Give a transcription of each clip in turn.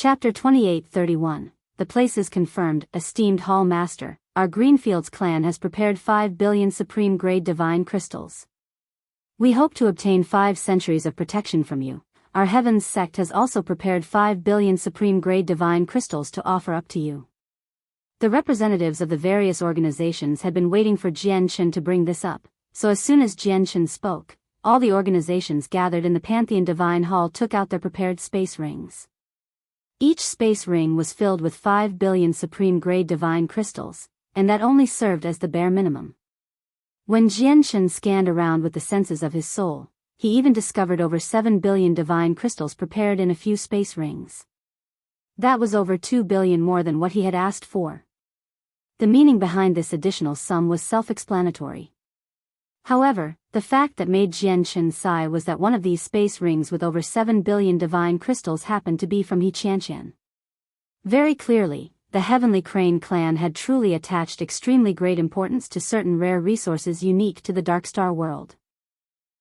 Chapter 28-31. The place is confirmed, esteemed Hall Master. Our Greenfields clan has prepared 5 billion supreme-grade divine crystals. We hope to obtain 5 centuries of protection from you. Our Heavens sect has also prepared 5 billion supreme-grade divine crystals to offer up to you. The representatives of the various organizations had been waiting for Jian-Shen to bring this up, so as soon as Jian-Shen spoke, all the organizations gathered in the Pantheon Divine Hall took out their prepared space rings. Each space ring was filled with 5 billion supreme-grade divine crystals, and that only served as the bare minimum. When Jian-Shen scanned around with the senses of his soul, he even discovered over 7 billion divine crystals prepared in a few space rings. That was over 2 billion more than what he had asked for. The meaning behind this additional sum was self-explanatory. However, the fact that made Jian-Shen sigh was that one of these space rings with over 7 billion divine crystals happened to be from He Qianqian. Very clearly, the Heavenly Crane clan had truly attached extremely great importance to certain rare resources unique to the Darkstar world.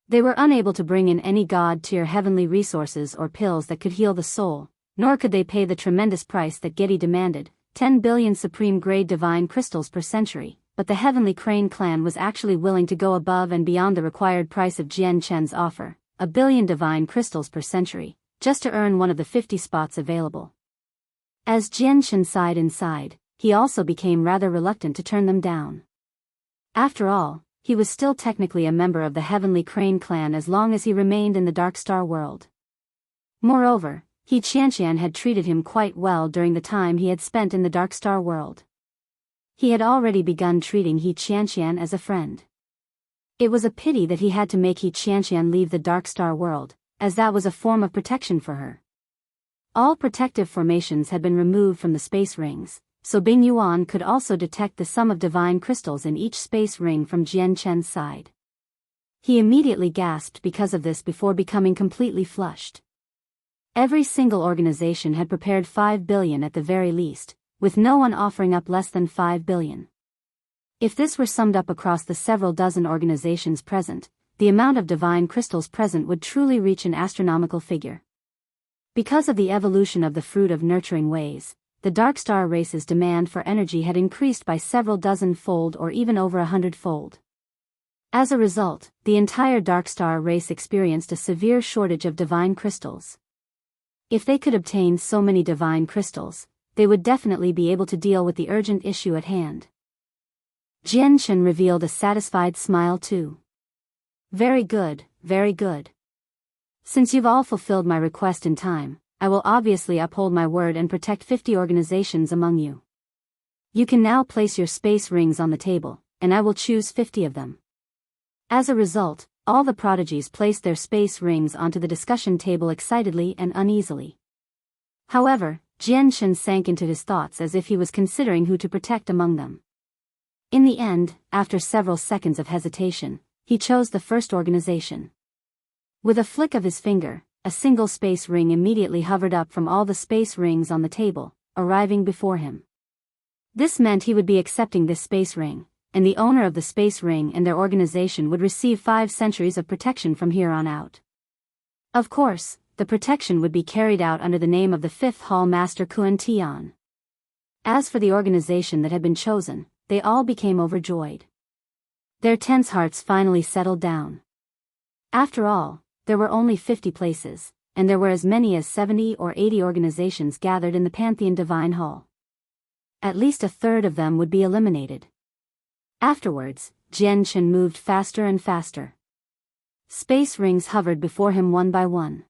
They were unable to bring in any god-tier heavenly resources or pills that could heal the soul, nor could they pay the tremendous price that Getty demanded, 10 billion supreme-grade divine crystals per century. But the Heavenly Crane clan was actually willing to go above and beyond the required price of Jian-Shen's offer, 1 billion divine crystals per century, just to earn one of the 50 spots available. As Jian-Shen sighed inside, he also became rather reluctant to turn them down. After all, he was still technically a member of the Heavenly Crane clan as long as he remained in the Darkstar world. Moreover, He Qianqian had treated him quite well during the time he had spent in the Darkstar world. He had already begun treating He Qianqian as a friend. It was a pity that he had to make He Qianqian leave the Darkstar world, as that was a form of protection for her. All protective formations had been removed from the space rings, so Bing Yuan could also detect the sum of divine crystals in each space ring from Jian-Shen's side. He immediately gasped because of this before becoming completely flushed. Every single organization had prepared 5 billion at the very least, with no one offering up less than 5 billion. If this were summed up across the several dozen organizations present, the amount of divine crystals present would truly reach an astronomical figure. Because of the evolution of the fruit of nurturing ways, the Darkstar race's demand for energy had increased by several dozen-fold or even over 100-fold. As a result, the entire Darkstar race experienced a severe shortage of divine crystals. If they could obtain so many divine crystals, they would definitely be able to deal with the urgent issue at hand. Jian-Shen revealed a satisfied smile too. Very good, very good. Since you've all fulfilled my request in time, I will obviously uphold my word and protect 50 organizations among you. You can now place your space rings on the table, and I will choose 50 of them. As a result, all the prodigies placed their space rings onto the discussion table excitedly and uneasily. However, Jian-Shen sank into his thoughts as if he was considering who to protect among them. In the end, after several seconds of hesitation, he chose the first organization. With a flick of his finger, a single space ring immediately hovered up from all the space rings on the table, arriving before him. This meant he would be accepting this space ring, and the owner of the space ring and their organization would receive 5 centuries of protection from here on out. Of course, the protection would be carried out under the name of the 5th Hall Master Kuan Tian. As for the organization that had been chosen, they all became overjoyed. Their tense hearts finally settled down. After all, there were only 50 places, and there were as many as 70 or 80 organizations gathered in the Pantheon Divine Hall. At least a third of them would be eliminated. Afterwards, Jian-Shen moved faster and faster. Space rings hovered before him one by one.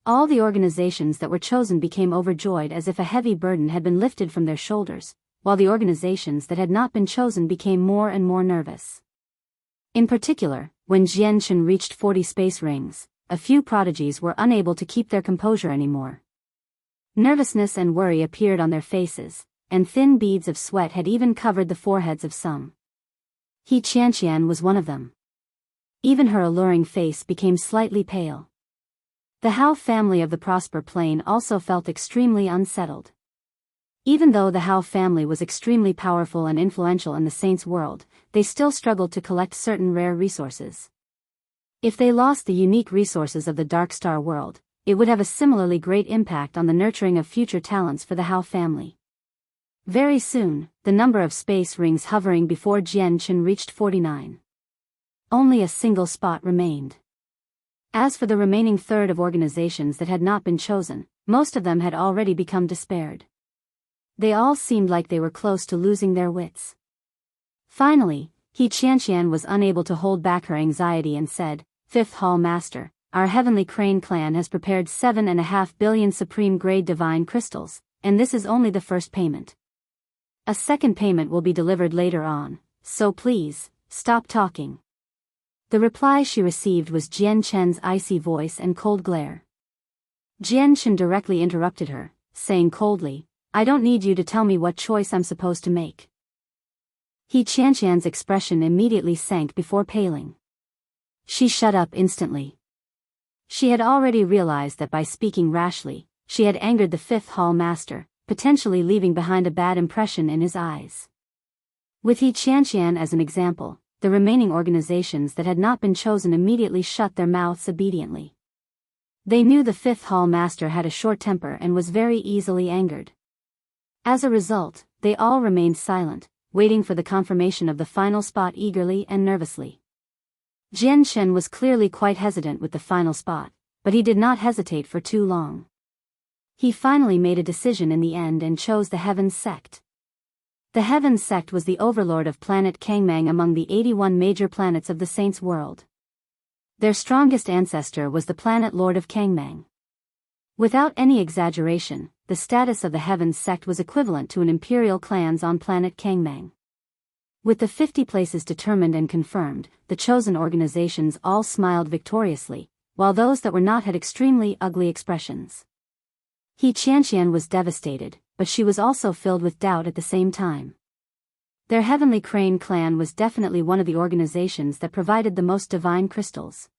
All the organizations that were chosen became overjoyed as if a heavy burden had been lifted from their shoulders, while the organizations that had not been chosen became more and more nervous. In particular, when Jian-Shen reached 40 space rings, a few prodigies were unable to keep their composure anymore. Nervousness and worry appeared on their faces, and thin beads of sweat had even covered the foreheads of some. He Qianqian was one of them. Even her alluring face became slightly pale. The Hao family of the Prosper Plane also felt extremely unsettled. Even though the Hao family was extremely powerful and influential in the Saints' world, they still struggled to collect certain rare resources. If they lost the unique resources of the Darkstar world, it would have a similarly great impact on the nurturing of future talents for the Hao family. Very soon, the number of space rings hovering before Jian Chen reached 49. Only a single spot remained. As for the remaining third of organizations that had not been chosen, most of them had already become despaired. They all seemed like they were close to losing their wits. Finally, He Qianqian was unable to hold back her anxiety and said, "Fifth Hall Master, our Heavenly Crane clan has prepared 7.5 billion supreme-grade divine crystals, and this is only the first payment. A second payment will be delivered later on, so please, stop talking." The reply she received was Jian Chen's icy voice and cold glare. Jian Chen directly interrupted her, saying coldly, "I don't need you to tell me what choice I'm supposed to make." He Qianqian's expression immediately sank before paling. She shut up instantly. She had already realized that by speaking rashly, she had angered the Fifth Hall Master, potentially leaving behind a bad impression in his eyes. With He Qianqian as an example, the remaining organizations that had not been chosen immediately shut their mouths obediently. They knew the Fifth Hall Master had a short temper and was very easily angered. As a result, they all remained silent, waiting for the confirmation of the final spot eagerly and nervously. Jian Chen was clearly quite hesitant with the final spot, but he did not hesitate for too long. He finally made a decision in the end and chose the Heaven Sect. The Heaven Sect was the overlord of planet Kangmang among the 81 major planets of the Saints' world. Their strongest ancestor was the planet lord of Kangmang. Without any exaggeration, the status of the Heaven Sect was equivalent to an imperial clans on planet Kangmang. With the 50 places determined and confirmed, the chosen organizations all smiled victoriously, while those that were not had extremely ugly expressions. He Qianqian was devastated, but she was also filled with doubt at the same time. Their Heavenly Crane clan was definitely one of the organizations that provided the most divine crystals.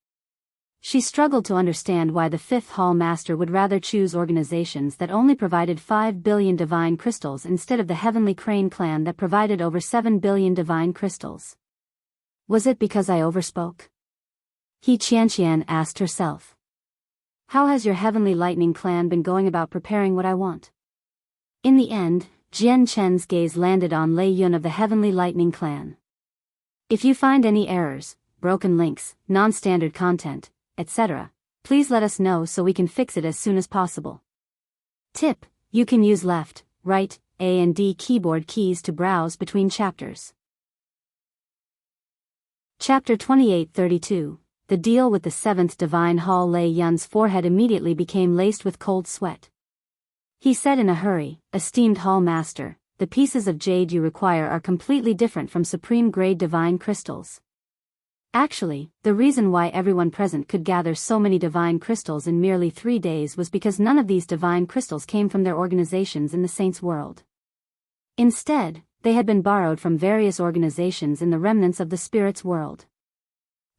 She struggled to understand why the Fifth Hall Master would rather choose organizations that only provided 5 billion divine crystals instead of the Heavenly Crane clan that provided over 7 billion divine crystals. Was it because I overspoke? He Qianqian asked herself. How has your Heavenly Lightning clan been going about preparing what I want? In the end, Jian Chen's gaze landed on Lei Yun of the Heavenly Lightning clan. If you find any errors, broken links, non-standard content, etc., please let us know so we can fix it as soon as possible. Tip: you can use left, right, A and D keyboard keys to browse between chapters. Chapter 2832. The deal with the seventh divine hall. Lei Yun's forehead immediately became laced with cold sweat. He said in a hurry, "Esteemed Hall Master, the pieces of jade you require are completely different from supreme-grade divine crystals. Actually, the reason why everyone present could gather so many divine crystals in merely 3 days was because none of these divine crystals came from their organizations in the Saints' world. Instead, they had been borrowed from various organizations in the remnants of the Spirits' world.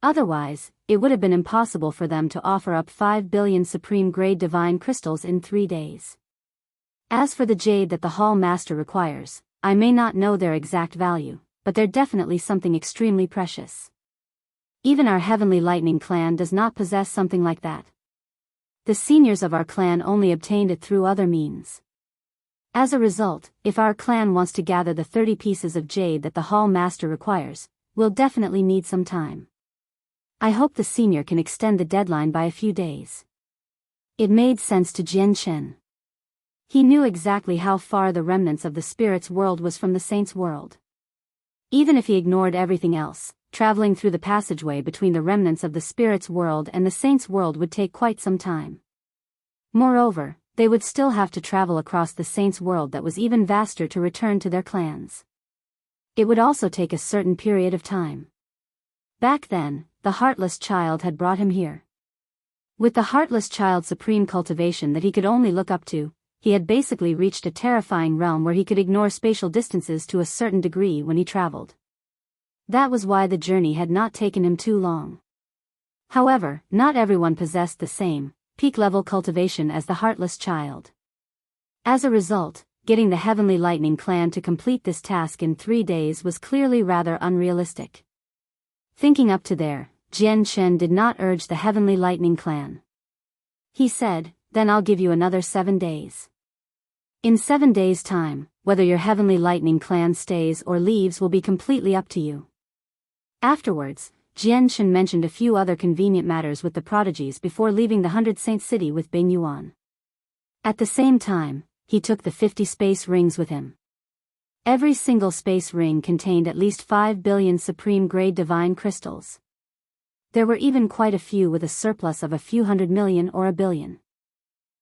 Otherwise, it would have been impossible for them to offer up 5 billion supreme-grade divine crystals in 3 days. As for the jade that the Hall Master requires, I may not know their exact value, but they're definitely something extremely precious. Even our Heavenly Lightning clan does not possess something like that. The seniors of our clan only obtained it through other means. As a result, if our clan wants to gather the 30 pieces of jade that the Hall Master requires, we'll definitely need some time. I hope the senior can extend the deadline by a few days." It made sense to Jian Chen. He knew exactly how far the remnants of the Spirits' world was from the Saints' world. Even if he ignored everything else, traveling through the passageway between the remnants of the Spirits' world and the Saints' world would take quite some time. Moreover, they would still have to travel across the Saints' world that was even vaster to return to their clans. It would also take a certain period of time. Back then, the Heartless Child had brought him here. With the Heartless Child's supreme cultivation that he could only look up to, he had basically reached a terrifying realm where he could ignore spatial distances to a certain degree when he traveled. That was why the journey had not taken him too long. However, not everyone possessed the same, peak-level cultivation as the Heartless Child. As a result, getting the Heavenly Lightning clan to complete this task in 3 days was clearly rather unrealistic. Thinking up to there, Jian Chen did not urge the Heavenly Lightning clan. He said, then I'll give you another 7 days. In 7 days' time, whether your heavenly lightning clan stays or leaves will be completely up to you. Afterwards, Jian mentioned a few other convenient matters with the prodigies before leaving the 100 Saint City with Bing Yuan. At the same time, he took the 50 space rings with him. Every single space ring contained at least 5 billion supreme-grade divine crystals. There were even quite a few with a surplus of a few 100 million or a billion.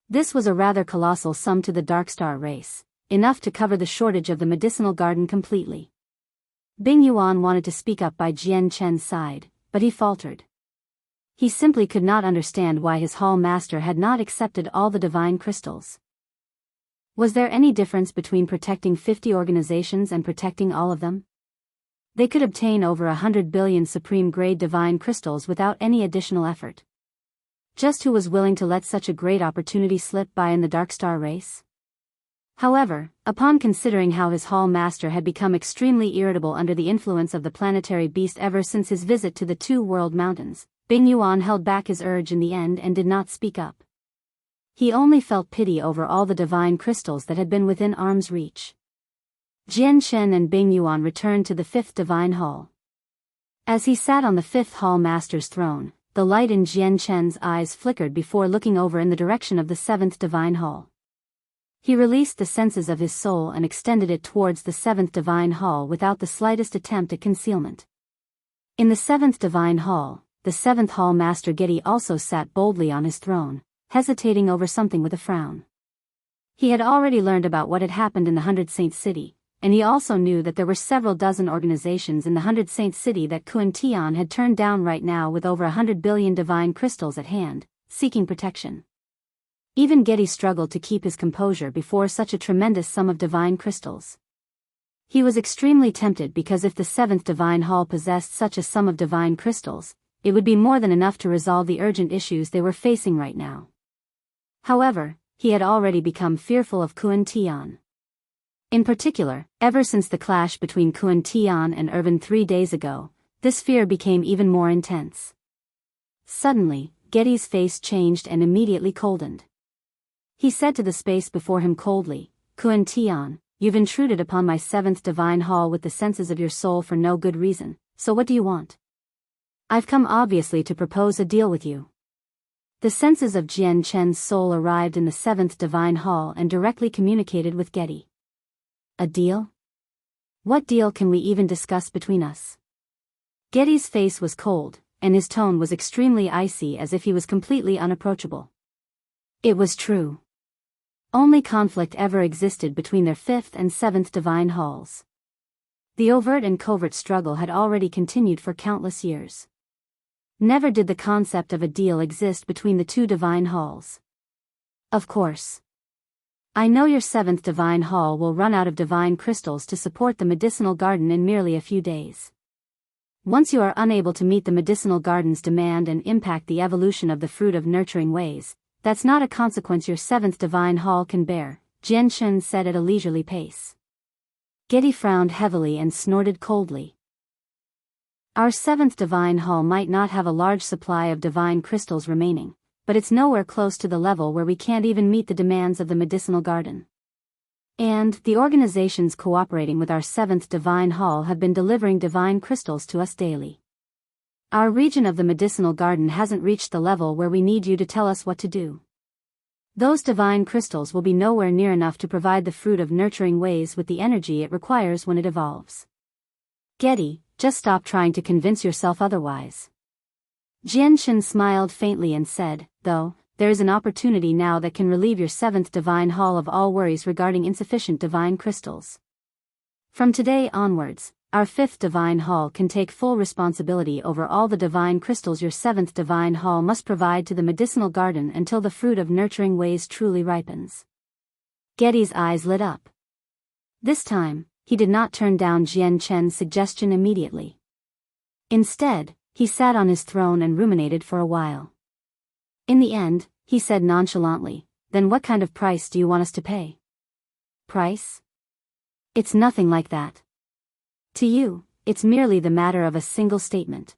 This was a rather colossal sum to the Darkstar race, enough to cover the shortage of the medicinal garden completely. Bing Yuan wanted to speak up by Jian Chen's side, but he faltered. He simply could not understand why his hall master had not accepted all the divine crystals. Was there any difference between protecting 50 organizations and protecting all of them? They could obtain over 100 billion supreme-grade divine crystals without any additional effort. Just who was willing to let such a great opportunity slip by in the Darkstar race? However, upon considering how his hall master had become extremely irritable under the influence of the planetary beast ever since his visit to the Two World Mountains, Bing Yuan held back his urge in the end and did not speak up. He only felt pity over all the divine crystals that had been within arm's reach. Jian Chen and Bing Yuan returned to the 5th Divine Hall. As he sat on the 5th Hall Master's throne, the light in Jian Chen's eyes flickered before looking over in the direction of the 7th Divine Hall. He released the senses of his soul and extended it towards the 7th Divine Hall without the slightest attempt at concealment. In the 7th Divine Hall, the 7th Hall Master Getty also sat boldly on his throne, hesitating over something with a frown. He had already learned about what had happened in the 100 Saint City, and he also knew that there were several dozen organizations in the 100 Saint City that Kun Tian had turned down right now with over 100 billion divine crystals at hand, seeking protection. Even Getty struggled to keep his composure before such a tremendous sum of divine crystals. He was extremely tempted because if the 7th Divine Hall possessed such a sum of divine crystals, it would be more than enough to resolve the urgent issues they were facing right now. However, he had already become fearful of Kun Tian. In particular, ever since the clash between Kun Tian and Irvin 3 days ago, this fear became even more intense. Suddenly, Getty's face changed and immediately coldened. He said to the space before him coldly, Kun Tian, you've intruded upon my 7th Divine Hall with the senses of your soul for no good reason, so what do you want? I've come obviously to propose a deal with you. The senses of Jian Chen's soul arrived in the 7th Divine Hall and directly communicated with Getty. A deal? What deal can we even discuss between us? Getty's face was cold, and his tone was extremely icy as if he was completely unapproachable. It was true. Only conflict ever existed between their 5th and 7th Divine Halls. The overt and covert struggle had already continued for countless years. Never did the concept of a deal exist between the two divine halls. Of course. I know your 7th Divine Hall will run out of divine crystals to support the medicinal garden in merely a few days. Once you are unable to meet the medicinal garden's demand and impact the evolution of the fruit of nurturing ways, that's not a consequence your 7th Divine Hall can bear, Jian Chen said at a leisurely pace. Getty frowned heavily and snorted coldly. Our 7th Divine Hall might not have a large supply of divine crystals remaining, but it's nowhere close to the level where we can't even meet the demands of the medicinal garden. And the organizations cooperating with our 7th Divine Hall have been delivering divine crystals to us daily. Our region of the medicinal garden hasn't reached the level where we need you to tell us what to do. Those divine crystals will be nowhere near enough to provide the fruit of nurturing ways with the energy it requires when it evolves. Getty, just stop trying to convince yourself otherwise. Jian Chen smiled faintly and said, though, there is an opportunity now that can relieve your 7th Divine Hall of all worries regarding insufficient divine crystals. From today onwards, our 5th Divine Hall can take full responsibility over all the divine crystals your 7th Divine Hall must provide to the medicinal garden until the fruit of nurturing ways truly ripens. Getty's eyes lit up. This time, he did not turn down Jian Chen's suggestion immediately. Instead, he sat on his throne and ruminated for a while. In the end, he said nonchalantly, then what kind of price do you want us to pay? Price? It's nothing like that. To you, it's merely the matter of a single statement.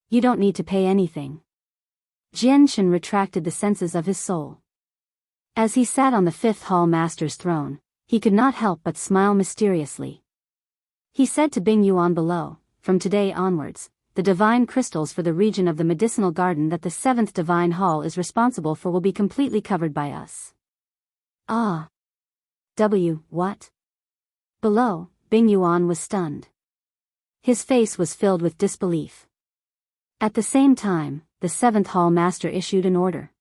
You don't need to pay anything. Jian Shen retracted the senses of his soul. As he sat on the fifth hall master's throne, he could not help but smile mysteriously. He said to Bing Yuan below, "From today onwards, the divine crystals for the region of the medicinal garden that the seventh divine hall is responsible for will be completely covered by us." Ah. What? Below, Bing Yuan was stunned. His face was filled with disbelief. At the same time, the seventh hall master issued an order.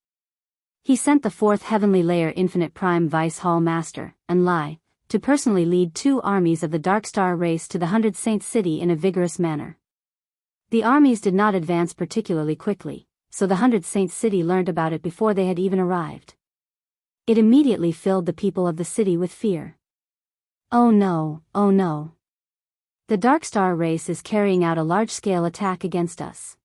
He sent the fourth heavenly layer infinite prime vice hall master, Enlai, to personally lead 2 armies of the Dark Star race to the 100 Saint City in a vigorous manner. The armies did not advance particularly quickly, so the 100 Saint City learned about it before they had even arrived. It immediately filled the people of the city with fear. Oh no, oh no. The Dark Star race is carrying out a large-scale attack against us.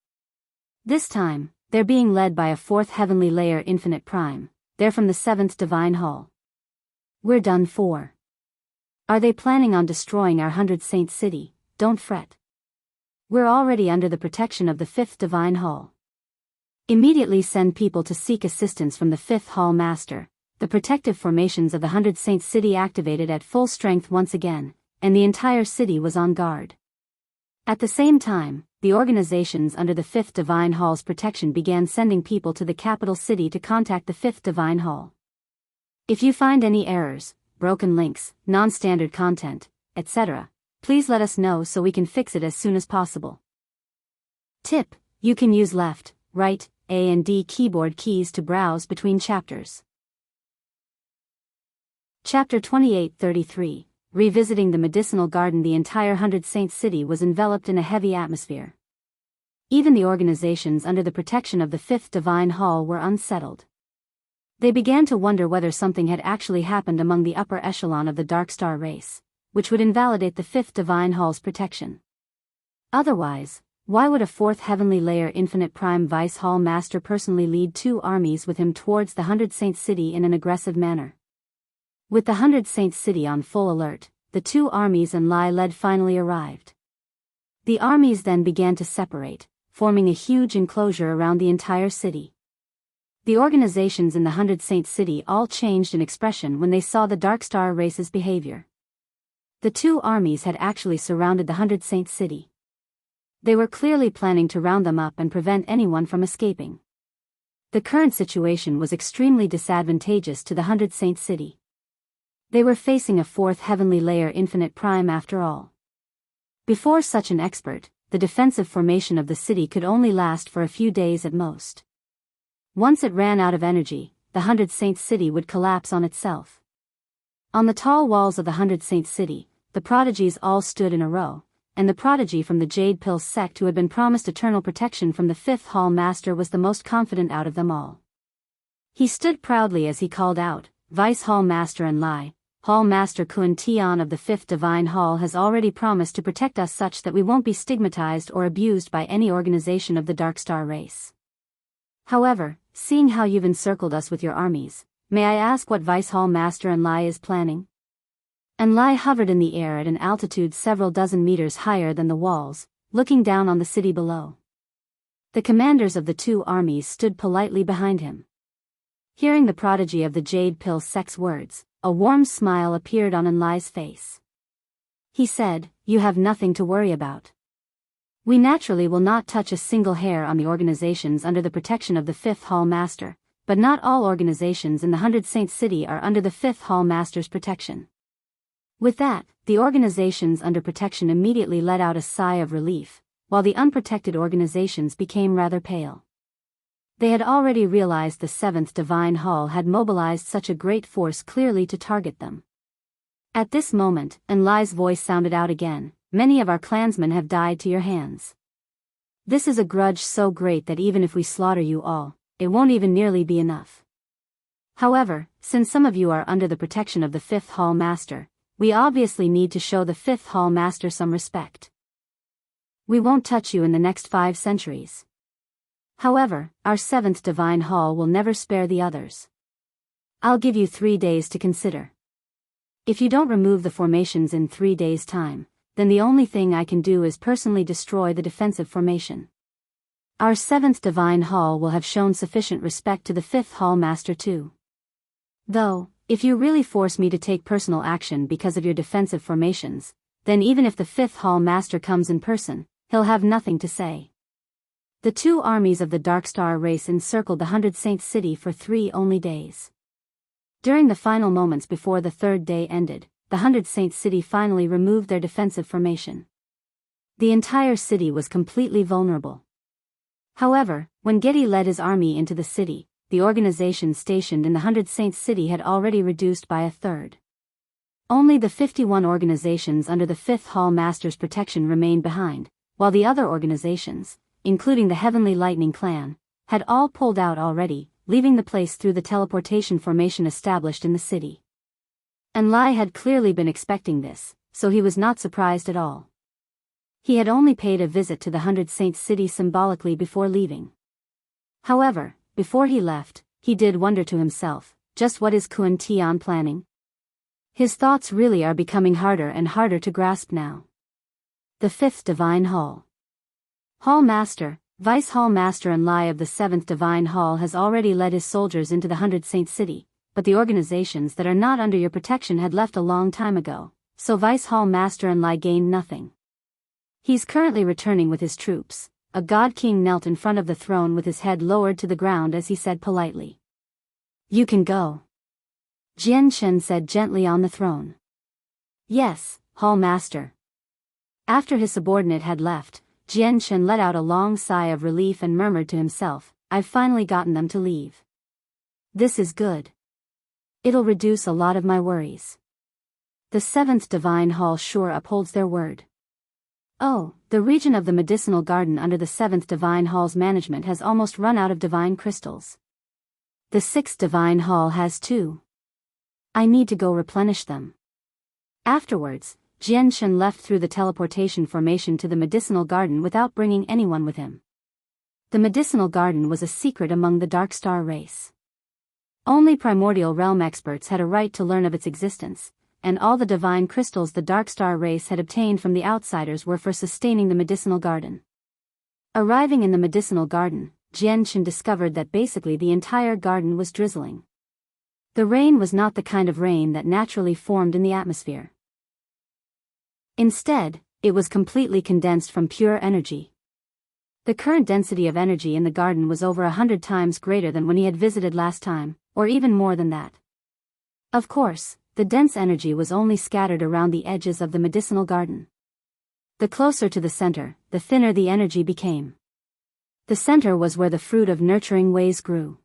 This time, they're being led by a 4th heavenly layer infinite prime. They're from the 7th divine hall. We're done for. Are they planning on destroying our 100 Saint City? Don't fret. We're already under the protection of the 5th divine hall. Immediately send people to seek assistance from the 5th hall master. The protective formations of the 100 Saint City activated at full strength once again, and the entire city was on guard. At the same time, the organizations under the 5th Divine Hall's protection began sending people to the capital city to contact the 5th Divine Hall. If you find any errors, broken links, non-standard content, etc., please let us know so we can fix it as soon as possible. Tip: you can use left, right, A and D keyboard keys to browse between chapters. Chapter 28-33. Revisiting the medicinal garden. The entire 100 Saint City was enveloped in a heavy atmosphere. Even the organizations under the protection of the 5th Divine Hall were unsettled. They began to wonder whether something had actually happened among the upper echelon of the Dark Star race, which would invalidate the 5th Divine Hall's protection. Otherwise, why would a 4th heavenly layer infinite prime vice hall master personally lead 2 armies with him towards the 100 Saint City in an aggressive manner? With the 100 Saint City on full alert, the 2 armies Enlai led finally arrived. The armies then began to separate, forming a huge enclosure around the entire city. The organizations in the 100 Saint City all changed in expression when they saw the Dark Star race's behavior. The 2 armies had actually surrounded the 100 Saint City. They were clearly planning to round them up and prevent anyone from escaping. The current situation was extremely disadvantageous to the 100 Saint City. They were facing a 4th heavenly layer infinite prime after all. Before such an expert, the defensive formation of the city could only last for a few days at most. Once it ran out of energy, the 100 Saint City would collapse on itself. On the tall walls of the 100 Saint City, the prodigies all stood in a row, and the prodigy from the Jade Pill sect who had been promised eternal protection from the 5th Hall Master was the most confident out of them all. He stood proudly as he called out, "Vice Hall Master Enlai, Hall Master Kun Tian of the 5th Divine Hall has already promised to protect us such that we won't be stigmatized or abused by any organization of the Dark Star race. However, seeing how you've encircled us with your armies, may I ask what Vice Hall Master Enlai is planning?" Enlai hovered in the air at an altitude several dozen meters higher than the walls, looking down on the city below. The commanders of the 2 armies stood politely behind him. Hearing the prodigy of the Jade Pill sect's words, a warm smile appeared on Enlai's face. He said, "You have nothing to worry about. We naturally will not touch a single hair on the organizations under the protection of the 5th Hall Master, but not all organizations in the 100 Saint City are under the 5th Hall Master's protection." With that, the organizations under protection immediately let out a sigh of relief, while the unprotected organizations became rather pale. They had already realized the 7th Divine Hall had mobilized such a great force clearly to target them. At this moment, Enlai's voice sounded out again, "Many of our clansmen have died to your hands. This is a grudge so great that even if we slaughter you all, it won't even nearly be enough. However, since some of you are under the protection of the 5th Hall Master, we obviously need to show the 5th Hall Master some respect. We won't touch you in the next 5 centuries. However, our 7th Divine Hall will never spare the others. I'll give you 3 days to consider. If you don't remove the formations in 3 days' time, then the only thing I can do is personally destroy the defensive formation. Our 7th Divine Hall will have shown sufficient respect to the 5th Hall Master too. Though, if you really force me to take personal action because of your defensive formations, then even if the 5th Hall Master comes in person, he'll have nothing to say. The two armies of the Darkstar race encircled the 100 Saints City for 3 only days. During the final moments before the 3rd day ended, the 100 Saints City finally removed their defensive formation. The entire city was completely vulnerable. However, when Getty led his army into the city, the organization stationed in the 100 Saints City had already reduced by a third. Only the 51 organizations under the 5th Hall Master's protection remained behind, while the other organizations, including the Heavenly Lightning Clan, had all pulled out already, leaving the place through the teleportation formation established in the city. And Lai had clearly been expecting this, so he was not surprised at all. He had only paid a visit to the 100 Saints City symbolically before leaving. However, before he left, he did wonder to himself, just what is Kun Tian planning? His thoughts really are becoming harder and harder to grasp now. The 5th Divine Hall. Hall Master, Vice Hall Master and Lai of the 7th Divine Hall has already led his soldiers into the 100 Saints City, but the organizations that are not under your protection had left a long time ago, so Vice Hall Master and Lai gained nothing. He's currently returning with his troops. A God King knelt in front of the throne with his head lowered to the ground as he said politely. You can go. Jian Shen said gently on the throne. Yes, Hall Master. After his subordinate had left, Jian Shen let out a long sigh of relief and murmured to himself, I've finally gotten them to leave. This is good. It'll reduce a lot of my worries. The 7th Divine Hall sure upholds their word. Oh, the region of the medicinal garden under the 7th Divine Hall's management has almost run out of divine crystals. The 6th Divine Hall has too. I need to go replenish them. Afterwards, Jian Shen left through the teleportation formation to the medicinal garden without bringing anyone with him. The medicinal garden was a secret among the Darkstar race. Only primordial realm experts had a right to learn of its existence, and all the divine crystals the Darkstar race had obtained from the outsiders were for sustaining the medicinal garden. Arriving in the medicinal garden, Jian Shen discovered that basically the entire garden was drizzling. The rain was not the kind of rain that naturally formed in the atmosphere. Instead, it was completely condensed from pure energy. The current density of energy in the garden was over 100 times greater than when he had visited last time, or even more than that. Of course, the dense energy was only scattered around the edges of the medicinal garden. The closer to the center, the thinner the energy became. The center was where the fruit of nurturing ways grew.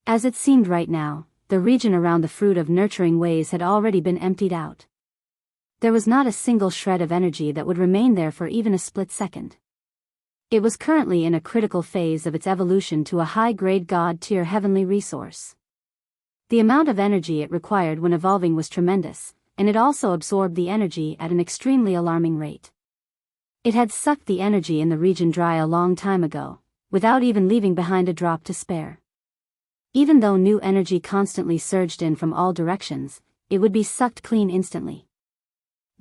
As it seemed right now, the region around the fruit of nurturing ways had already been emptied out. There was not a single shred of energy that would remain there for even a split second. It was currently in a critical phase of its evolution to a high-grade God-tier heavenly resource. The amount of energy it required when evolving was tremendous, and it also absorbed the energy at an extremely alarming rate. It had sucked the energy in the region dry a long time ago, without even leaving behind a drop to spare. Even though new energy constantly surged in from all directions, it would be sucked clean instantly.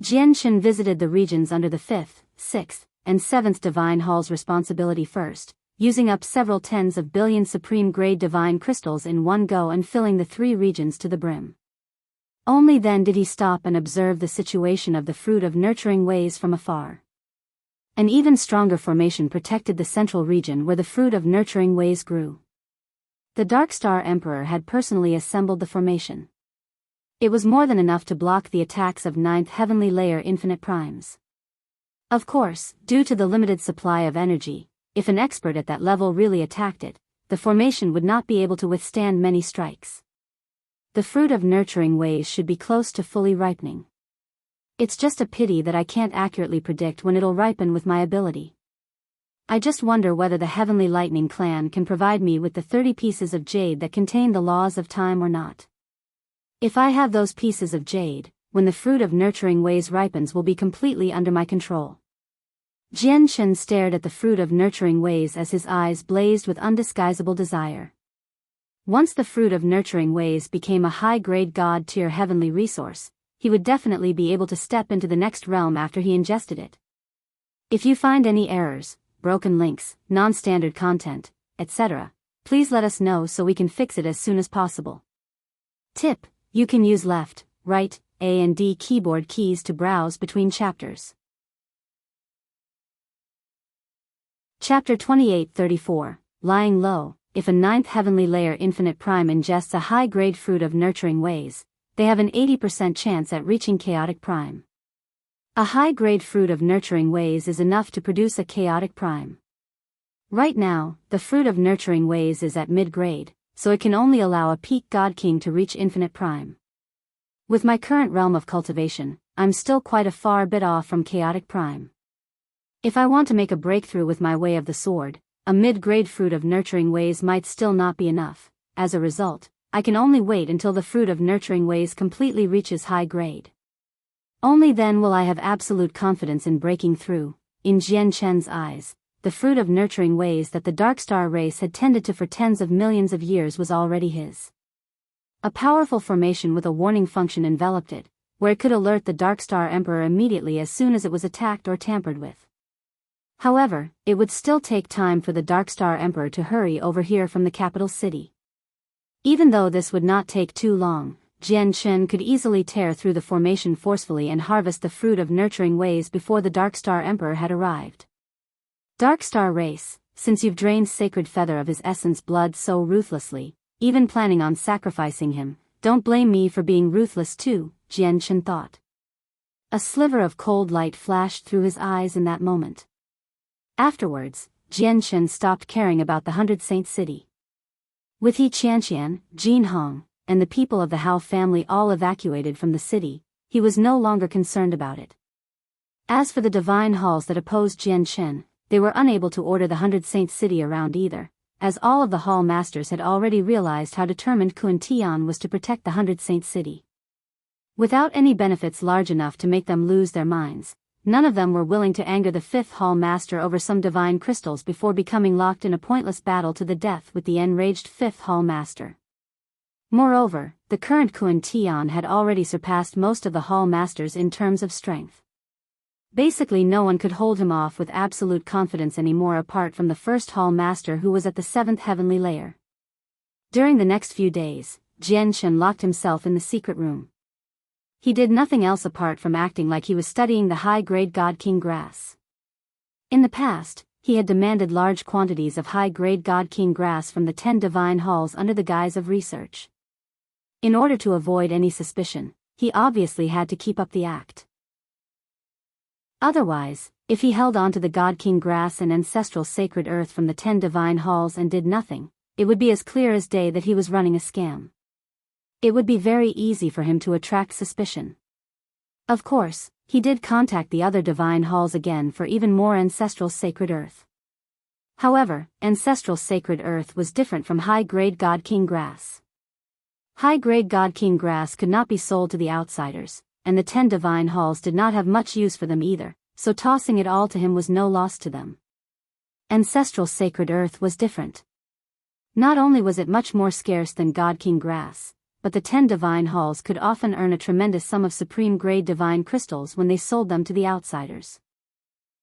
Jian Shen visited the regions under the 5th, 6th, and 7th Divine Hall's responsibility first, using up several tens of billion supreme-grade divine crystals in one go and filling the 3 regions to the brim. Only then did he stop and observe the situation of the fruit of nurturing ways from afar. An even stronger formation protected the central region where the fruit of nurturing ways grew. The Darkstar Emperor had personally assembled the formation. It was more than enough to block the attacks of 9th Heavenly Layer Infinite Primes. Of course, due to the limited supply of energy, if an expert at that level really attacked it, the formation would not be able to withstand many strikes. The fruit of nurturing ways should be close to fully ripening. It's just a pity that I can't accurately predict when it'll ripen with my ability. I just wonder whether the Heavenly Lightning Clan can provide me with the 30 pieces of jade that contain the laws of time or not. If I have those pieces of jade, when the fruit of nurturing ways ripens will be completely under my control. Jian Shen stared at the fruit of nurturing ways as his eyes blazed with undisguisable desire. Once the fruit of nurturing ways became a high-grade God-tier heavenly resource, he would definitely be able to step into the next realm after he ingested it. If you find any errors, broken links, non-standard content, etc., please let us know so we can fix it as soon as possible. Tip: you can use left, right, A and D keyboard keys to browse between chapters. Chapter 28-34, Lying Low. If a ninth heavenly layer infinite prime ingests a high-grade fruit of nurturing ways, they have an 80% chance at reaching chaotic prime. A high-grade fruit of nurturing ways is enough to produce a chaotic prime. Right now, the fruit of nurturing ways is at mid-grade, so it can only allow a peak God King to reach infinite prime. With my current realm of cultivation, I'm still quite a far bit off from chaotic prime. If I want to make a breakthrough with my way of the sword, a mid-grade fruit of nurturing ways might still not be enough. As a result, I can only wait until the fruit of nurturing ways completely reaches high grade. Only then will I have absolute confidence in breaking through. In Jian Chen's eyes, the fruit of nurturing ways that the Dark Star race had tended to for tens of millions of years was already his. A powerful formation with a warning function enveloped it, where it could alert the Dark Star Emperor immediately as soon as it was attacked or tampered with. However, it would still take time for the Dark Star Emperor to hurry over here from the capital city. Even though this would not take too long, Jian Chen could easily tear through the formation forcefully and harvest the fruit of nurturing ways before the Dark Star Emperor had arrived. Dark Star race, since you've drained Sacred Feather of his essence blood so ruthlessly, even planning on sacrificing him, don't blame me for being ruthless too, Jian Chen thought. A sliver of cold light flashed through his eyes in that moment. Afterwards, Jian Chen stopped caring about the 100 Saint City. With He Qianqian, Jin Hong, and the people of the Hao family all evacuated from the city, he was no longer concerned about it. As for the divine halls that opposed Jian Chen, they were unable to order the 100 Saint City around either, as all of the hall masters had already realized how determined Kun Tian was to protect the 100 Saint City. Without any benefits large enough to make them lose their minds, none of them were willing to anger the 5th Hall Master over some divine crystals before becoming locked in a pointless battle to the death with the enraged 5th Hall Master. Moreover, the current Kun Tian had already surpassed most of the Hall Masters in terms of strength. Basically no one could hold him off with absolute confidence anymore apart from the 1st Hall Master who was at the 7th heavenly layer. During the next few days, Jian Chen locked himself in the secret room. He did nothing else apart from acting like he was studying the high-grade God King grass. In the past, he had demanded large quantities of high-grade God King grass from the 10 divine halls under the guise of research. In order to avoid any suspicion, he obviously had to keep up the act. Otherwise, if he held on to the God King grass and ancestral sacred earth from the 10 divine halls and did nothing, it would be as clear as day that he was running a scam. It would be very easy for him to attract suspicion. Of course, he did contact the other divine halls again for even more ancestral sacred earth. However, ancestral sacred earth was different from high-grade God King grass. High-grade God King grass could not be sold to the outsiders, and the 10 divine halls did not have much use for them either, so tossing it all to him was no loss to them. Ancestral sacred earth was different. Not only was it much more scarce than God King grass, but the 10 divine halls could often earn a tremendous sum of supreme-grade divine crystals when they sold them to the outsiders.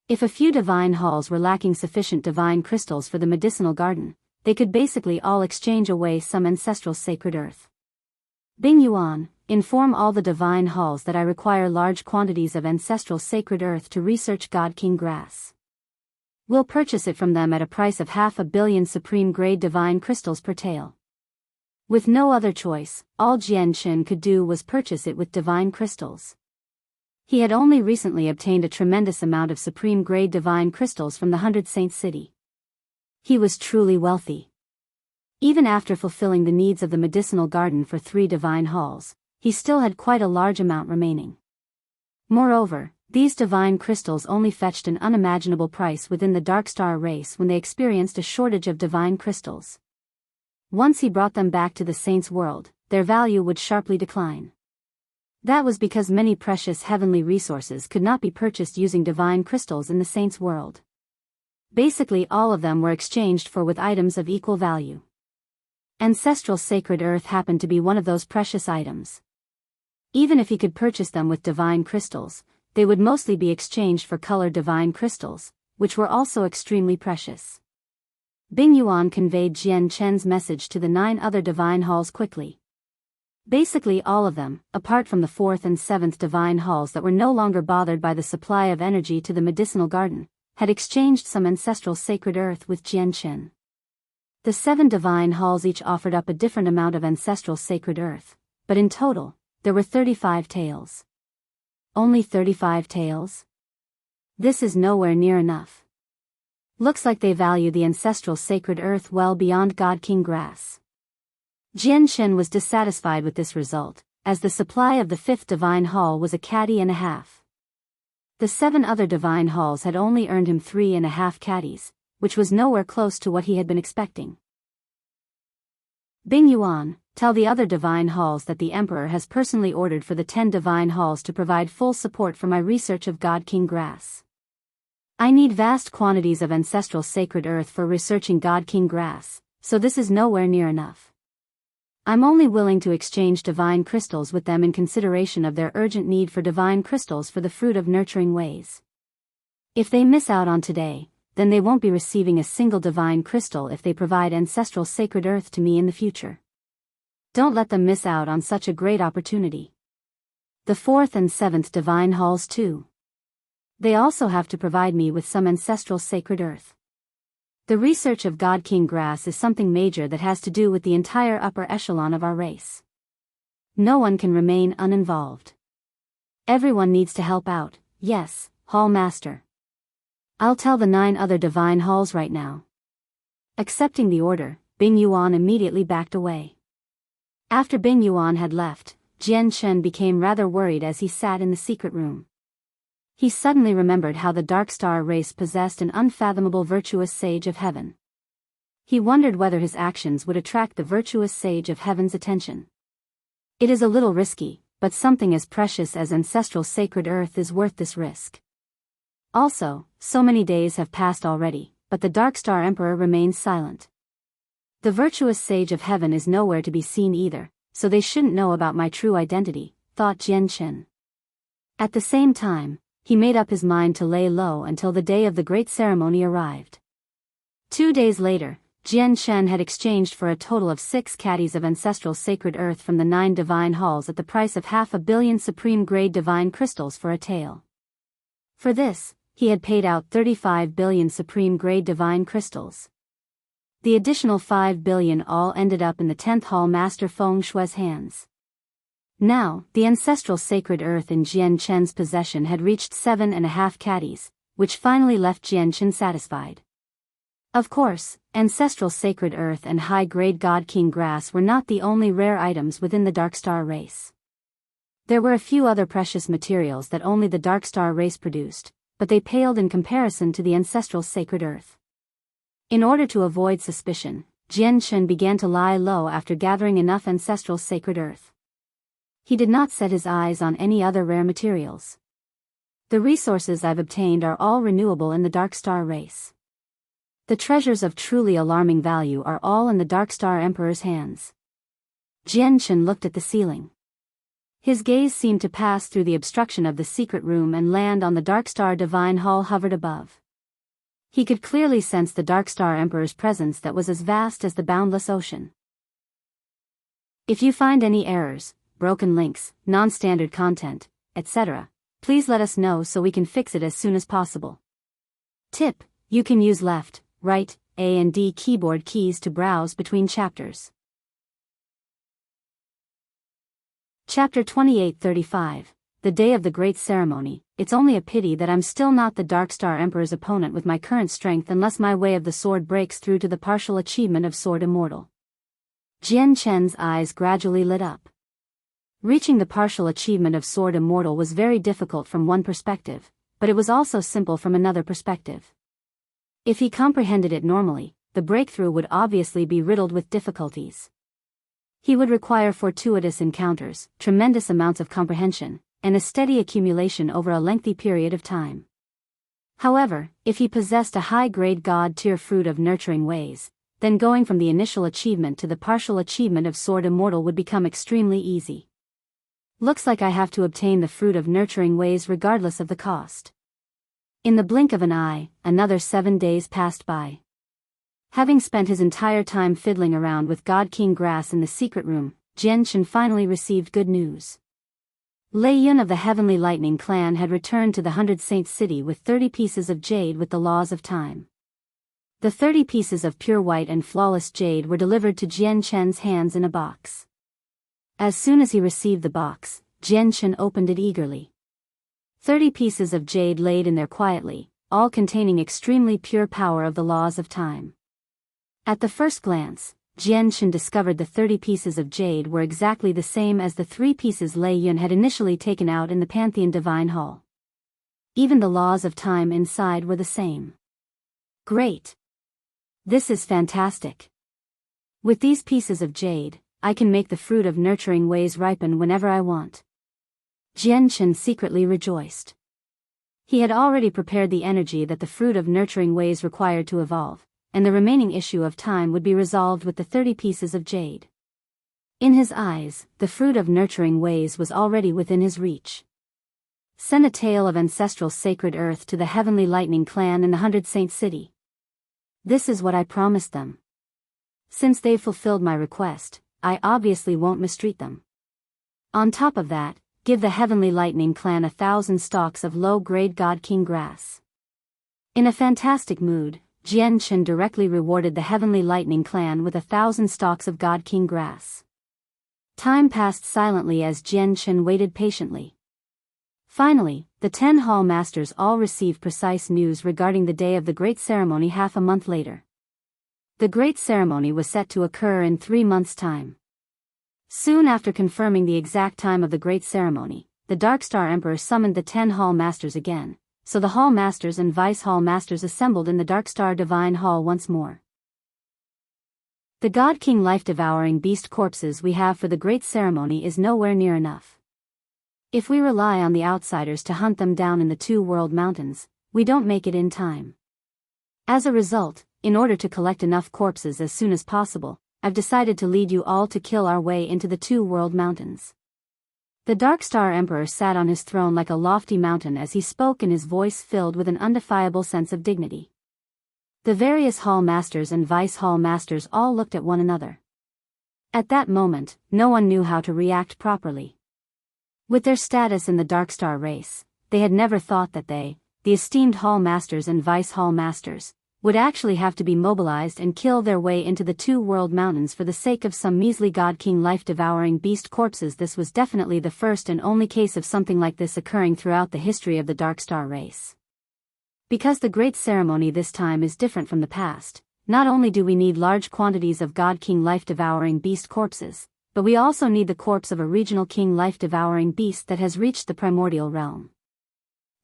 If a few divine halls were lacking sufficient divine crystals for the medicinal garden, they could basically all exchange away some ancestral sacred earth. Bing Yuan, inform all the divine halls that I require large quantities of ancestral sacred earth to research God King grass. We'll purchase it from them at a price of 500 million supreme-grade divine crystals per tael. With no other choice, all Jian Chen could do was purchase it with divine crystals. He had only recently obtained a tremendous amount of supreme-grade divine crystals from the 100 Saint City. He was truly wealthy. Even after fulfilling the needs of the medicinal garden for 3 divine halls, he still had quite a large amount remaining. Moreover, these divine crystals only fetched an unimaginable price within the Dark Star race when they experienced a shortage of divine crystals. Once he brought them back to the Saints' world, their value would sharply decline. That was because many precious heavenly resources could not be purchased using divine crystals in the Saints' world. Basically all of them were exchanged for with items of equal value. Ancestral sacred earth happened to be one of those precious items. Even if he could purchase them with divine crystals, they would mostly be exchanged for colored divine crystals, which were also extremely precious. Bing Yuan conveyed Jian Chen's message to the 9 other divine halls quickly. Basically all of them, apart from the 4th and 7th divine halls that were no longer bothered by the supply of energy to the medicinal garden, had exchanged some ancestral sacred earth with Jian Chen. The 7 divine halls each offered up a different amount of ancestral sacred earth, but in total, there were 35 taels. Only 35 taels? This is nowhere near enough. Looks like they value the ancestral sacred earth well beyond God King grass. Jian Chen was dissatisfied with this result, as the supply of the 5th divine hall was a caddy and a half. The 7 other divine halls had only earned him 3.5 caddies, which was nowhere close to what he had been expecting. Bing Yuan, tell the other divine halls that the Emperor has personally ordered for the 10 divine halls to provide full support for my research of God King grass. I need vast quantities of ancestral sacred earth for researching God King grass, so this is nowhere near enough. I'm only willing to exchange divine crystals with them in consideration of their urgent need for divine crystals for the fruit of nurturing ways. If they miss out on today, then they won't be receiving a single divine crystal if they provide ancestral sacred earth to me in the future. Don't let them miss out on such a great opportunity. The 4th and 7th divine halls too. They also have to provide me with some ancestral sacred earth. The research of God King grass is something major that has to do with the entire upper echelon of our race. No one can remain uninvolved. Everyone needs to help out, yes, Hall Master. I'll tell the 9 other divine halls right now. Accepting the order, Bing Yuan immediately backed away. After Bing Yuan had left, Jian Chen became rather worried as he sat in the secret room. He suddenly remembered how the Dark Star race possessed an unfathomable virtuous sage of heaven. He wondered whether his actions would attract the virtuous sage of heaven's attention. It is a little risky, but something as precious as ancestral sacred earth is worth this risk. Also, so many days have passed already, but the Dark Star Emperor remains silent. The virtuous sage of heaven is nowhere to be seen either, so they shouldn't know about my true identity, thought Jian Chen. At the same time, he made up his mind to lay low until the day of the great ceremony arrived. 2 days later, Jian Chen had exchanged for a total of 6 caddies of ancestral sacred earth from the 9 divine halls at the price of 500 million supreme-grade divine crystals for a tael. For this, he had paid out 35 billion supreme-grade divine crystals. The additional 5 billion all ended up in the 10th Hall Master Feng Shui's hands. Now, the ancestral sacred earth in Jian Chen's possession had reached 7.5 caddies, which finally left Jian Chen satisfied. Of course, ancestral sacred earth and high-grade God King grass were not the only rare items within the Dark Star race. There were a few other precious materials that only the Dark Star race produced, but they paled in comparison to the ancestral sacred earth. In order to avoid suspicion, Jian Chen began to lie low after gathering enough ancestral sacred earth. He did not set his eyes on any other rare materials. The resources I've obtained are all renewable in the Dark Star race. The treasures of truly alarming value are all in the Dark Star Emperor's hands. Jian Chen looked at the ceiling. His gaze seemed to pass through the obstruction of the secret room and land on the Dark Star Divine Hall hovered above. He could clearly sense the Dark Star Emperor's presence that was as vast as the boundless ocean. If you find any errors, broken links, non-standard content, etc., please let us know so we can fix it as soon as possible. Tip: you can use left, right, A and D keyboard keys to browse between chapters. Chapter 2835, The Day of the Great Ceremony. It's only a pity that I'm still not the Dark Star Emperor's opponent with my current strength unless my way of the sword breaks through to the partial achievement of Sword Immortal. Jian Chen's eyes gradually lit up. Reaching the partial achievement of Sword Immortal was very difficult from one perspective, but it was also simple from another perspective. If he comprehended it normally, the breakthrough would obviously be riddled with difficulties. He would require fortuitous encounters, tremendous amounts of comprehension, and a steady accumulation over a lengthy period of time. However, if he possessed a high-grade God-tier fruit of nurturing ways, then going from the initial achievement to the partial achievement of Sword Immortal would become extremely easy. Looks like I have to obtain the fruit of nurturing ways regardless of the cost. In the blink of an eye, another 7 days passed by. Having spent his entire time fiddling around with God King Grass in the secret room, Jian finally received good news. Lei Yun of the Heavenly Lightning clan had returned to the 100 Saints city with 30 pieces of jade with the laws of time. The 30 pieces of pure white and flawless jade were delivered to Jian Chen's hands in a box. As soon as he received the box, Jian Chen opened it eagerly. 30 pieces of jade laid in there quietly, all containing extremely pure power of the laws of time. At the first glance, Jian Chen discovered the 30 pieces of jade were exactly the same as the 3 pieces Lei Yun had initially taken out in the Pantheon Divine Hall. Even the laws of time inside were the same. Great! This is fantastic. With these pieces of jade, I can make the fruit of nurturing ways ripen whenever I want. Jian Chen secretly rejoiced. He had already prepared the energy that the fruit of nurturing ways required to evolve, and the remaining issue of time would be resolved with the 30 pieces of jade. In his eyes, the fruit of nurturing ways was already within his reach. Send a tale of ancestral sacred earth to the Heavenly Lightning clan in the 100 Saint city. This is what I promised them. Since they've fulfilled my request, I obviously won't mistreat them. On top of that, give the Heavenly Lightning clan 1,000 stalks of low-grade God King grass. In a fantastic mood, Jian Chen directly rewarded the Heavenly Lightning clan with 1,000 stalks of God King grass. Time passed silently as Jian Chen waited patiently. Finally, the 10 hall masters all received precise news regarding the day of the great ceremony half a month later. The great ceremony was set to occur in 3 months' time. Soon after confirming the exact time of the great ceremony, the Dark Star Emperor summoned the 10 hall masters again, so the hall masters and vice hall masters assembled in the Dark Star Divine Hall once more. The God King life-devouring beast corpses we have for the great ceremony is nowhere near enough. If we rely on the outsiders to hunt them down in the Two World Mountains, we don't make it in time. As a result, in order to collect enough corpses as soon as possible, I've decided to lead you all to kill our way into the Two World Mountains. The Dark Star Emperor sat on his throne like a lofty mountain as he spoke, in his voice filled with an undefiable sense of dignity. The various hall masters and vice hall masters all looked at one another. At that moment, no one knew how to react properly. With their status in the Dark Star race, they had never thought that they, the esteemed hall masters and vice hall masters, would actually have to be mobilized and kill their way into the Two World Mountains for the sake of some measly God King life-devouring beast corpses. This was definitely the first and only case of something like this occurring throughout the history of the Dark Star race. Because the great ceremony this time is different from the past, not only do we need large quantities of God King life-devouring beast corpses, but we also need the corpse of a regional king life-devouring beast that has reached the primordial realm.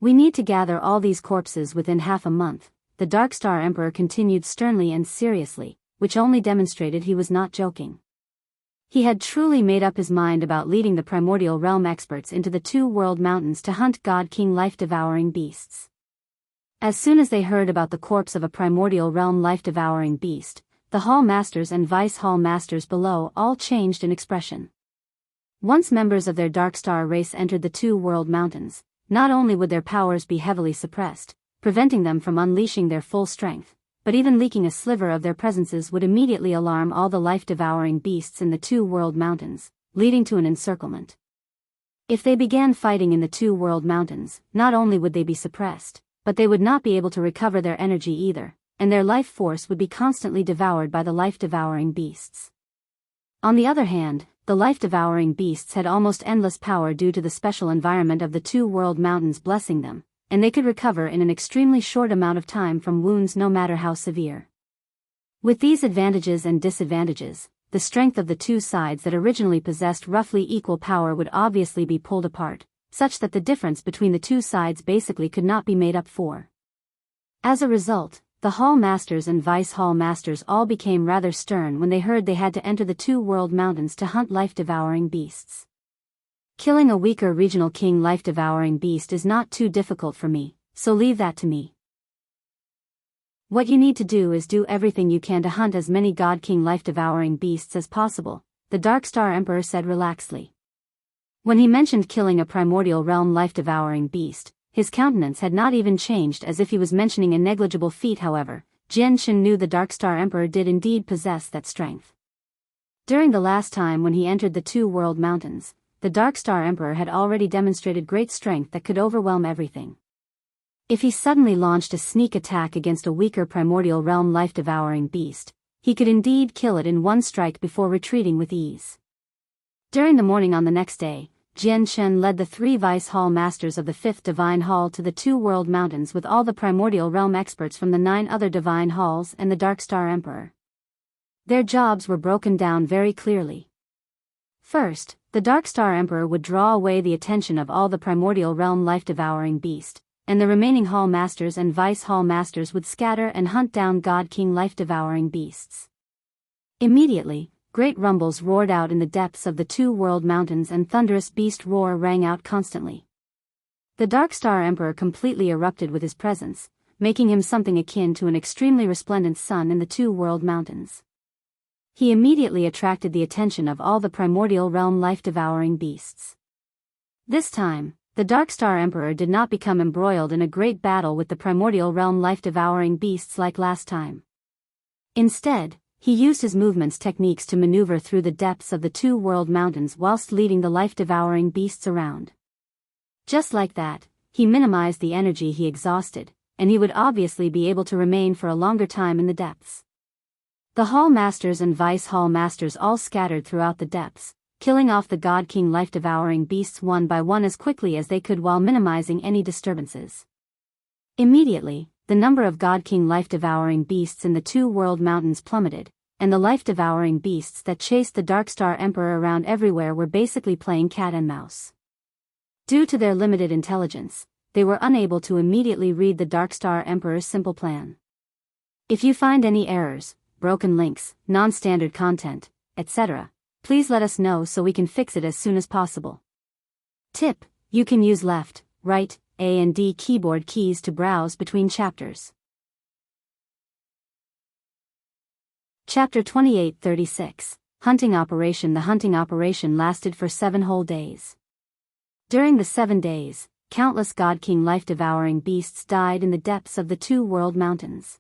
We need to gather all these corpses within half a month, the Dark Star Emperor continued sternly and seriously, which only demonstrated he was not joking. He had truly made up his mind about leading the primordial realm experts into the Two World Mountains to hunt God King life-devouring beasts. As soon as they heard about the corpse of a primordial realm life-devouring beast, the hall masters and vice hall masters below all changed in expression. Once members of their Dark Star race entered the Two World Mountains, not only would their powers be heavily suppressed, preventing them from unleashing their full strength, but even leaking a sliver of their presences would immediately alarm all the life-devouring beasts in the Two World Mountains, leading to an encirclement. If they began fighting in the Two World Mountains, not only would they be suppressed, but they would not be able to recover their energy either, and their life force would be constantly devoured by the life-devouring beasts. On the other hand, the life-devouring beasts had almost endless power due to the special environment of the Two World Mountains blessing them, and they could recover in an extremely short amount of time from wounds no matter how severe. With these advantages and disadvantages, the strength of the two sides that originally possessed roughly equal power would obviously be pulled apart, such that the difference between the two sides basically could not be made up for. As a result, the hall masters and vice hall masters all became rather stern when they heard they had to enter the Two World Mountains to hunt life-devouring beasts. Killing a weaker regional king life-devouring beast is not too difficult for me, so leave that to me. What you need to do is do everything you can to hunt as many God King life-devouring beasts as possible, the Dark Star Emperor said relaxedly. When he mentioned killing a primordial realm life-devouring beast, his countenance had not even changed, as if he was mentioning a negligible feat. However, Jian Shen knew the Dark Star Emperor did indeed possess that strength. During the last time when he entered the Two World Mountains, the Dark Star Emperor had already demonstrated great strength that could overwhelm everything. If he suddenly launched a sneak attack against a weaker primordial realm life-devouring beast, he could indeed kill it in one strike before retreating with ease. During the morning on the next day, Jian Shen led the 3 Vice Hall Masters of the 5th Divine Hall to the Two World Mountains with all the primordial realm experts from the 9 other Divine Halls and the Dark Star Emperor. Their jobs were broken down very clearly. First, the Dark Star Emperor would draw away the attention of all the primordial realm life-devouring beast, and the remaining Hall Masters and Vice Hall Masters would scatter and hunt down God King life-devouring beasts. Immediately, great rumbles roared out in the depths of the Two World Mountains and thunderous beast roar rang out constantly. The Dark Star Emperor completely erupted with his presence, making him something akin to an extremely resplendent sun in the Two World Mountains. He immediately attracted the attention of all the primordial realm life-devouring beasts. This time, the Dark Star Emperor did not become embroiled in a great battle with the primordial realm life-devouring beasts like last time. Instead, he used his movements techniques to maneuver through the depths of the Two World Mountains whilst leading the life-devouring beasts around. Just like that, he minimized the energy he exhausted, and he would obviously be able to remain for a longer time in the depths. The Hall Masters and Vice Hall Masters all scattered throughout the depths, killing off the God King life-devouring beasts one by one as quickly as they could while minimizing any disturbances. Immediately, the number of God King life-devouring beasts in the Two World Mountains plummeted, and the life-devouring beasts that chased the Dark Star Emperor around everywhere were basically playing cat and mouse. Due to their limited intelligence, they were unable to immediately read the Dark Star Emperor's simple plan. If you find any errors, broken links, non-standard content, etc., please let us know so we can fix it as soon as possible. Tip: you can use left, right, A and D keyboard keys to browse between chapters. Chapter 28-36, Hunting Operation. The hunting operation lasted for 7 whole days. During the 7 days, countless God King life-devouring beasts died in the depths of the Two World Mountains.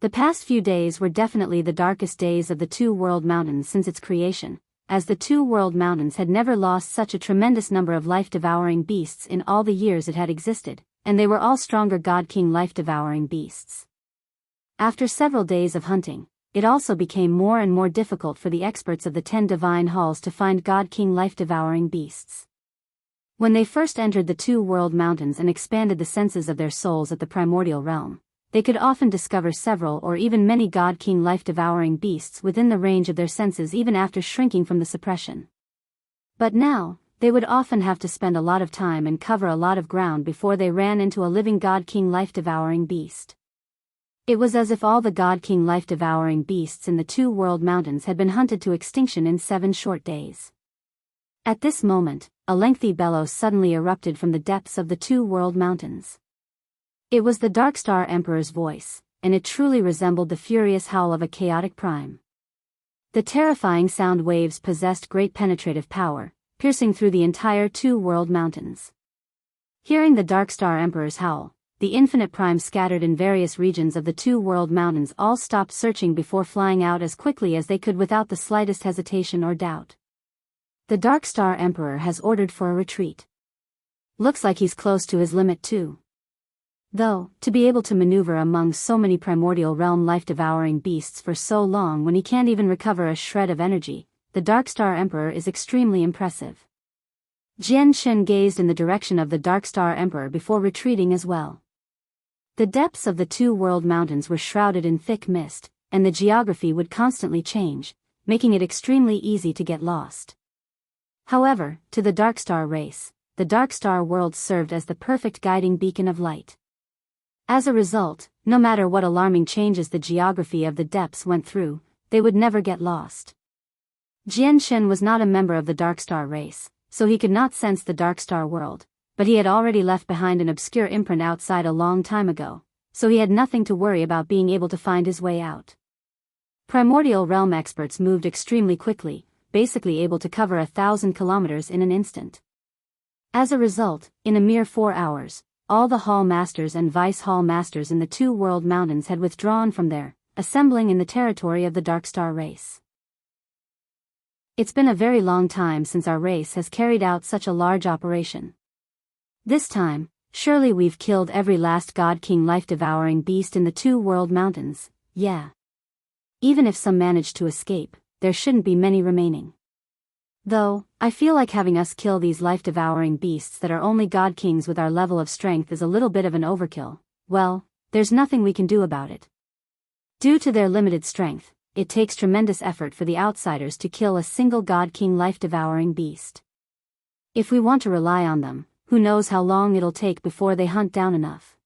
The past few days were definitely the darkest days of the Two World Mountains since its creation, as the Two World Mountains had never lost such a tremendous number of life-devouring beasts in all the years it had existed, and they were all stronger God King life-devouring beasts. After several days of hunting, it also became more and more difficult for the experts of the 10 Divine Halls to find God King life-devouring beasts. When they first entered the Two World Mountains and expanded the senses of their souls at the primordial realm, they could often discover several or even many God King life-devouring beasts within the range of their senses even after shrinking from the suppression. But now, they would often have to spend a lot of time and cover a lot of ground before they ran into a living God King life-devouring beast. It was as if all the God King life-devouring beasts in the Two World Mountains had been hunted to extinction in 7 short days. At this moment, a lengthy bellow suddenly erupted from the depths of the Two World Mountains. It was the Dark Star Emperor's voice, and it truly resembled the furious howl of a chaotic prime. The terrifying sound waves possessed great penetrative power, piercing through the entire Two World Mountains. Hearing the Dark Star Emperor's howl, the infinite prime scattered in various regions of the Two World Mountains all stopped searching before flying out as quickly as they could without the slightest hesitation or doubt. The Dark Star Emperor has ordered for a retreat. Looks like he's close to his limit too. Though, to be able to maneuver among so many primordial realm life-devouring beasts for so long when he can't even recover a shred of energy, the Dark Star Emperor is extremely impressive. Jian Shen gazed in the direction of the Dark Star Emperor before retreating as well. The depths of the Two World Mountains were shrouded in thick mist, and the geography would constantly change, making it extremely easy to get lost. However, to the Dark Star race, the Dark Star world served as the perfect guiding beacon of light. As a result, no matter what alarming changes the geography of the depths went through, they would never get lost. Jian Shen was not a member of the Dark Star race, so he could not sense the Dark Star world, but he had already left behind an obscure imprint outside a long time ago, so he had nothing to worry about being able to find his way out. Primordial realm experts moved extremely quickly, basically able to cover 1,000 kilometers in an instant. As a result, in a mere 4 hours, all the Hall Masters and Vice Hall Masters in the two World Mountains had withdrawn from there, assembling in the territory of the Darkstar race. It's been a very long time since our race has carried out such a large operation. This time, surely we've killed every last God King life-devouring beast in the two World Mountains, yeah. Even if some manage to escape, there shouldn't be many remaining. Though, I feel like having us kill these life-devouring beasts that are only God Kings with our level of strength is a little bit of an overkill. Well, there's nothing we can do about it. Due to their limited strength, it takes tremendous effort for the outsiders to kill a single God King life-devouring beast. If we want to rely on them, who knows how long it'll take before they hunt down enough.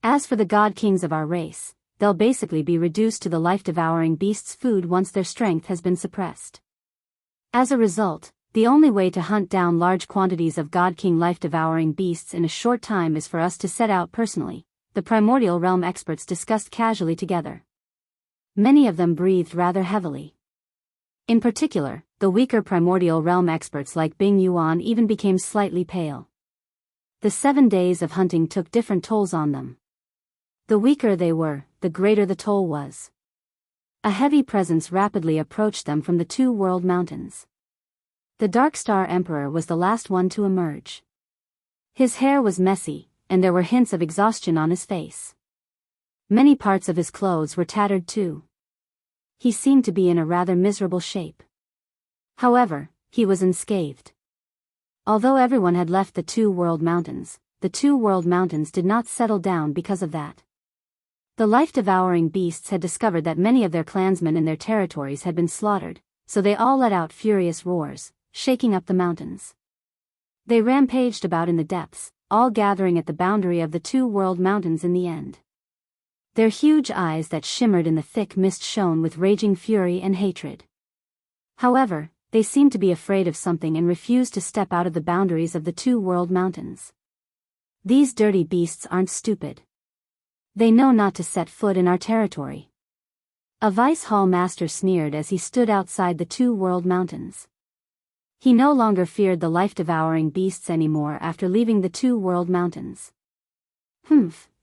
As for the God Kings of our race, they'll basically be reduced to the life-devouring beast's food once their strength has been suppressed. As a result, the only way to hunt down large quantities of God King life-devouring beasts in a short time is for us to set out personally, the Primordial Realm experts discussed casually together. Many of them breathed rather heavily. In particular, the weaker Primordial Realm experts like Bing Yuan even became slightly pale. The 7 days of hunting took different tolls on them. The weaker they were, the greater the toll was. A heavy presence rapidly approached them from the two World Mountains. The Darkstar Emperor was the last one to emerge. His hair was messy, and there were hints of exhaustion on his face. Many parts of his clothes were tattered too. He seemed to be in a rather miserable shape. However, he was unscathed. Although everyone had left the two World Mountains, the two World Mountains did not settle down because of that. The life-devouring beasts had discovered that many of their clansmen in their territories had been slaughtered, so they all let out furious roars, shaking up the mountains. They rampaged about in the depths, all gathering at the boundary of the two World Mountains in the end. Their huge eyes that shimmered in the thick mist shone with raging fury and hatred. However, they seemed to be afraid of something and refused to step out of the boundaries of the two World Mountains. These dirty beasts aren't stupid. They know not to set foot in our territory. A Vice Hall Master sneered as he stood outside the two World Mountains. He no longer feared the life-devouring beasts anymore after leaving the two World Mountains.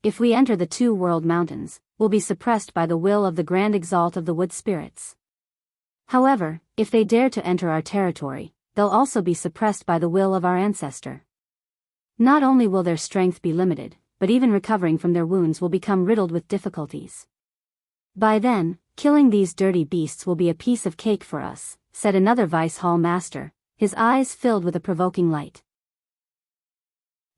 If we enter the two World Mountains, we'll be suppressed by the will of the Grand Exalt of the Wood Spirits. However, if they dare to enter our territory, they'll also be suppressed by the will of our ancestor. Not only will their strength be limited, but even recovering from their wounds will become riddled with difficulties. By then, killing these dirty beasts will be a piece of cake for us, said another Vice Hall Master, his eyes filled with a provoking light.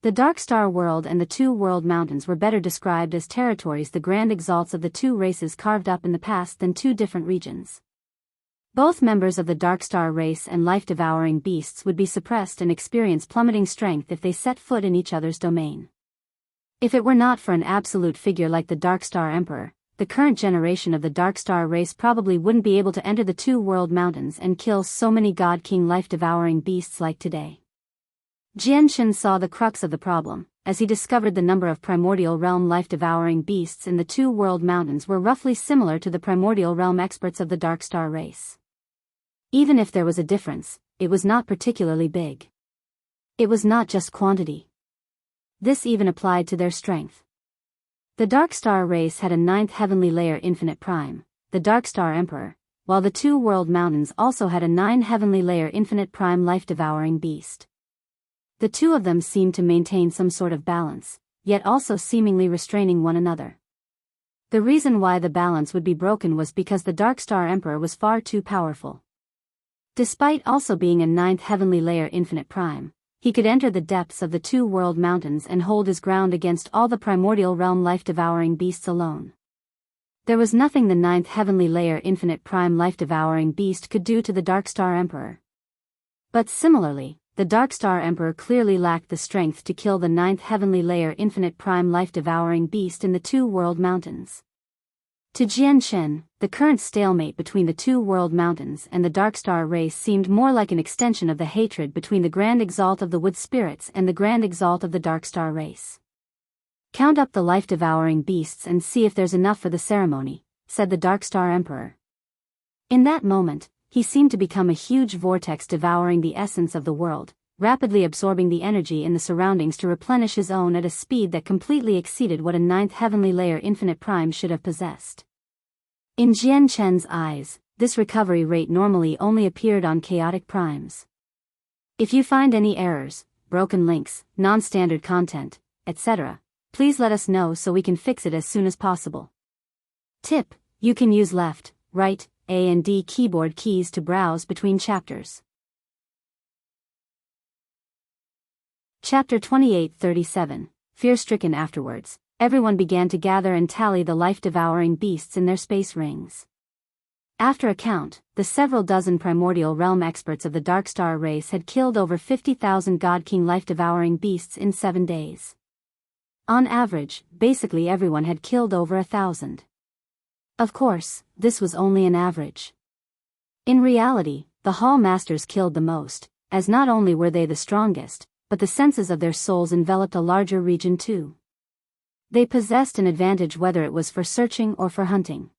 The Darkstar World and the two World Mountains were better described as territories the Grand Exalts of the two races carved up in the past than two different regions. Both members of the Darkstar race and life-devouring beasts would be suppressed and experience plummeting strength if they set foot in each other's domain. If it were not for an absolute figure like the Darkstar Emperor, the current generation of the Darkstar race probably wouldn't be able to enter the two World Mountains and kill so many God King life-devouring beasts like today. Jianshin saw the crux of the problem, as he discovered the number of Primordial Realm life-devouring beasts in the two World Mountains were roughly similar to the Primordial Realm experts of the Darkstar race. Even if there was a difference, it was not particularly big. It was not just quantity. This even applied to their strength. The Darkstar race had a 9th heavenly layer infinite prime, the Darkstar Emperor, while the two World Mountains also had a 9 heavenly layer infinite prime life-devouring beast. The two of them seemed to maintain some sort of balance, yet also seemingly restraining one another. The reason why the balance would be broken was because the Darkstar Emperor was far too powerful. Despite also being a 9th heavenly layer infinite prime, he could enter the depths of the two World Mountains and hold his ground against all the Primordial Realm life-devouring beasts alone. There was nothing the 9th heavenly layer infinite prime life-devouring beast could do to the Darkstar Emperor. But similarly, the Darkstar Emperor clearly lacked the strength to kill the 9th heavenly layer infinite prime life-devouring beast in the two World Mountains. To Jianshin, the current stalemate between the two World Mountains and the Darkstar race seemed more like an extension of the hatred between the Grand Exalt of the Wood Spirits and the Grand Exalt of the Darkstar race. Count up the life-devouring beasts and see if there's enough for the ceremony, said the Darkstar Emperor. In that moment, he seemed to become a huge vortex devouring the essence of the world, rapidly absorbing the energy in the surroundings to replenish his own at a speed that completely exceeded what a ninth heavenly layer infinite prime should have possessed. In Jian Chen's eyes, this recovery rate normally only appeared on chaotic primes. If you find any errors, broken links, non-standard content, etc., please let us know so we can fix it as soon as possible. Tip: you can use left, right, A and D keyboard keys to browse between chapters. Chapter 28-37. Fear-stricken afterwards, everyone began to gather and tally the life-devouring beasts in their space rings. After a count, the several dozen primordial realm experts of the Dark Star race had killed over 50,000 God King life-devouring beasts in 7 days. On average, basically everyone had killed over 1,000. Of course, this was only an average. In reality, the Hall Masters killed the most, as not only were they the strongest, but the senses of their souls enveloped a larger region too. They possessed an advantage whether it was for searching or for hunting.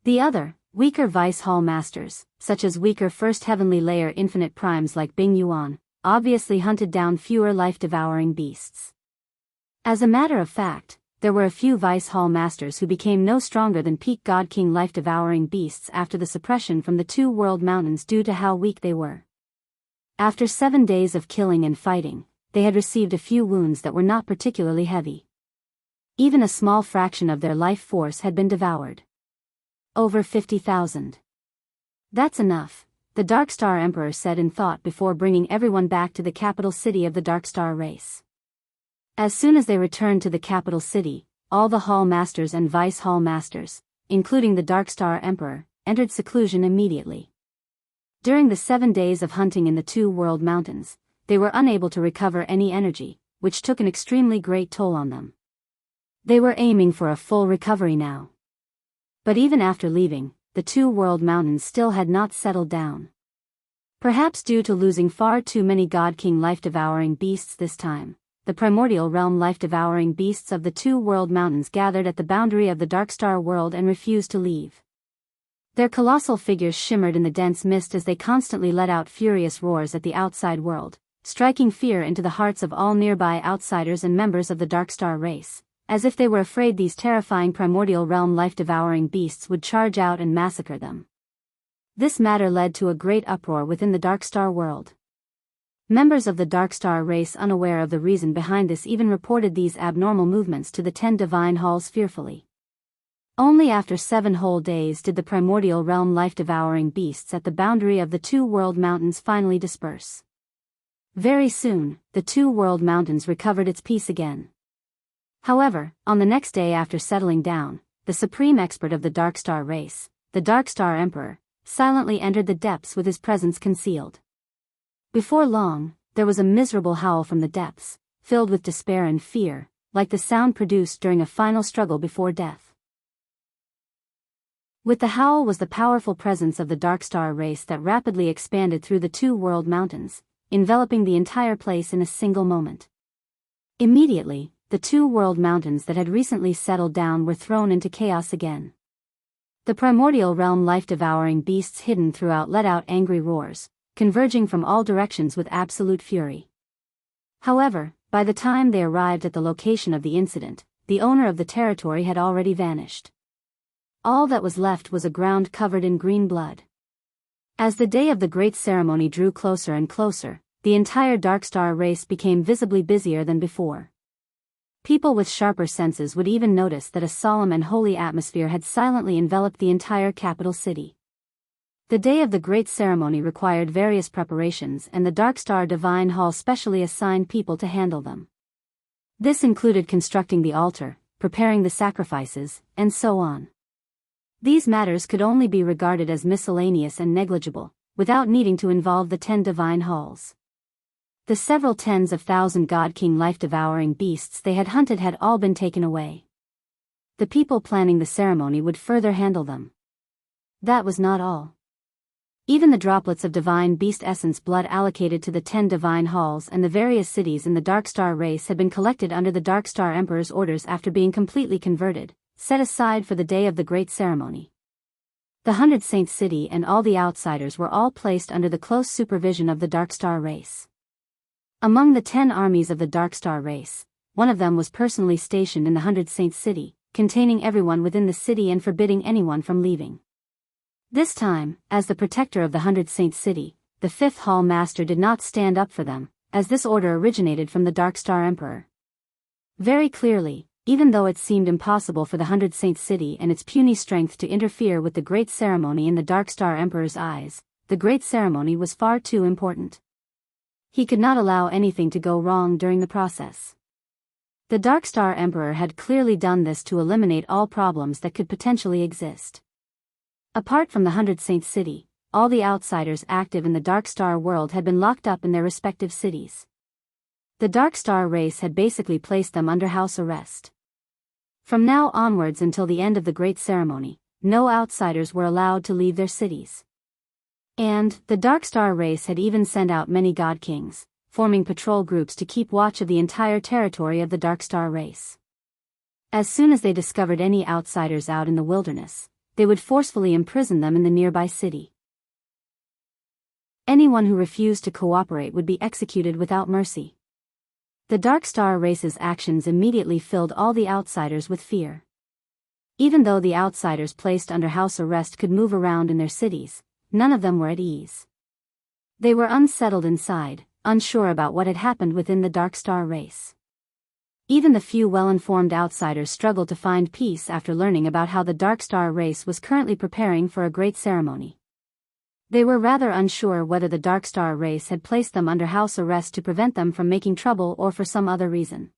The other, weaker Vice Hall Masters, such as weaker First Heavenly Layer infinite primes like Bing Yuan, obviously hunted down fewer life-devouring beasts. As a matter of fact, there were a few Vice Hall Masters who became no stronger than peak God King life-devouring beasts after the suppression from the 2 world mountains due to how weak they were. After 7 days of killing and fighting, they had received a few wounds that were not particularly heavy. Even a small fraction of their life force had been devoured. Over 50,000. That's enough, the Dark Star Emperor said in thought before bringing everyone back to the capital city of the Dark Star race. As soon as they returned to the capital city, all the Hall Masters and Vice Hall Masters, including the Dark Star Emperor, entered seclusion immediately. During the 7 days of hunting in the 2 world mountains, they were unable to recover any energy, which took an extremely great toll on them. They were aiming for a full recovery now. But even after leaving, the 2 world mountains still had not settled down. Perhaps due to losing far too many God King life-devouring beasts this time, the primordial realm life-devouring beasts of the 2 world mountains gathered at the boundary of the Dark Star world and refused to leave. Their colossal figures shimmered in the dense mist as they constantly let out furious roars at the outside world, striking fear into the hearts of all nearby outsiders and members of the Dark Star race, as if they were afraid these terrifying primordial realm life-devouring beasts would charge out and massacre them. This matter led to a great uproar within the Dark Star world. Members of the Dark Star race unaware of the reason behind this even reported these abnormal movements to the 10 divine halls fearfully. Only after 7 whole days did the primordial realm life-devouring beasts at the boundary of the 2 world mountains finally disperse. Very soon, the 2 world mountains recovered its peace again. However, on the next day after settling down, the supreme expert of the Dark Star race, the Dark Star Emperor, silently entered the depths with his presence concealed. Before long, there was a miserable howl from the depths, filled with despair and fear, like the sound produced during a final struggle before death. With the howl was the powerful presence of the Dark Star race that rapidly expanded through the 2 world mountains, enveloping the entire place in a single moment. Immediately, the 2 world mountains that had recently settled down were thrown into chaos again. The primordial realm life-devouring beasts hidden throughout let out angry roars, converging from all directions with absolute fury. However, by the time they arrived at the location of the incident, the owner of the territory had already vanished. All that was left was a ground covered in green blood. As the day of the great ceremony drew closer and closer, the entire Dark Star race became visibly busier than before. People with sharper senses would even notice that a solemn and holy atmosphere had silently enveloped the entire capital city. The day of the great ceremony required various preparations, and the Dark Star Divine Hall specially assigned people to handle them. This included constructing the altar, preparing the sacrifices, and so on. These matters could only be regarded as miscellaneous and negligible, without needing to involve the 10 divine halls. The several tens of thousand God King life-devouring beasts they had hunted had all been taken away. The people planning the ceremony would further handle them. That was not all. Even the droplets of divine beast essence blood allocated to the 10 divine halls and the various cities in the Dark Star race had been collected under the Dark Star Emperor's orders after being completely converted, set aside for the day of the great ceremony. The 100 Saint City and all the outsiders were all placed under the close supervision of the Dark Star race. Among the 10 armies of the Dark Star race, one of them was personally stationed in the 100 Saints city, containing everyone within the city and forbidding anyone from leaving. This time, as the protector of the 100 Saints city, the 5th Hall Master did not stand up for them, as this order originated from the Dark Star Emperor. Very clearly, even though it seemed impossible for the 100 Saints city and its puny strength to interfere with the Great Ceremony in the Dark Star Emperor's eyes, the Great Ceremony was far too important. He could not allow anything to go wrong during the process. The Dark Star Emperor had clearly done this to eliminate all problems that could potentially exist. Apart from the 100 Saints city, all the outsiders active in the Dark Star world had been locked up in their respective cities. The Dark Star race had basically placed them under house arrest. From now onwards until the end of the Great Ceremony, no outsiders were allowed to leave their cities. And, the Dark Star race had even sent out many God Kings, forming patrol groups to keep watch of the entire territory of the Dark Star race. As soon as they discovered any outsiders out in the wilderness, they would forcefully imprison them in the nearby city. Anyone who refused to cooperate would be executed without mercy. The Dark Star race's actions immediately filled all the outsiders with fear. Even though the outsiders placed under house arrest could move around in their cities, none of them were at ease. They were unsettled inside, unsure about what had happened within the Dark Star race. Even the few well-informed outsiders struggled to find peace after learning about how the Dark Star race was currently preparing for a great ceremony. They were rather unsure whether the Dark Star race had placed them under house arrest to prevent them from making trouble or for some other reason.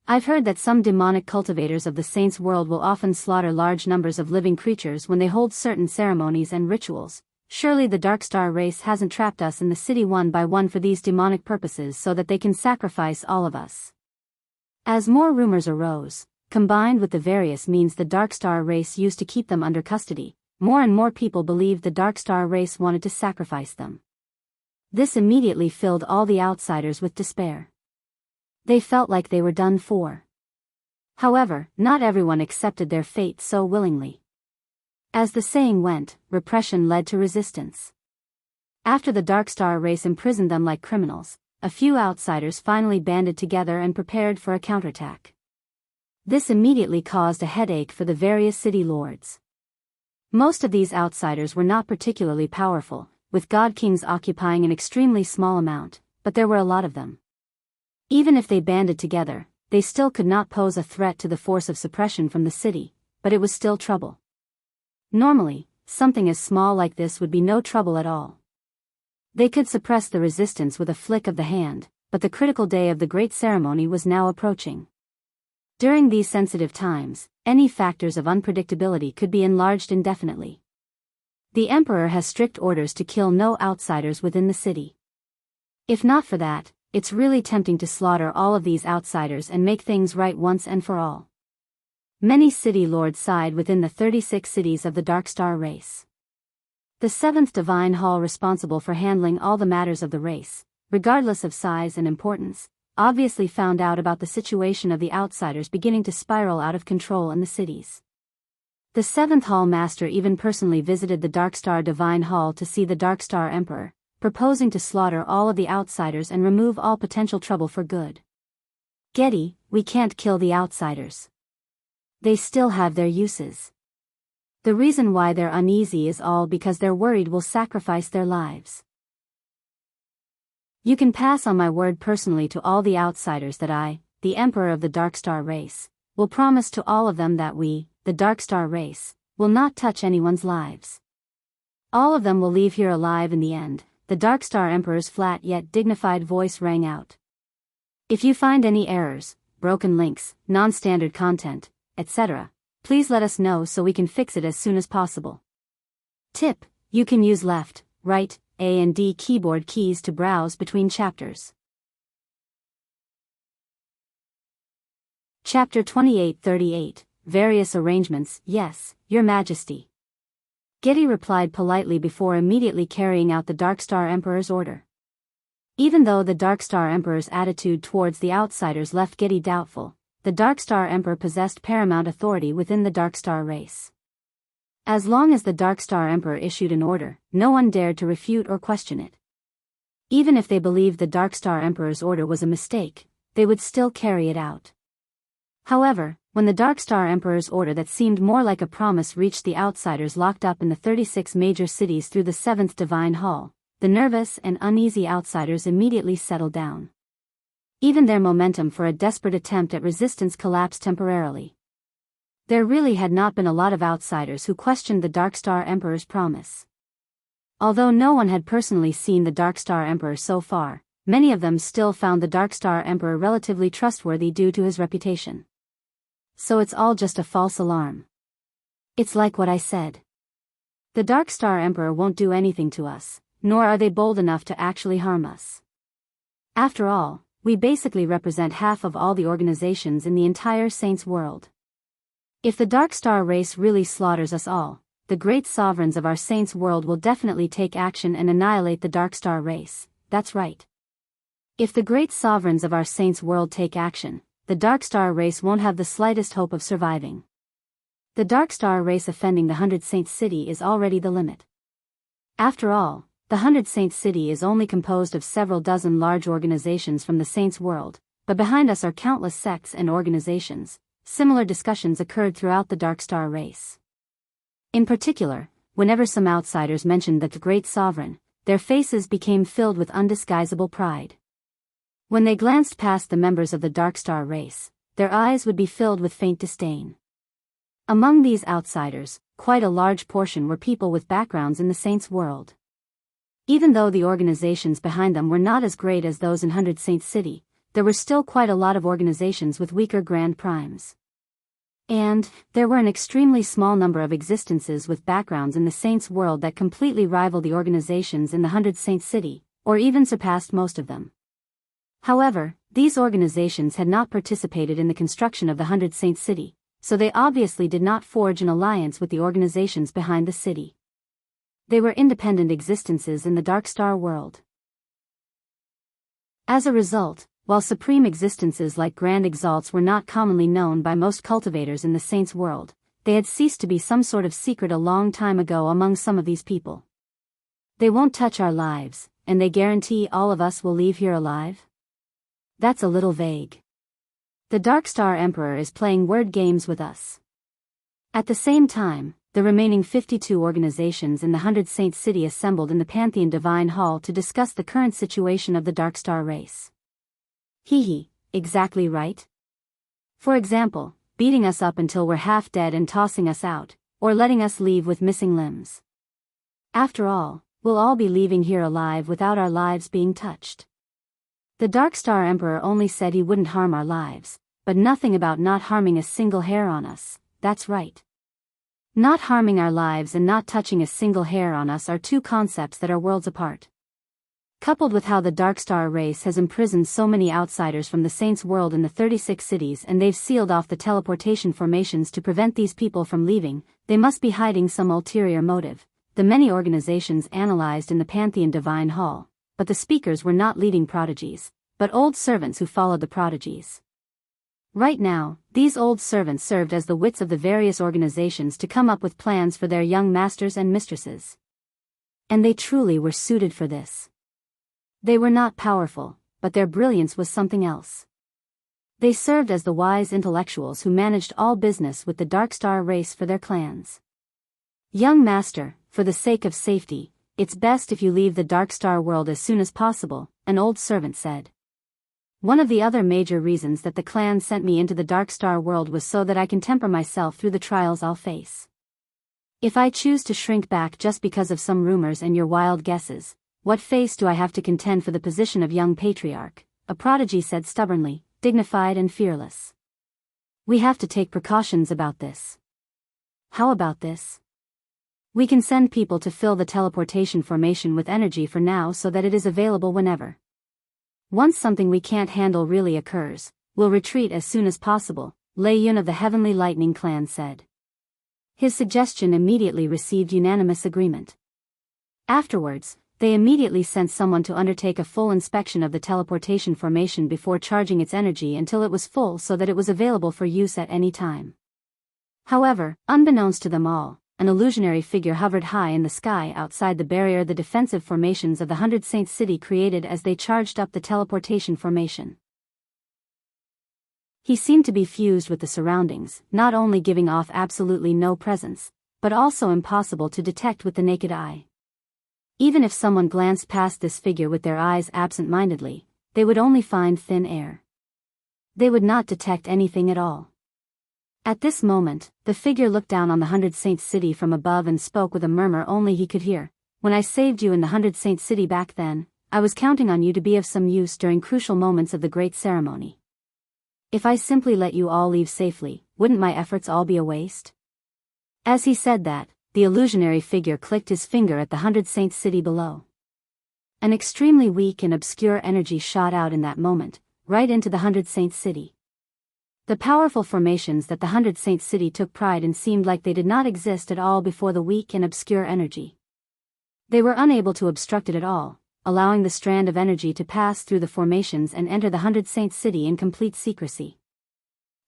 I've heard that some demonic cultivators of the Saints' world will often slaughter large numbers of living creatures when they hold certain ceremonies and rituals. Surely the Dark Star race hasn't trapped us in the city one by one for these demonic purposes so that they can sacrifice all of us. As more rumors arose, combined with the various means the Dark Star race used to keep them under custody, more and more people believed the Dark Star race wanted to sacrifice them. This immediately filled all the outsiders with despair. They felt like they were done for. However, not everyone accepted their fate so willingly. As the saying went, repression led to resistance. After the Dark Star race imprisoned them like criminals, a few outsiders finally banded together and prepared for a counterattack. This immediately caused a headache for the various city lords. Most of these outsiders were not particularly powerful, with God Kings occupying an extremely small amount, but there were a lot of them. Even if they banded together, they still could not pose a threat to the force of suppression from the city, but it was still trouble. Normally, something as small like this would be no trouble at all. They could suppress the resistance with a flick of the hand, but the critical day of the great ceremony was now approaching. During these sensitive times, any factors of unpredictability could be enlarged indefinitely. The Emperor has strict orders to kill no outsiders within the city. If not for that, it's really tempting to slaughter all of these outsiders and make things right once and for all. Many city lords side within the 36 cities of the Dark Star race. The 7th Divine Hall, responsible for handling all the matters of the race, regardless of size and importance, obviously found out about the situation of the outsiders beginning to spiral out of control in the cities. The 7th Hall Master even personally visited the Dark Star Divine Hall to see the Dark Star Emperor, proposing to slaughter all of the outsiders and remove all potential trouble for good. Getty, we can't kill the outsiders. They still have their uses. The reason why they're uneasy is all because they're worried we'll sacrifice their lives. You can pass on my word personally to all the outsiders that I, the Emperor of the Dark Star race, will promise to all of them that we, the Dark Star race, will not touch anyone's lives. All of them will leave here alive in the end. The Dark Star Emperor's flat yet dignified voice rang out. If you find any errors, broken links, non-standard content, etc., please let us know so we can fix it as soon as possible. Tip: you can use left, right, A and D keyboard keys to browse between chapters. Chapter 2838, Various Arrangements. Yes, Your Majesty. Getty replied politely before immediately carrying out the Dark Star Emperor's order. Even though the Dark Star Emperor's attitude towards the outsiders left Getty doubtful, the Dark Star Emperor possessed paramount authority within the Dark Star race. As long as the Dark Star Emperor issued an order, no one dared to refute or question it. Even if they believed the Dark Star Emperor's order was a mistake, they would still carry it out. However, when the Dark Star Emperor's order that seemed more like a promise reached the outsiders locked up in the 36 major cities through the 7th Divine Hall, the nervous and uneasy outsiders immediately settled down. Even their momentum for a desperate attempt at resistance collapsed temporarily. There really had not been a lot of outsiders who questioned the Dark Star Emperor's promise. Although no one had personally seen the Dark Star Emperor so far, many of them still found the Dark Star Emperor relatively trustworthy due to his reputation. So it's all just a false alarm. It's like what I said. The Dark Star Emperor won't do anything to us, nor are they bold enough to actually harm us. After all, we basically represent half of all the organizations in the entire Saints world. If the Dark Star race really slaughters us all, the great sovereigns of our Saints world will definitely take action and annihilate the Dark Star race, that's right. If the great sovereigns of our Saints world take action, the Dark Star race won't have the slightest hope of surviving. The Dark Star race offending the 100 Saints city is already the limit. After all, the 100 Saints city is only composed of several dozen large organizations from the Saints world, but behind us are countless sects and organizations. Similar discussions occurred throughout the Dark Star race. In particular, whenever some outsiders mentioned that the great sovereign, their faces became filled with undisguisable pride. When they glanced past the members of the Dark Star race, their eyes would be filled with faint disdain. Among these outsiders, quite a large portion were people with backgrounds in the Saints world. Even though the organizations behind them were not as great as those in 100 Saints City, there were still quite a lot of organizations with weaker Grand Primes. And there were an extremely small number of existences with backgrounds in the Saints world that completely rivaled the organizations in the 100 Saints City, or even surpassed most of them. However, these organizations had not participated in the construction of the 100 Saints City, so they obviously did not forge an alliance with the organizations behind the city. They were independent existences in the Dark Star world. As a result, while supreme existences like Grand Exalts were not commonly known by most cultivators in the Saints world, they had ceased to be some sort of secret a long time ago among some of these people. They won't touch our lives, and they guarantee all of us will leave here alive? That's a little vague. The Dark Star Emperor is playing word games with us. At the same time, the remaining 52 organizations in the 100 Saints City assembled in the Pantheon Divine Hall to discuss the current situation of the Dark Star race. Exactly right. For example, beating us up until we're half dead and tossing us out, or letting us leave with missing limbs. After all, we'll all be leaving here alive without our lives being touched. The Dark Star Emperor only said he wouldn't harm our lives, but nothing about not harming a single hair on us, that's right. Not harming our lives and not touching a single hair on us are two concepts that are worlds apart. Coupled with how the Dark Star race has imprisoned so many outsiders from the Saints world in the 36 cities and they've sealed off the teleportation formations to prevent these people from leaving, they must be hiding some ulterior motive, the many organizations analyzed in the Pantheon Divine Hall, but the speakers were not leading prodigies, but old servants who followed the prodigies. Right now, these old servants served as the wits of the various organizations to come up with plans for their young masters and mistresses. And they truly were suited for this. They were not powerful, but their brilliance was something else. They served as the wise intellectuals who managed all business with the Dark Star race for their clans. Young master, for the sake of safety, it's best if you leave the Dark Star world as soon as possible, an old servant said. One of the other major reasons that the clan sent me into the Dark Star world was so that I can temper myself through the trials I'll face. If I choose to shrink back just because of some rumors and your wild guesses, what face do I have to contend for the position of young patriarch? A prodigy said stubbornly, dignified and fearless. We have to take precautions about this. How about this? We can send people to fill the teleportation formation with energy for now so that it is available whenever. Once something we can't handle really occurs, we'll retreat as soon as possible, Lei Yun of the Heavenly Lightning Clan said. His suggestion immediately received unanimous agreement. Afterwards, they immediately sent someone to undertake a full inspection of the teleportation formation before charging its energy until it was full so that it was available for use at any time. However, unbeknownst to them all, an illusionary figure hovered high in the sky outside the barrier the defensive formations of the 100 Saints city created as they charged up the teleportation formation. He seemed to be fused with the surroundings, not only giving off absolutely no presence, but also impossible to detect with the naked eye. Even if someone glanced past this figure with their eyes absent-mindedly, they would only find thin air. They would not detect anything at all. At this moment, the figure looked down on the 100 Saints city from above and spoke with a murmur only he could hear. When I saved you in the 100 Saints city back then, I was counting on you to be of some use during crucial moments of the great ceremony. If I simply let you all leave safely, wouldn't my efforts all be a waste? As he said that, the illusionary figure clicked his finger at the 100 Saints city below. An extremely weak and obscure energy shot out in that moment, right into the 100 Saints city. The powerful formations that the 100 Saints city took pride in seemed like they did not exist at all before the weak and obscure energy. They were unable to obstruct it at all, allowing the strand of energy to pass through the formations and enter the 100 Saints city in complete secrecy.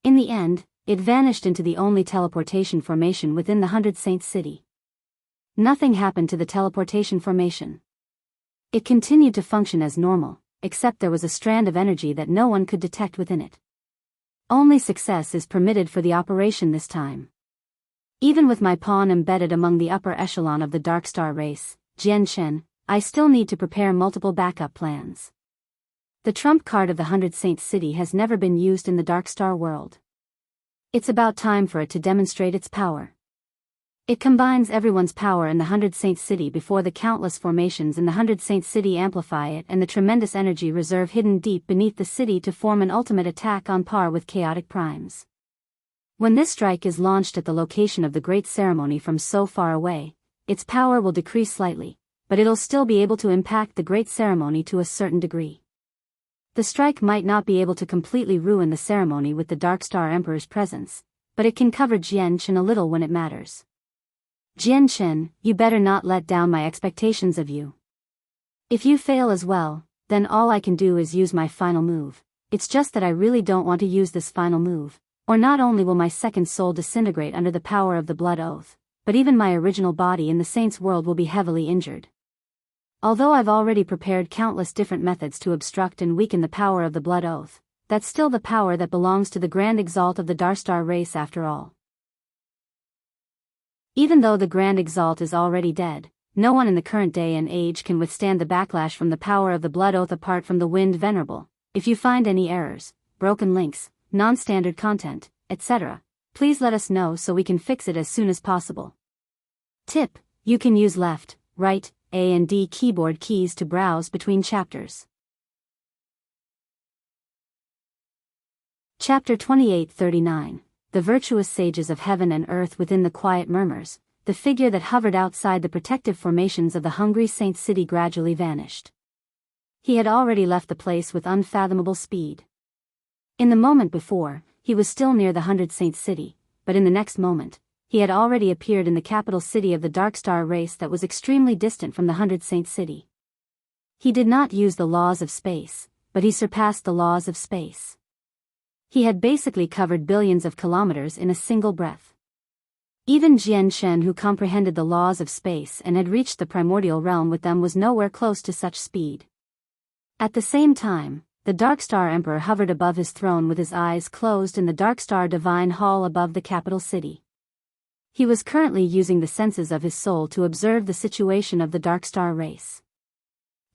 In the end, it vanished into the only teleportation formation within the 100 Saints city. Nothing happened to the teleportation formation. It continued to function as normal, except there was a strand of energy that no one could detect within it. Only success is permitted for the operation this time. Even with my pawn embedded among the upper echelon of the Dark Star race, Jian Shen, I still need to prepare multiple backup plans. The trump card of the 100 Saints city has never been used in the Dark Star world. It's about time for it to demonstrate its power. It combines everyone's power in the 100 Saints city before the countless formations in the 100 Saints city amplify it and the tremendous energy reserve hidden deep beneath the city to form an ultimate attack on par with chaotic primes. When this strike is launched at the location of the great ceremony from so far away, its power will decrease slightly, but it'll still be able to impact the great ceremony to a certain degree. The strike might not be able to completely ruin the ceremony with the Dark Star Emperor's presence, but it can cover Jian Shen a little when it matters. Jian Shen, you better not let down my expectations of you. If you fail as well, then all I can do is use my final move. It's just that I really don't want to use this final move, or not only will my second soul disintegrate under the power of the blood oath, but even my original body in the Saints world will be heavily injured. Although I've already prepared countless different methods to obstruct and weaken the power of the blood oath, that's still the power that belongs to the Grand Exalt of the Darstar race after all. Even though the Grand Exalt is already dead, no one in the current day and age can withstand the backlash from the power of the blood oath apart from the Wind Venerable. If you find any errors, broken links, non-standard content, etc., please let us know so we can fix it as soon as possible. Tip: you can use left, right, A and D keyboard keys to browse between chapters. Chapter 2839. The virtuous sages of heaven and earth. Within the quiet murmurs, the figure that hovered outside the protective formations of the hungry Saint city gradually vanished. He had already left the place with unfathomable speed. In the moment before, he was still near the 100 Saint city, but in the next moment, he had already appeared in the capital city of the Dark Star race that was extremely distant from the 100 Saint city. He did not use the laws of space, but he surpassed the laws of space. He had basically covered billions of kilometers in a single breath. Even Jian Shen, who comprehended the laws of space and had reached the primordial realm with them, was nowhere close to such speed. At the same time, the Dark Star Emperor hovered above his throne with his eyes closed in the Dark Star Divine Hall above the capital city. He was currently using the senses of his soul to observe the situation of the Dark Star race.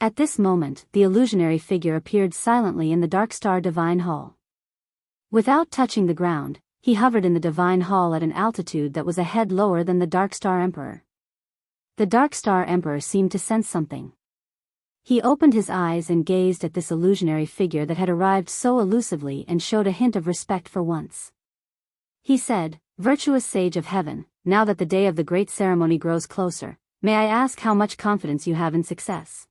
At this moment, the illusionary figure appeared silently in the Dark Star Divine Hall. Without touching the ground, he hovered in the Divine Hall at an altitude that was a head lower than the Dark Star Emperor. The Dark Star Emperor seemed to sense something. He opened his eyes and gazed at this illusionary figure that had arrived so elusively and showed a hint of respect for once. He said, "Virtuous sage of heaven, now that the day of the great ceremony grows closer, may I ask how much confidence you have in success?"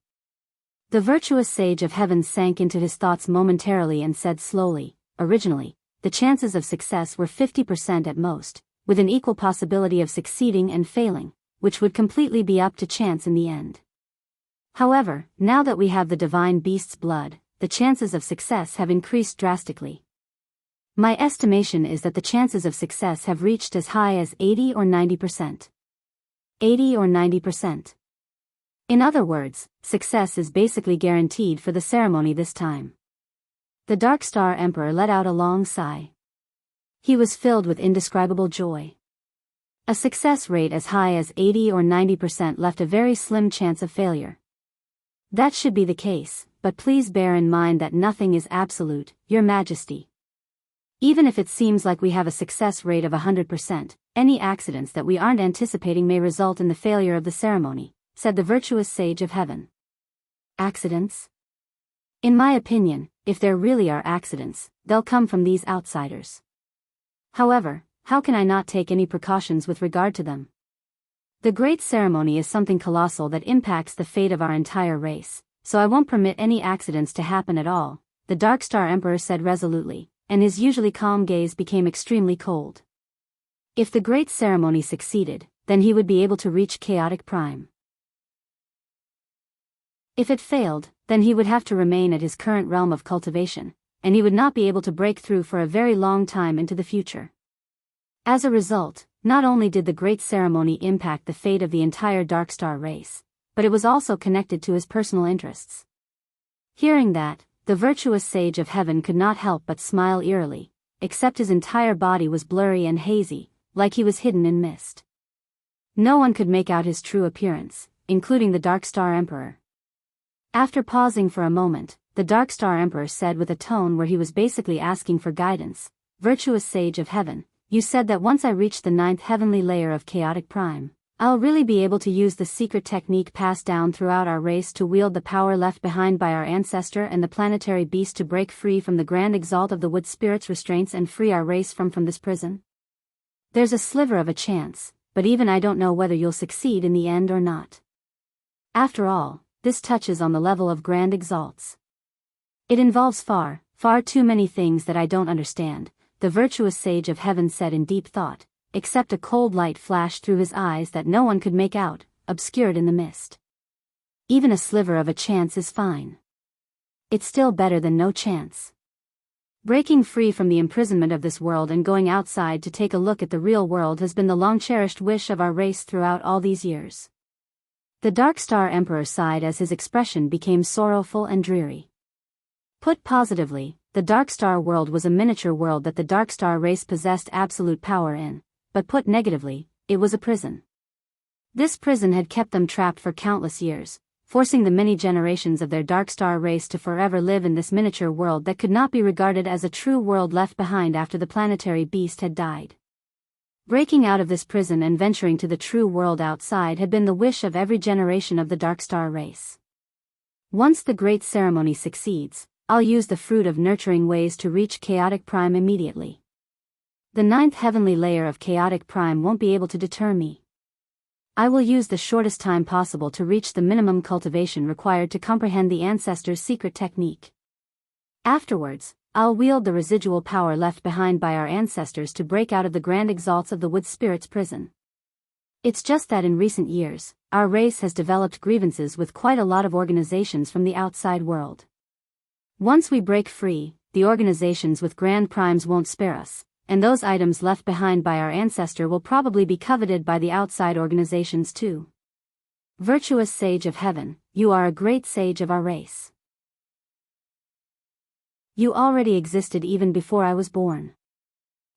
The virtuous sage of heaven sank into his thoughts momentarily and said slowly, "Originally, the chances of success were 50% at most, with an equal possibility of succeeding and failing, which would completely be up to chance in the end. However, now that we have the divine beast's blood, the chances of success have increased drastically. My estimation is that the chances of success have reached as high as 80 or 90%. 80 or 90%. In other words, success is basically guaranteed for the ceremony this time. The Dark Star Emperor let out a long sigh. He was filled with indescribable joy. A success rate as high as 80 or 90% left a very slim chance of failure. That should be the case, but please bear in mind that nothing is absolute, Your Majesty. Even if it seems like we have a success rate of 100%, any accidents that we aren't anticipating may result in the failure of the ceremony, said the virtuous sage of heaven. Accidents? In my opinion, if there really are accidents, they'll come from these outsiders. However, how can I not take any precautions with regard to them? The great ceremony is something colossal that impacts the fate of our entire race, so I won't permit any accidents to happen at all, the Dark Star Emperor said resolutely, and his usually calm gaze became extremely cold. If the great ceremony succeeded, then he would be able to reach chaotic prime. If it failed, then he would have to remain at his current realm of cultivation, and he would not be able to break through for a very long time into the future. As a result, not only did the great ceremony impact the fate of the entire Dark Star race, but it was also connected to his personal interests. Hearing that, the virtuous sage of heaven could not help but smile eerily, except his entire body was blurry and hazy, like he was hidden in mist. No one could make out his true appearance, including the Dark Star Emperor. After pausing for a moment, the Dark Star Emperor said with a tone where he was basically asking for guidance, "Virtuous sage of heaven, you said that once I reach the 9th heavenly layer of chaotic prime, I'll really be able to use the secret technique passed down throughout our race to wield the power left behind by our ancestor and the planetary beast to break free from the grand exalt of the wood spirit's restraints and free our race from this prison? There's a sliver of a chance, but even I don't know whether you'll succeed in the end or not. After all, this touches on the level of grand exalts. It involves far too many things that I don't understand," the virtuous sage of heaven said in deep thought, except a cold light flashed through his eyes that no one could make out, obscured in the mist. Even a sliver of a chance is fine. It's still better than no chance. Breaking free from the imprisonment of this world and going outside to take a look at the real world has been the long-cherished wish of our race throughout all these years. The Dark Star Emperor sighed as his expression became sorrowful and dreary. Put positively, the Dark Star world was a miniature world that the Dark Star race possessed absolute power in, but put negatively, it was a prison. This prison had kept them trapped for countless years, forcing the many generations of their Dark Star race to forever live in this miniature world that could not be regarded as a true world left behind after the planetary beast had died. Breaking out of this prison and venturing to the true world outside had been the wish of every generation of the Dark Star race. Once the great ceremony succeeds, I'll use the fruit of nurturing ways to reach chaotic prime immediately. The 9th heavenly layer of chaotic prime won't be able to deter me. I will use the shortest time possible to reach the minimum cultivation required to comprehend the ancestors' secret technique. Afterwards, I'll wield the residual power left behind by our ancestors to break out of the grand exalts of the wood spirit's prison. It's just that in recent years, our race has developed grievances with quite a lot of organizations from the outside world. Once we break free, the organizations with grand primes won't spare us, and those items left behind by our ancestor will probably be coveted by the outside organizations too. Virtuous sage of heaven, you are a great sage of our race. You already existed even before I was born.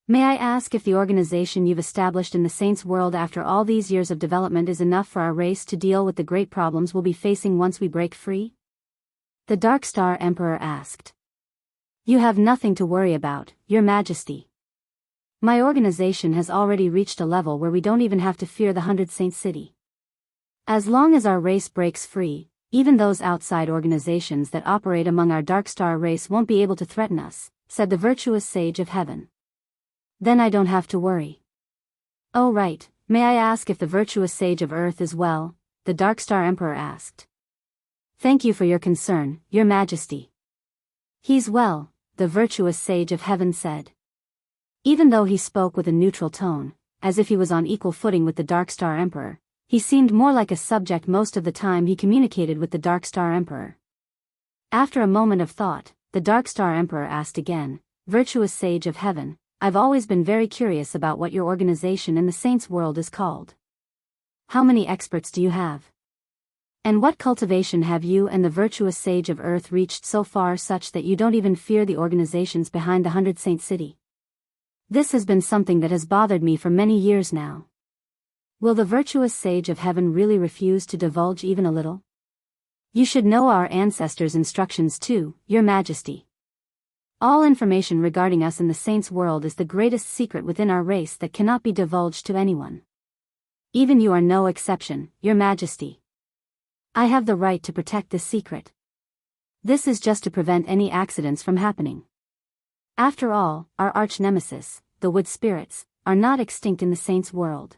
May I ask if the organization you've established in the Saints' world after all these years of development is enough for our race to deal with the great problems we'll be facing once we break free? The Dark Star Emperor asked. You have nothing to worry about, Your Majesty. My organization has already reached a level where we don't even have to fear the 100 Saint City. As long as our race breaks free, even those outside organizations that operate among our Dark Star race won't be able to threaten us, said the virtuous sage of heaven. Then I don't have to worry. Oh right, may I ask if the virtuous sage of earth is well? The Dark Star Emperor asked. Thank you for your concern, Your Majesty. He's well, the virtuous sage of heaven said. Even though he spoke with a neutral tone, as if he was on equal footing with the Dark Star Emperor, he seemed more like a subject most of the time he communicated with the Dark Star Emperor. After a moment of thought, the Dark Star Emperor asked again, Virtuous Sage of Heaven, I've always been very curious about what your organization in the Saints' world is called. How many experts do you have? And what cultivation have you and the virtuous sage of earth reached so far such that you don't even fear the organizations behind the 100 Saint City? This has been something that has bothered me for many years now. Will the virtuous sage of heaven really refuse to divulge even a little? You should know our ancestors' instructions too, Your Majesty. All information regarding us in the saints' world is the greatest secret within our race that cannot be divulged to anyone. Even you are no exception, Your Majesty. I have the right to protect this secret. This is just to prevent any accidents from happening. After all, our arch-nemesis, the wood spirits, are not extinct in the saints' world.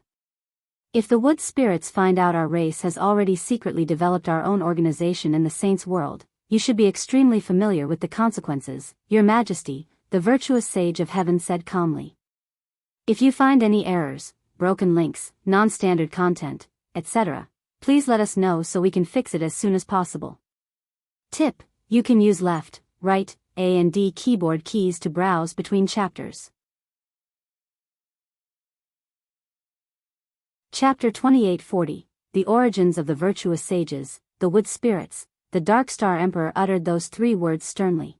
If the wood spirits find out our race has already secretly developed our own organization in the saints' world, you should be extremely familiar with the consequences, Your Majesty, the virtuous sage of heaven said calmly. If you find any errors, broken links, non-standard content, etc., please let us know so we can fix it as soon as possible. Tip: you can use left, right, A and D keyboard keys to browse between chapters. Chapter 2840, The Origins of the Virtuous Sages, the Wood Spirits. The Dark Star Emperor uttered those 3 words sternly.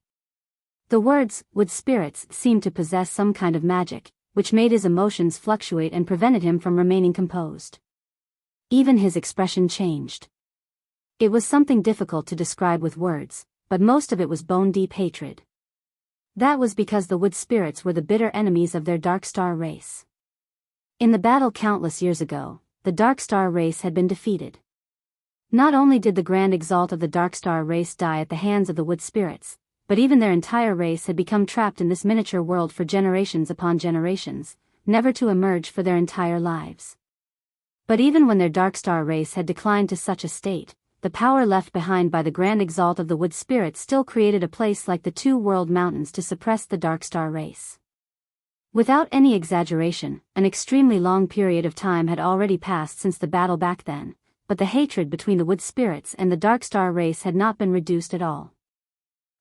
The words, wood spirits, seemed to possess some kind of magic, which made his emotions fluctuate and prevented him from remaining composed. Even his expression changed. It was something difficult to describe with words, but most of it was bone-deep hatred. That was because the wood spirits were the bitter enemies of their Dark Star race. In the battle countless years ago, the Dark Star race had been defeated. Not only did the Grand Exalt of the Dark Star race die at the hands of the wood spirits, but even their entire race had become trapped in this miniature world for generations upon generations, never to emerge for their entire lives. But even when their Dark Star race had declined to such a state, the power left behind by the Grand Exalt of the Wood Spirits still created a place like the Two World Mountains to suppress the Dark Star race. Without any exaggeration, an extremely long period of time had already passed since the battle back then, but the hatred between the Wood Spirits and the Dark Star race had not been reduced at all.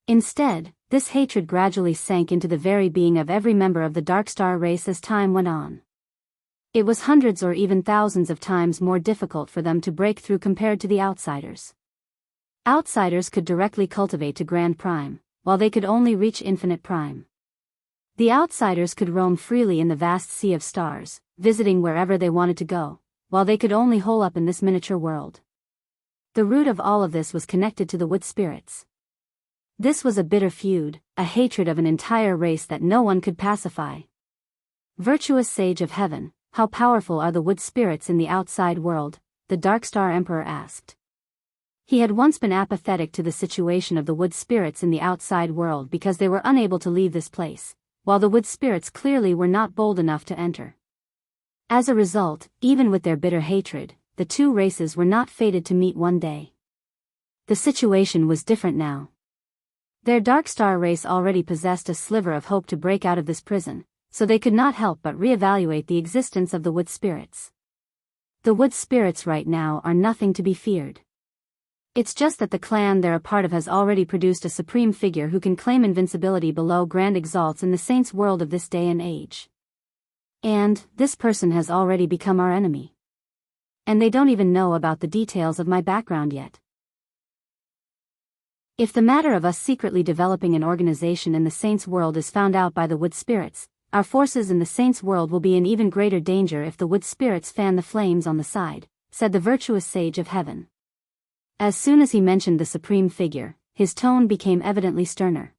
Instead, this hatred gradually sank into the very being of every member of the Dark Star race as time went on. It was hundreds or even thousands of times more difficult for them to break through compared to the outsiders. Outsiders could directly cultivate to Grand Prime, while they could only reach Infinite Prime. The outsiders could roam freely in the vast sea of stars, visiting wherever they wanted to go, while they could only hole up in this miniature world. The root of all of this was connected to the Wood Spirits. This was a bitter feud, a hatred of an entire race that no one could pacify. Virtuous Sage of Heaven, how powerful are the Wood Spirits in the outside world? The Dark Star Emperor asked. He had once been apathetic to the situation of the Wood Spirits in the outside world because they were unable to leave this place, while the Wood Spirits clearly were not bold enough to enter. As a result, even with their bitter hatred, the two races were not fated to meet one day. The situation was different now. Their Dark Star race already possessed a sliver of hope to break out of this prison, so they could not help but reevaluate the existence of the Wood Spirits. The Wood Spirits right now are nothing to be feared. It's just that the clan they're a part of has already produced a supreme figure who can claim invincibility below Grand Exalts in the Saints' world of this day and age. And, this person has already become our enemy. And they don't even know about the details of my background yet. If the matter of us secretly developing an organization in the Saints' world is found out by the Wood Spirits, our forces in the Saints' world will be in even greater danger if the Wood Spirits fan the flames on the side, said the Virtuous Sage of Heaven. As soon as he mentioned the supreme figure, his tone became evidently sterner.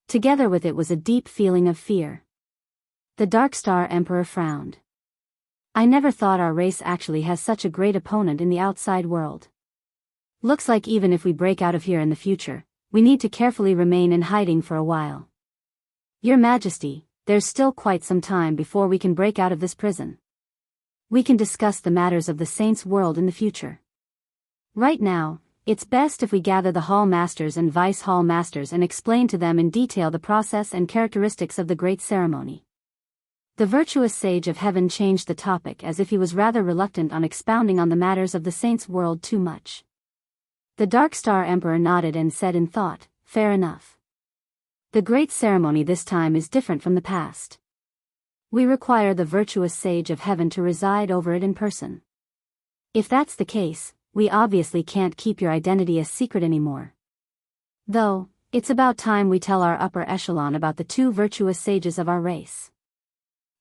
Together with it was a deep feeling of fear. The Dark Star Emperor frowned. I never thought our race actually has such a great opponent in the outside world. Looks like even if we break out of here in the future, we need to carefully remain in hiding for a while. Your Majesty, there's still quite some time before we can break out of this prison. We can discuss the matters of the Saints' world in the future. Right now, it's best if we gather the Hall Masters and Vice Hall Masters and explain to them in detail the process and characteristics of the great ceremony. The Virtuous Sage of Heaven changed the topic as if he was rather reluctant on expounding on the matters of the Saints' world too much. The Dark Star Emperor nodded and said in thought, fair enough. The great ceremony this time is different from the past. We require the Virtuous Sage of Heaven to reside over it in person. If that's the case, we obviously can't keep your identity a secret anymore. Though, it's about time we tell our upper echelon about the two virtuous sages of our race.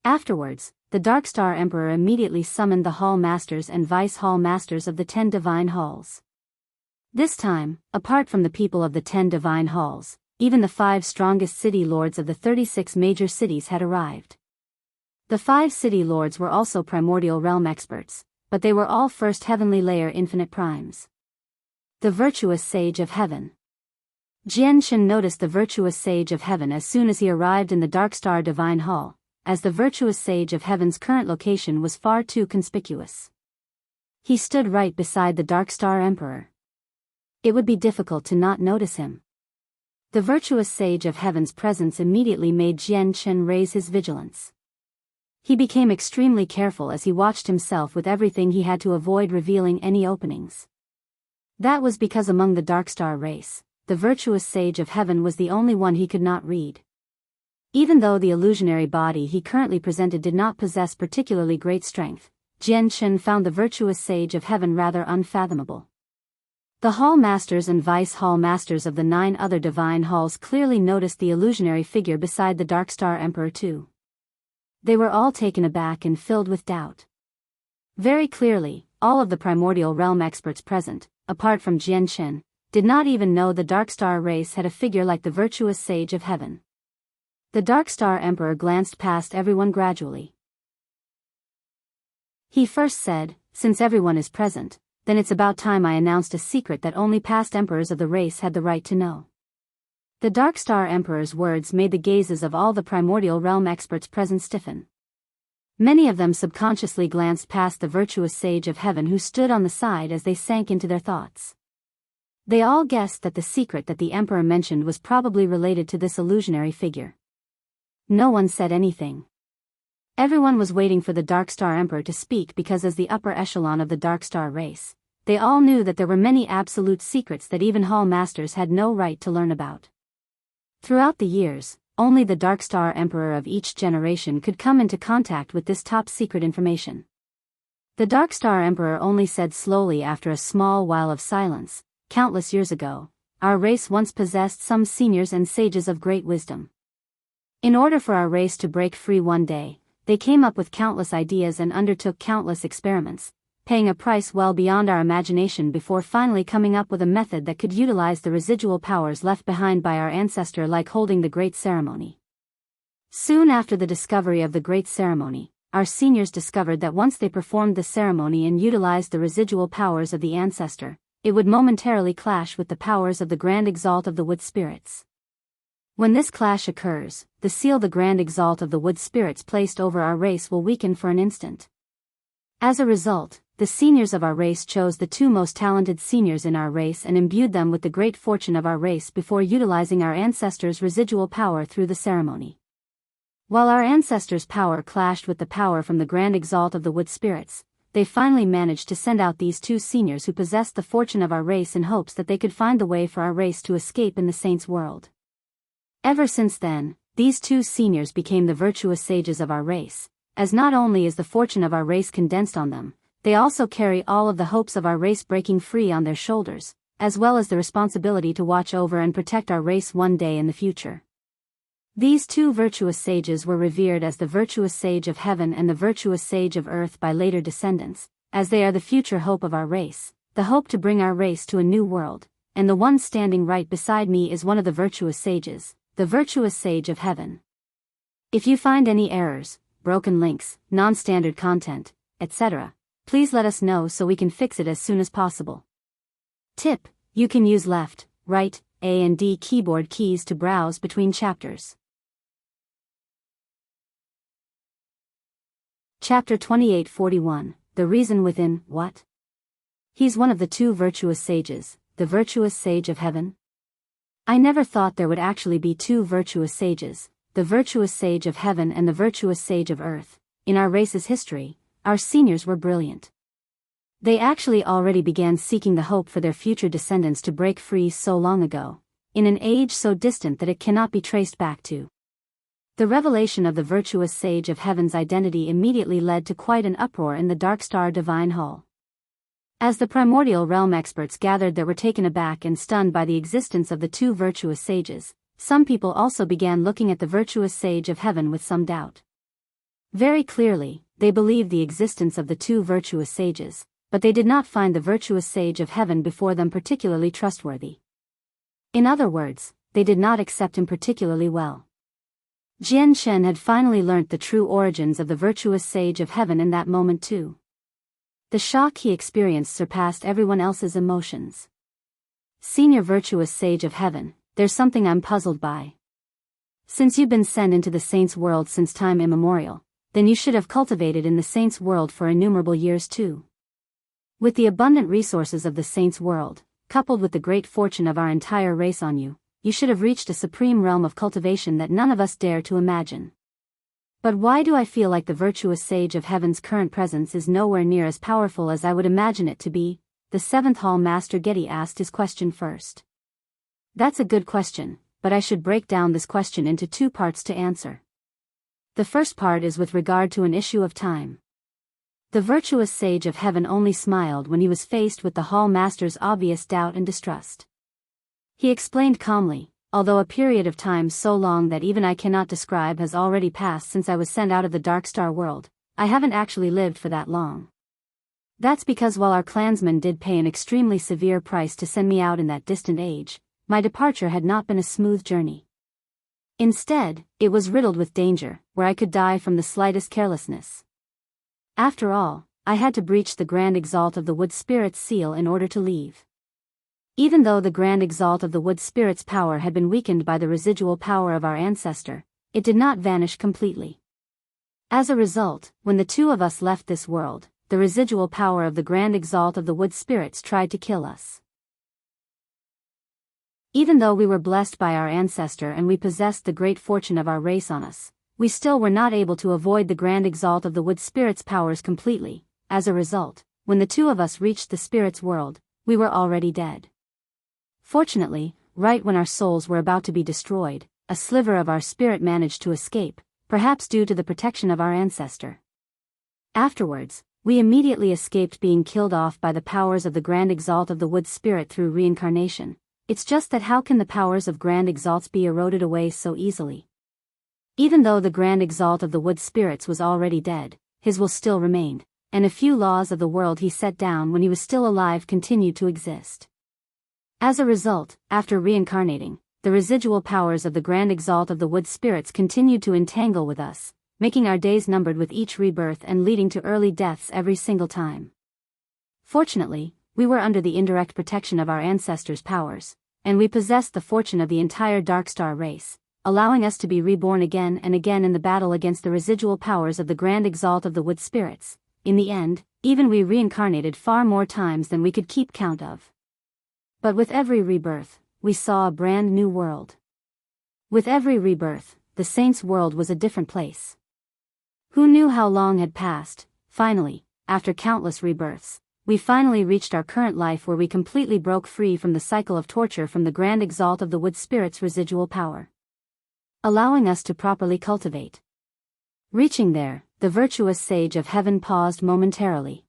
Afterwards, the Dark Star Emperor immediately summoned the Hall Masters and Vice Hall Masters of the 10 Divine Halls. This time, apart from the people of the 10 Divine Halls, even the 5 strongest city lords of the 36 major cities had arrived. The 5 city lords were also primordial realm experts, but they were all first heavenly layer infinite primes. The Virtuous Sage of Heaven. Jian Shen noticed the Virtuous Sage of Heaven as soon as he arrived in the Dark Star Divine Hall, as the Virtuous Sage of Heaven's current location was far too conspicuous. He stood right beside the Dark Star Emperor. It would be difficult to not notice him. The Virtuous Sage of Heaven's presence immediately made Jian Shen raise his vigilance. He became extremely careful as he watched himself with everything he had to avoid revealing any openings. That was because among the Dark Star race, the Virtuous Sage of Heaven was the only one he could not read. Even though the illusionary body he currently presented did not possess particularly great strength, Jian Shen found the Virtuous Sage of Heaven rather unfathomable. The Hall Masters and Vice Hall Masters of the 9 other Divine Halls clearly noticed the illusionary figure beside the Dark Star Emperor too. They were all taken aback and filled with doubt. Very clearly, all of the primordial realm experts present, apart from Jian Shen, did not even know the Dark Star race had a figure like the Virtuous Sage of Heaven. The Dark Star Emperor glanced past everyone gradually. He first said, "Since everyone is present, then it's about time I announced a secret that only past emperors of the race had the right to know." The Dark Star Emperor's words made the gazes of all the primordial realm experts present stiffen. Many of them subconsciously glanced past the Virtuous Sage of Heaven who stood on the side as they sank into their thoughts. They all guessed that the secret that the Emperor mentioned was probably related to this illusionary figure. No one said anything. Everyone was waiting for the Dark Star Emperor to speak because as the upper echelon of the Dark Star race, they all knew that there were many absolute secrets that even Hall Masters had no right to learn about. Throughout the years, only the Dark Star Emperor of each generation could come into contact with this top secret information. The Dark Star Emperor only said slowly after a small while of silence, "Countless years ago, our race once possessed some seniors and sages of great wisdom. In order for our race to break free one day, they came up with countless ideas and undertook countless experiments, paying a price well beyond our imagination before finally coming up with a method that could utilize the residual powers left behind by our ancestor, like holding the Great Ceremony. Soon after the discovery of the Great Ceremony, our seniors discovered that once they performed the ceremony and utilized the residual powers of the ancestor, it would momentarily clash with the powers of the Grand Exalt of the Wood Spirits. When this clash occurs, the seal the Grand Exalt of the Wood Spirits placed over our race will weaken for an instant. As a result, the seniors of our race chose the 2 most talented seniors in our race and imbued them with the great fortune of our race before utilizing our ancestors' residual power through the ceremony. While our ancestors' power clashed with the power from the Grand Exalt of the Wood Spirits, they finally managed to send out these 2 seniors who possessed the fortune of our race in hopes that they could find the way for our race to escape in the Saints' world. Ever since then, these 2 seniors became the virtuous sages of our race, as not only is the fortune of our race condensed on them, they also carry all of the hopes of our race breaking free on their shoulders, as well as the responsibility to watch over and protect our race one day in the future. These 2 virtuous sages were revered as the Virtuous Sage of Heaven and the Virtuous Sage of Earth by later descendants, as they are the future hope of our race, the hope to bring our race to a new world, and the one standing right beside me is one of the virtuous sages, the Virtuous Sage of Heaven. If you find any errors, broken links, non-standard content, etc., please let us know so we can fix it as soon as possible. Tip: you can use left, right, A and D keyboard keys to browse between chapters. Chapter 2841, The Reason Within, What? He's one of the 2 virtuous sages, the Virtuous Sage of Heaven? I never thought there would actually be 2 virtuous sages, the Virtuous Sage of Heaven and the Virtuous Sage of Earth. In our race's history, our seniors were brilliant. They actually already began seeking the hope for their future descendants to break free so long ago, in an age so distant that it cannot be traced back to. The revelation of the Virtuous Sage of Heaven's identity immediately led to quite an uproar in the Dark Star Divine Hall. As the primordial realm experts gathered there were taken aback and stunned by the existence of the two virtuous sages, some people also began looking at the virtuous sage of heaven with some doubt. Very clearly, they believed the existence of the two virtuous sages, but they did not find the virtuous sage of heaven before them particularly trustworthy. In other words, they did not accept him particularly well. Jian Shen had finally learnt the true origins of the virtuous sage of heaven in that moment too. The shock he experienced surpassed everyone else's emotions. Senior virtuous sage of heaven, there's something I'm puzzled by. Since you've been sent into the saints' world since time immemorial, then you should have cultivated in the saints' world for innumerable years too. With the abundant resources of the saints' world, coupled with the great fortune of our entire race on you, you should have reached a supreme realm of cultivation that none of us dare to imagine. But why do I feel like the virtuous sage of heaven's current presence is nowhere near as powerful as I would imagine it to be? The 7th Hall Master Getty asked his question first. That's a good question, but I should break down this question into 2 parts to answer. The first part is with regard to an issue of time. The virtuous sage of heaven only smiled when he was faced with the Hall Master's obvious doubt and distrust. He explained calmly, although a period of time so long that even I cannot describe has already passed since I was sent out of the Dark Star world, I haven't actually lived for that long. That's because while our clansmen did pay an extremely severe price to send me out in that distant age, my departure had not been a smooth journey. Instead, it was riddled with danger, where I could die from the slightest carelessness. After all, I had to breach the Grand Exalt of the Wood Spirit's seal in order to leave. Even though the Grand Exalt of the Wood Spirit's power had been weakened by the residual power of our ancestor, it did not vanish completely. As a result, when the 2 of us left this world, the residual power of the Grand Exalt of the Wood Spirits tried to kill us. Even though we were blessed by our ancestor and we possessed the great fortune of our race on us, we still were not able to avoid the Grand Exalt of the Wood Spirit's powers completely. As a result, when the 2 of us reached the Spirit's world, we were already dead. Fortunately, right when our souls were about to be destroyed, a sliver of our spirit managed to escape, perhaps due to the protection of our ancestor. Afterwards, we immediately escaped being killed off by the powers of the Grand Exalt of the Wood Spirit through reincarnation. It's just that how can the powers of Grand Exalts be eroded away so easily? Even though the Grand Exalt of the Wood Spirits was already dead, his will still remained, and a few laws of the world he set down when he was still alive continued to exist. As a result, after reincarnating, the residual powers of the Grand Exalt of the Wood Spirits continued to entangle with us, making our days numbered with each rebirth and leading to early deaths every single time. Fortunately, we were under the indirect protection of our ancestors' powers, and we possessed the fortune of the entire Dark Star race, allowing us to be reborn again and again in the battle against the residual powers of the Grand Exalt of the Wood Spirits. In the end, even we reincarnated far more times than we could keep count of. But with every rebirth, we saw a brand new world. With every rebirth, the saints' world was a different place. Who knew how long had passed? Finally, after countless rebirths, we finally reached our current life where we completely broke free from the cycle of torture from the Grand Exalt of the Wood Spirit's residual power, allowing us to properly cultivate. Reaching there, the virtuous sage of heaven paused momentarily.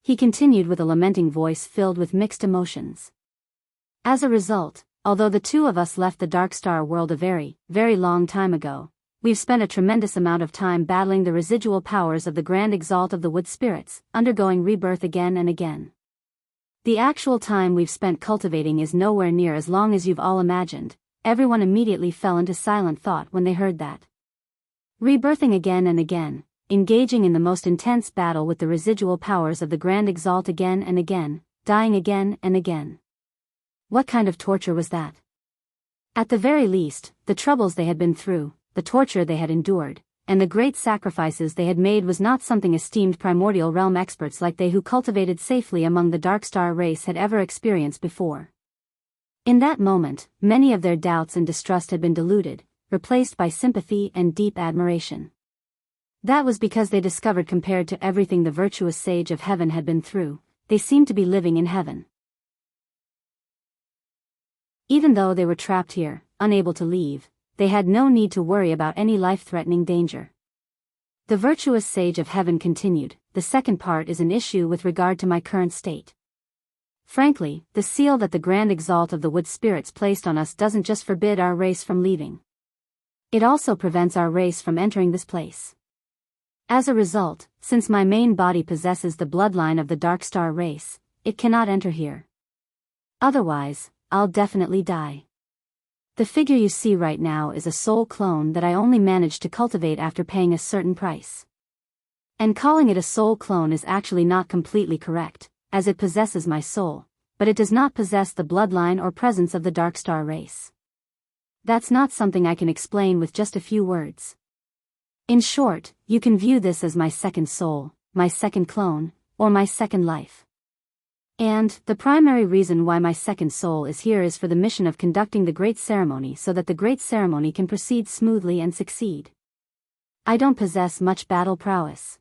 He continued with a lamenting voice filled with mixed emotions. As a result, although the 2 of us left the Dark Star world a very, very long time ago, we've spent a tremendous amount of time battling the residual powers of the Grand Exalt of the Wood Spirits, undergoing rebirth again and again. The actual time we've spent cultivating is nowhere near as long as you've all imagined. Everyone immediately fell into silent thought when they heard that. Rebirthing again and again, engaging in the most intense battle with the residual powers of the Grand Exalt again and again, dying again and again. What kind of torture was that? At the very least, the troubles they had been through, the torture they had endured, and the great sacrifices they had made was not something esteemed primordial realm experts like they who cultivated safely among the Dark Star race had ever experienced before. In that moment, many of their doubts and distrust had been diluted, replaced by sympathy and deep admiration. That was because they discovered compared to everything the virtuous sage of heaven had been through, they seemed to be living in heaven. Even though they were trapped here, unable to leave, they had no need to worry about any life-threatening danger. The virtuous sage of heaven continued, the second part is an issue with regard to my current state. Frankly, the seal that the Grand Exalt of the Wood Spirits placed on us doesn't just forbid our race from leaving. It also prevents our race from entering this place. As a result, since my main body possesses the bloodline of the Dark Star race, it cannot enter here. Otherwise, I'll definitely die. The figure you see right now is a soul clone that I only managed to cultivate after paying a certain price. And calling it a soul clone is actually not completely correct, as it possesses my soul, but it does not possess the bloodline or presence of the Dark Star race. That's not something I can explain with just a few words. In short, you can view this as my second soul, my second clone, or my second life. And, the primary reason why my second soul is here is for the mission of conducting the Great Ceremony so that the Great Ceremony can proceed smoothly and succeed. I don't possess much battle prowess.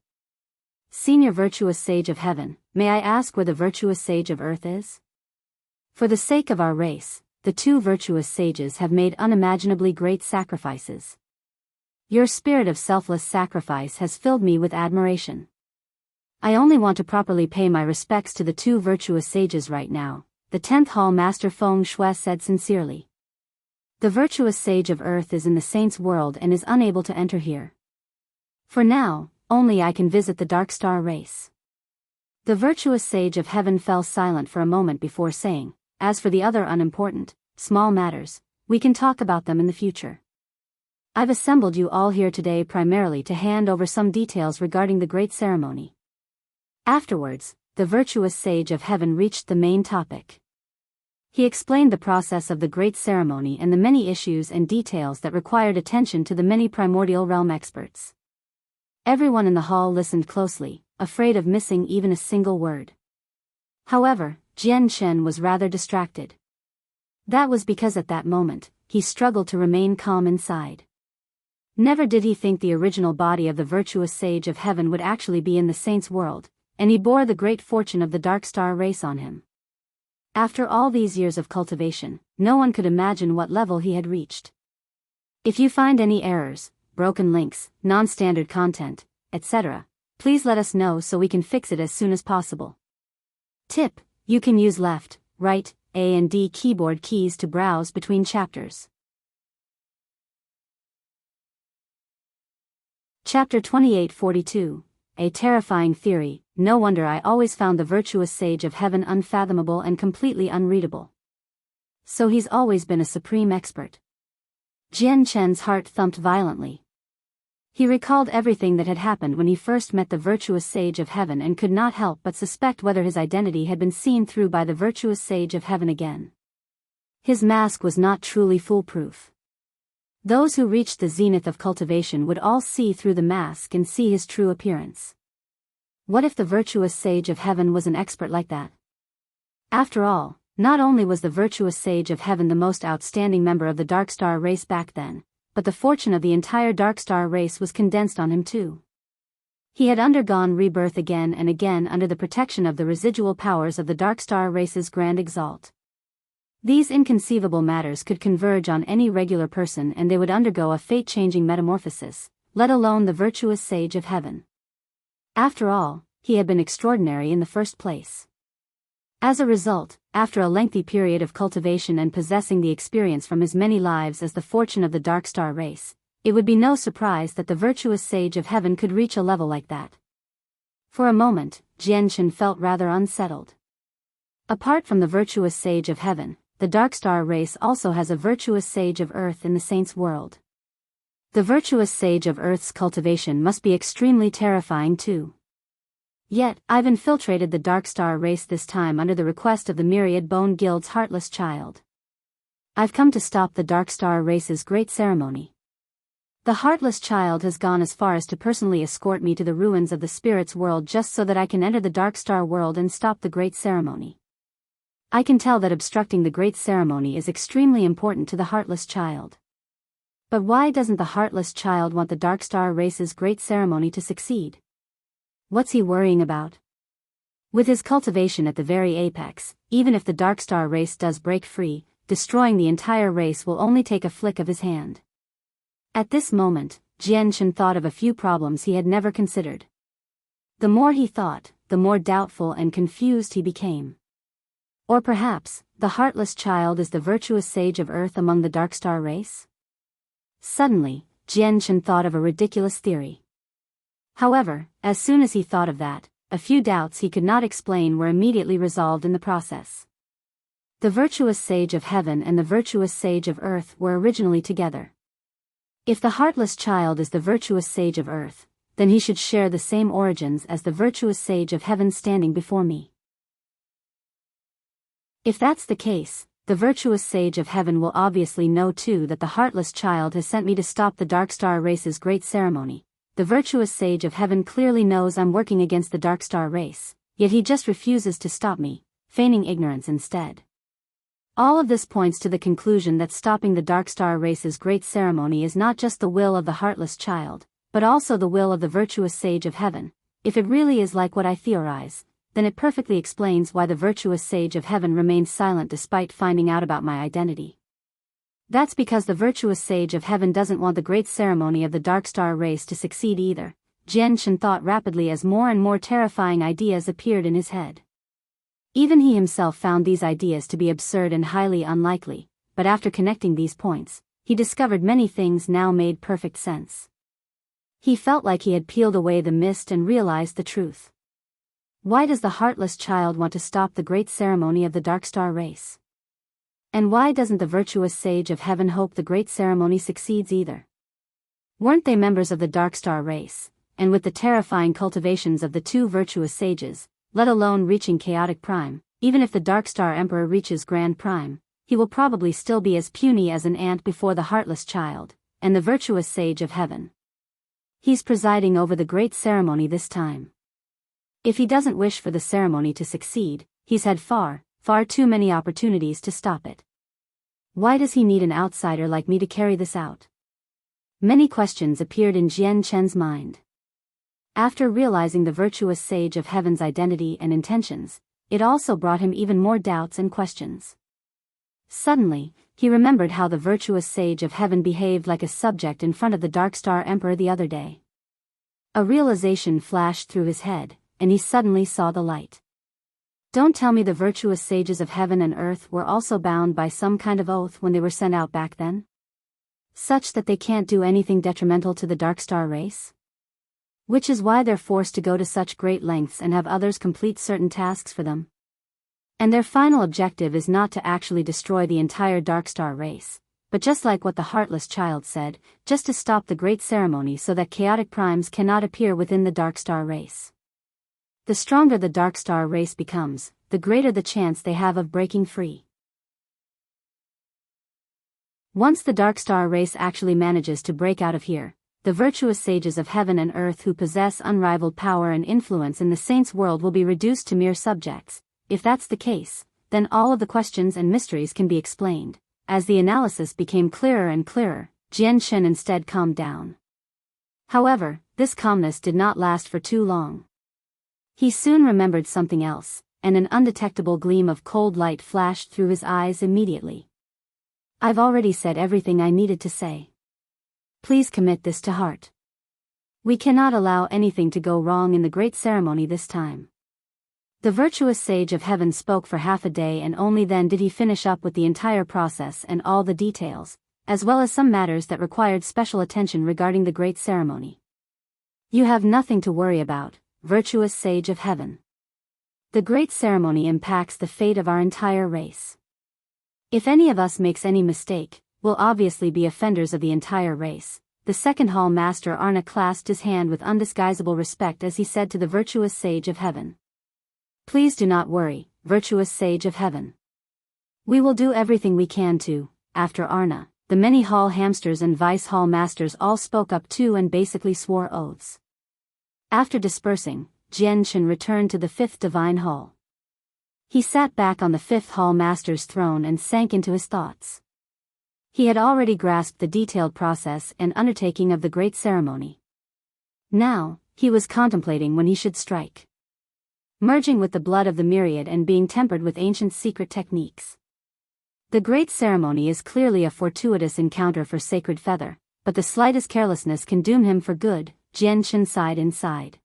Senior Virtuous Sage of Heaven, may I ask where the Virtuous Sage of Earth is? For the sake of our race, the two virtuous sages have made unimaginably great sacrifices. Your spirit of selfless sacrifice has filled me with admiration. I only want to properly pay my respects to the two virtuous sages right now, the 10th Hall Master Feng Shui said sincerely. The virtuous sage of Earth is in the Saints' world and is unable to enter here. For now, only I can visit the Dark Star race. The virtuous sage of Heaven fell silent for a moment before saying, as for the other unimportant, small matters, we can talk about them in the future. I've assembled you all here today primarily to hand over some details regarding the Great Ceremony. Afterwards, the virtuous sage of Heaven reached the main topic. He explained the process of the Great Ceremony and the many issues and details that required attention to the many primordial realm experts. Everyone in the hall listened closely, afraid of missing even a single word. However, Jian Chen was rather distracted. That was because at that moment, he struggled to remain calm inside. Never did he think the original body of the virtuous sage of Heaven would actually be in the Saints' world, and he bore the great fortune of the Dark Star race on him. After all these years of cultivation, no one could imagine what level he had reached. If you find any errors, broken links, non-standard content, etc., please let us know so we can fix it as soon as possible. Tip: you can use left, right, A and D keyboard keys to browse between chapters. Chapter 2842, A Terrifying Theory. No wonder I always found the virtuous sage of Heaven unfathomable and completely unreadable. So he's always been a supreme expert. Jian Chen's heart thumped violently. He recalled everything that had happened when he first met the virtuous sage of Heaven and could not help but suspect whether his identity had been seen through by the virtuous sage of Heaven again. His mask was not truly foolproof. Those who reached the zenith of cultivation would all see through the mask and see his true appearance. What if the virtuous sage of Heaven was an expert like that? After all, not only was the virtuous sage of Heaven the most outstanding member of the Dark Star race back then, but the fortune of the entire Dark Star race was condensed on him too. He had undergone rebirth again and again under the protection of the residual powers of the Dark Star race's Grand Exalt. These inconceivable matters could converge on any regular person and they would undergo a fate-changing metamorphosis, let alone the virtuous sage of Heaven. After all, he had been extraordinary in the first place. As a result, after a lengthy period of cultivation and possessing the experience from his many lives as the fortune of the Dark Star race, it would be no surprise that the virtuous sage of Heaven could reach a level like that. For a moment, Jian Chen felt rather unsettled. Apart from the virtuous sage of Heaven, the Dark Star race also has a virtuous sage of Earth in the Saints' world. The virtuous sage of Earth's cultivation must be extremely terrifying too. Yet, I've infiltrated the Dark Star race this time under the request of the Myriad Bone Guild's heartless child. I've come to stop the Dark Star race's great ceremony. The heartless child has gone as far as to personally escort me to the ruins of the Spirit's world just so that I can enter the Dark Star world and stop the great ceremony. I can tell that obstructing the great ceremony is extremely important to the heartless child. But why doesn't the heartless child want the Dark Star race's great ceremony to succeed? What's he worrying about? With his cultivation at the very apex, even if the Dark Star race does break free, destroying the entire race will only take a flick of his hand. At this moment, Jian Chen thought of a few problems he had never considered. The more he thought, the more doubtful and confused he became. Or perhaps, the heartless child is the virtuous sage of Earth among the Darkstar race? Suddenly, Jian Chen thought of a ridiculous theory. However, as soon as he thought of that, a few doubts he could not explain were immediately resolved in the process. The virtuous sage of heaven and the virtuous sage of Earth were originally together. If the heartless child is the virtuous sage of Earth, then he should share the same origins as the virtuous sage of heaven standing before me. If that's the case, the virtuous sage of heaven will obviously know too that the heartless child has sent me to stop the Darkstar race's great ceremony. The virtuous sage of heaven clearly knows I'm working against the Darkstar race, yet he just refuses to stop me, feigning ignorance instead. All of this points to the conclusion that stopping the Darkstar race's great ceremony is not just the will of the heartless child, but also the will of the virtuous sage of heaven. If it really is like what I theorize, then it perfectly explains why the virtuous sage of heaven remained silent despite finding out about my identity. That's because the virtuous sage of heaven doesn't want the great ceremony of the Darkstar race to succeed either. Jian Chen thought rapidly as more and more terrifying ideas appeared in his head. Even he himself found these ideas to be absurd and highly unlikely, but after connecting these points, he discovered many things now made perfect sense. He felt like he had peeled away the mist and realized the truth. Why does the heartless child want to stop the great ceremony of the Darkstar race? And why doesn't the virtuous sage of heaven hope the great ceremony succeeds either? Weren't they members of the Darkstar race, and with the terrifying cultivations of the two virtuous sages, let alone reaching chaotic prime, even if the Darkstar Emperor reaches grand prime, he will probably still be as puny as an ant before the heartless child, and the virtuous sage of heaven. He's presiding over the great ceremony this time. If he doesn't wish for the ceremony to succeed, he's had far too many opportunities to stop it. Why does he need an outsider like me to carry this out? Many questions appeared in Jian Chen's mind. After realizing the virtuous sage of heaven's identity and intentions, it also brought him even more doubts and questions. Suddenly, he remembered how the virtuous sage of heaven behaved like a subject in front of the Darkstar Emperor the other day. A realization flashed through his head, and he suddenly saw the light. Don't tell me the virtuous sages of heaven and earth were also bound by some kind of oath when they were sent out back then? Such that they can't do anything detrimental to the Darkstar race? Which is why they're forced to go to such great lengths and have others complete certain tasks for them. And their final objective is not to actually destroy the entire Darkstar race, but just like what the heartless child said, just to stop the great ceremony so that chaotic primes cannot appear within the Darkstar race. The stronger the Darkstar race becomes, the greater the chance they have of breaking free. Once the Darkstar race actually manages to break out of here, the virtuous sages of heaven and earth who possess unrivaled power and influence in the saints' world will be reduced to mere subjects. If that's the case, then all of the questions and mysteries can be explained. As the analysis became clearer and clearer, Jian Chen instead calmed down. However, this calmness did not last for too long. He soon remembered something else, and an undetectable gleam of cold light flashed through his eyes immediately. I've already said everything I needed to say. Please commit this to heart. We cannot allow anything to go wrong in the great ceremony this time. The virtuous sage of heaven spoke for half a day, and only then did he finish up with the entire process and all the details, as well as some matters that required special attention regarding the great ceremony. You have nothing to worry about, virtuous sage of heaven. The great ceremony impacts the fate of our entire race. If any of us makes any mistake, we'll obviously be offenders of the entire race. The second hall master Arna clasped his hand with undisguisable respect as he said to the virtuous sage of heaven. Please do not worry, virtuous sage of heaven. We will do everything we can to. After Arna, the many hall hamsters and vice hall masters all spoke up too and basically swore oaths. After dispersing, Jian Chen returned to the fifth divine hall. He sat back on the fifth hall master's throne and sank into his thoughts. He had already grasped the detailed process and undertaking of the great ceremony. Now, he was contemplating when he should strike. Merging with the blood of the myriad and being tempered with ancient secret techniques. The great ceremony is clearly a fortuitous encounter for Sacred Feather, but the slightest carelessness can doom him for good. Jian Chen sighed inside.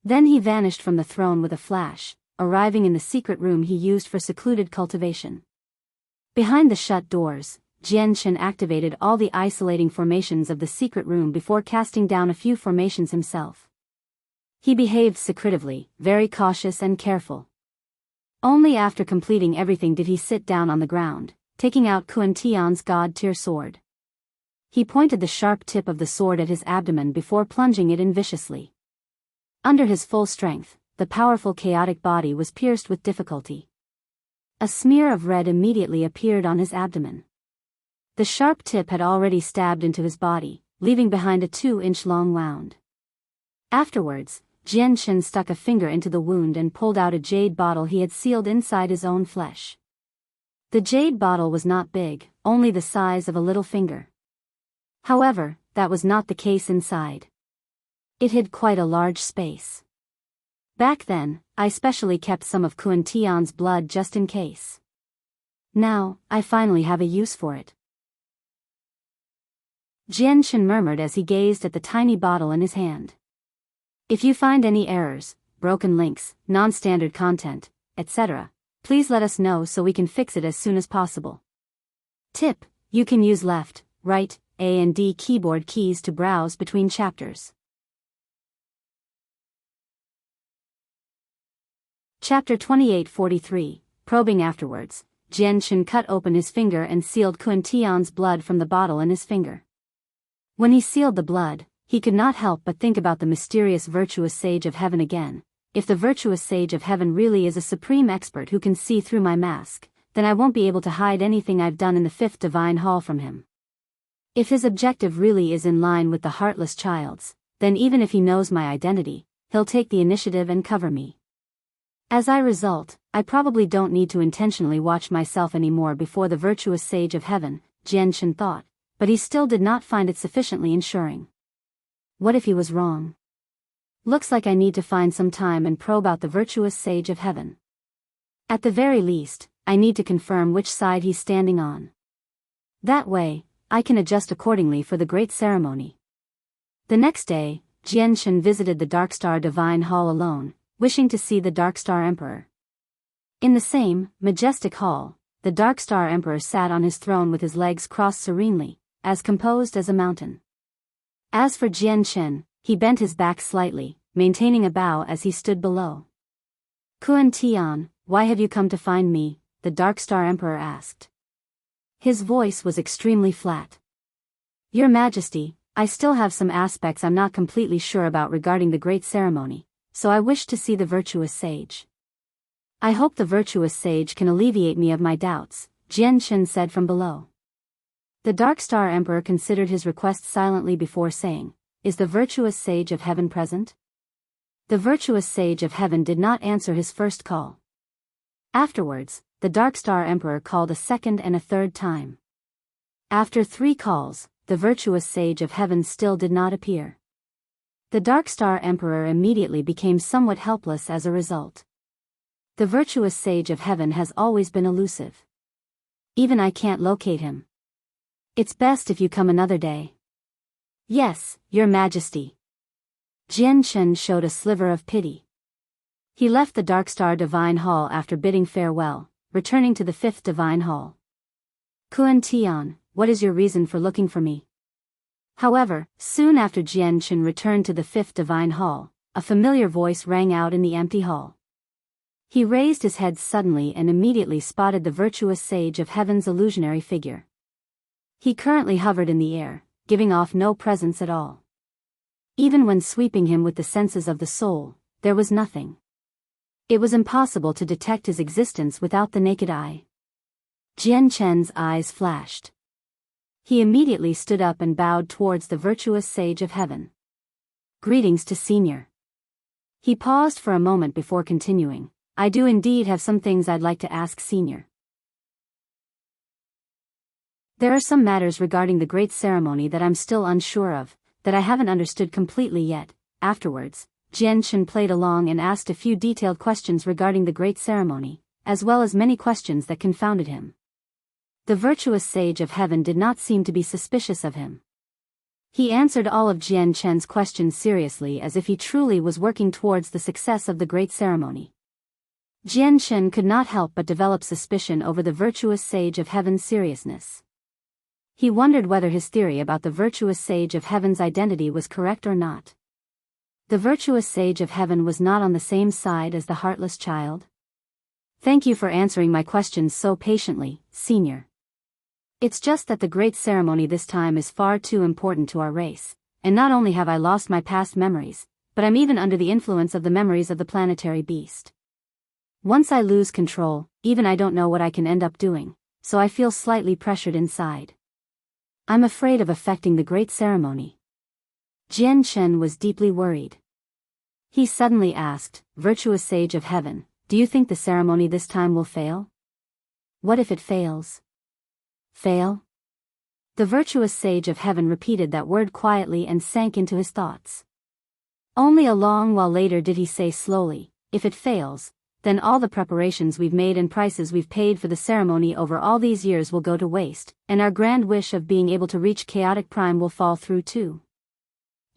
Then he vanished from the throne with a flash, arriving in the secret room he used for secluded cultivation. Behind the shut doors, Jianchen activated all the isolating formations of the secret room before casting down a few formations himself. He behaved secretively, very cautious and careful. Only after completing everything did he sit down on the ground, taking out Kuan Tian's god-tier sword. He pointed the sharp tip of the sword at his abdomen before plunging it in viciously. Under his full strength, the powerful chaotic body was pierced with difficulty. A smear of red immediately appeared on his abdomen. The sharp tip had already stabbed into his body, leaving behind a 2-inch long wound. Afterwards, Jianchen stuck a finger into the wound and pulled out a jade bottle he had sealed inside his own flesh. The jade bottle was not big, only the size of a little finger. However, that was not the case inside. It hid quite a large space. Back then, I specially kept some of Kuan Tian's blood just in case. Now, I finally have a use for it. Jianchen murmured as he gazed at the tiny bottle in his hand. If you find any errors, broken links, non-standard content, etc., please let us know so we can fix it as soon as possible. Tip: you can use left, right, A and D keyboard keys to browse between chapters. Chapter 2843, Probing. Afterwards, Jianchen cut open his finger and sealed Kuan Tian's blood from the bottle in his finger. When he sealed the blood, he could not help but think about the mysterious virtuous sage of heaven again. If the virtuous sage of heaven really is a supreme expert who can see through my mask, then I won't be able to hide anything I've done in the 5th divine hall from him. If his objective really is in line with the heartless child's, then even if he knows my identity, he'll take the initiative and cover me. As a result, I probably don't need to intentionally watch myself anymore before the virtuous sage of heaven, Jianchen thought, but he still did not find it sufficiently ensuring. What if he was wrong? Looks like I need to find some time and probe out the virtuous sage of heaven. At the very least, I need to confirm which side he's standing on. That way, I can adjust accordingly for the great ceremony. The next day, Jianchen visited the Darkstar Divine Hall alone, wishing to see the Darkstar Emperor. In the same, majestic hall, the Darkstar Emperor sat on his throne with his legs crossed serenely, as composed as a mountain. As for Jianchen, he bent his back slightly, maintaining a bow as he stood below. Kuan Tian, why have you come to find me? The Darkstar Emperor asked. His voice was extremely flat. Your Majesty, I still have some aspects I'm not completely sure about regarding the great ceremony, so I wish to see the virtuous sage. I hope the virtuous sage can alleviate me of my doubts, Jianchen said from below. The Darkstar Emperor considered his request silently before saying, Is the virtuous sage of heaven present? The virtuous sage of heaven did not answer his first call. Afterwards, the Darkstar Emperor called a second and a third time. After 3 calls, the virtuous sage of heaven still did not appear. The Darkstar Emperor immediately became somewhat helpless as a result. The virtuous sage of heaven has always been elusive. Even I can't locate him. It's best if you come another day. Yes, Your Majesty. Jianchen showed a sliver of pity. He left the Darkstar Divine Hall after bidding farewell, returning to the 5th Divine Hall. Kuan Tian, what is your reason for looking for me? However, soon after Jianchen returned to the 5th Divine Hall, a familiar voice rang out in the empty hall. He raised his head suddenly and immediately spotted the virtuous sage of heaven's illusionary figure. He currently hovered in the air, giving off no presence at all. Even when sweeping him with the senses of the soul, there was nothing. It was impossible to detect his existence without the naked eye. Jianchen's eyes flashed. He immediately stood up and bowed towards the virtuous sage of heaven. Greetings to Senior. He paused for a moment before continuing. I do indeed have some things I'd like to ask Senior. There are some matters regarding the great ceremony that I'm still unsure of, that I haven't understood completely yet. Afterwards, Jianchen played along and asked a few detailed questions regarding the great ceremony, as well as many questions that confounded him. The virtuous sage of heaven did not seem to be suspicious of him. He answered all of Jian Chen's questions seriously, as if he truly was working towards the success of the great ceremony. Jian Chen could not help but develop suspicion over the virtuous sage of heaven's seriousness. He wondered whether his theory about the virtuous sage of heaven's identity was correct or not. The virtuous sage of heaven was not on the same side as the heartless child. Thank you for answering my questions so patiently, Senior. It's just that the great ceremony this time is far too important to our race, and not only have I lost my past memories, but I'm even under the influence of the memories of the planetary beast. Once I lose control, even I don't know what I can end up doing, so I feel slightly pressured inside. I'm afraid of affecting the great ceremony. Jian Chen was deeply worried. He suddenly asked, Virtuous Sage of Heaven, do you think the ceremony this time will fail? What if it fails? Fail? The virtuous sage of heaven repeated that word quietly and sank into his thoughts. Only a long while later did he say slowly, if it fails, then all the preparations we've made and prices we've paid for the ceremony over all these years will go to waste, and our grand wish of being able to reach chaotic prime will fall through too.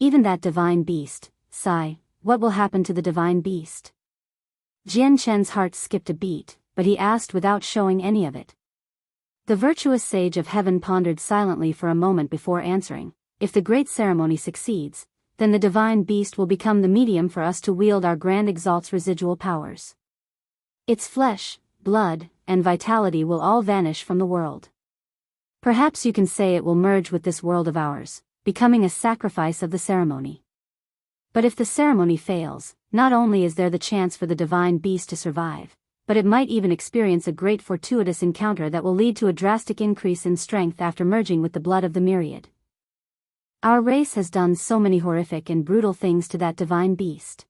Even that divine beast, sigh, what will happen to the divine beast? Jian Chen's heart skipped a beat, but he asked without showing any of it. The virtuous sage of heaven pondered silently for a moment before answering, if the great ceremony succeeds, then the divine beast will become the medium for us to wield our grand exalt's residual powers. Its flesh, blood, and vitality will all vanish from the world. Perhaps you can say it will merge with this world of ours, becoming a sacrifice of the ceremony. But if the ceremony fails, not only is there the chance for the divine beast to survive, but it might even experience a great fortuitous encounter that will lead to a drastic increase in strength after merging with the blood of the myriad. Our race has done so many horrific and brutal things to that divine beast.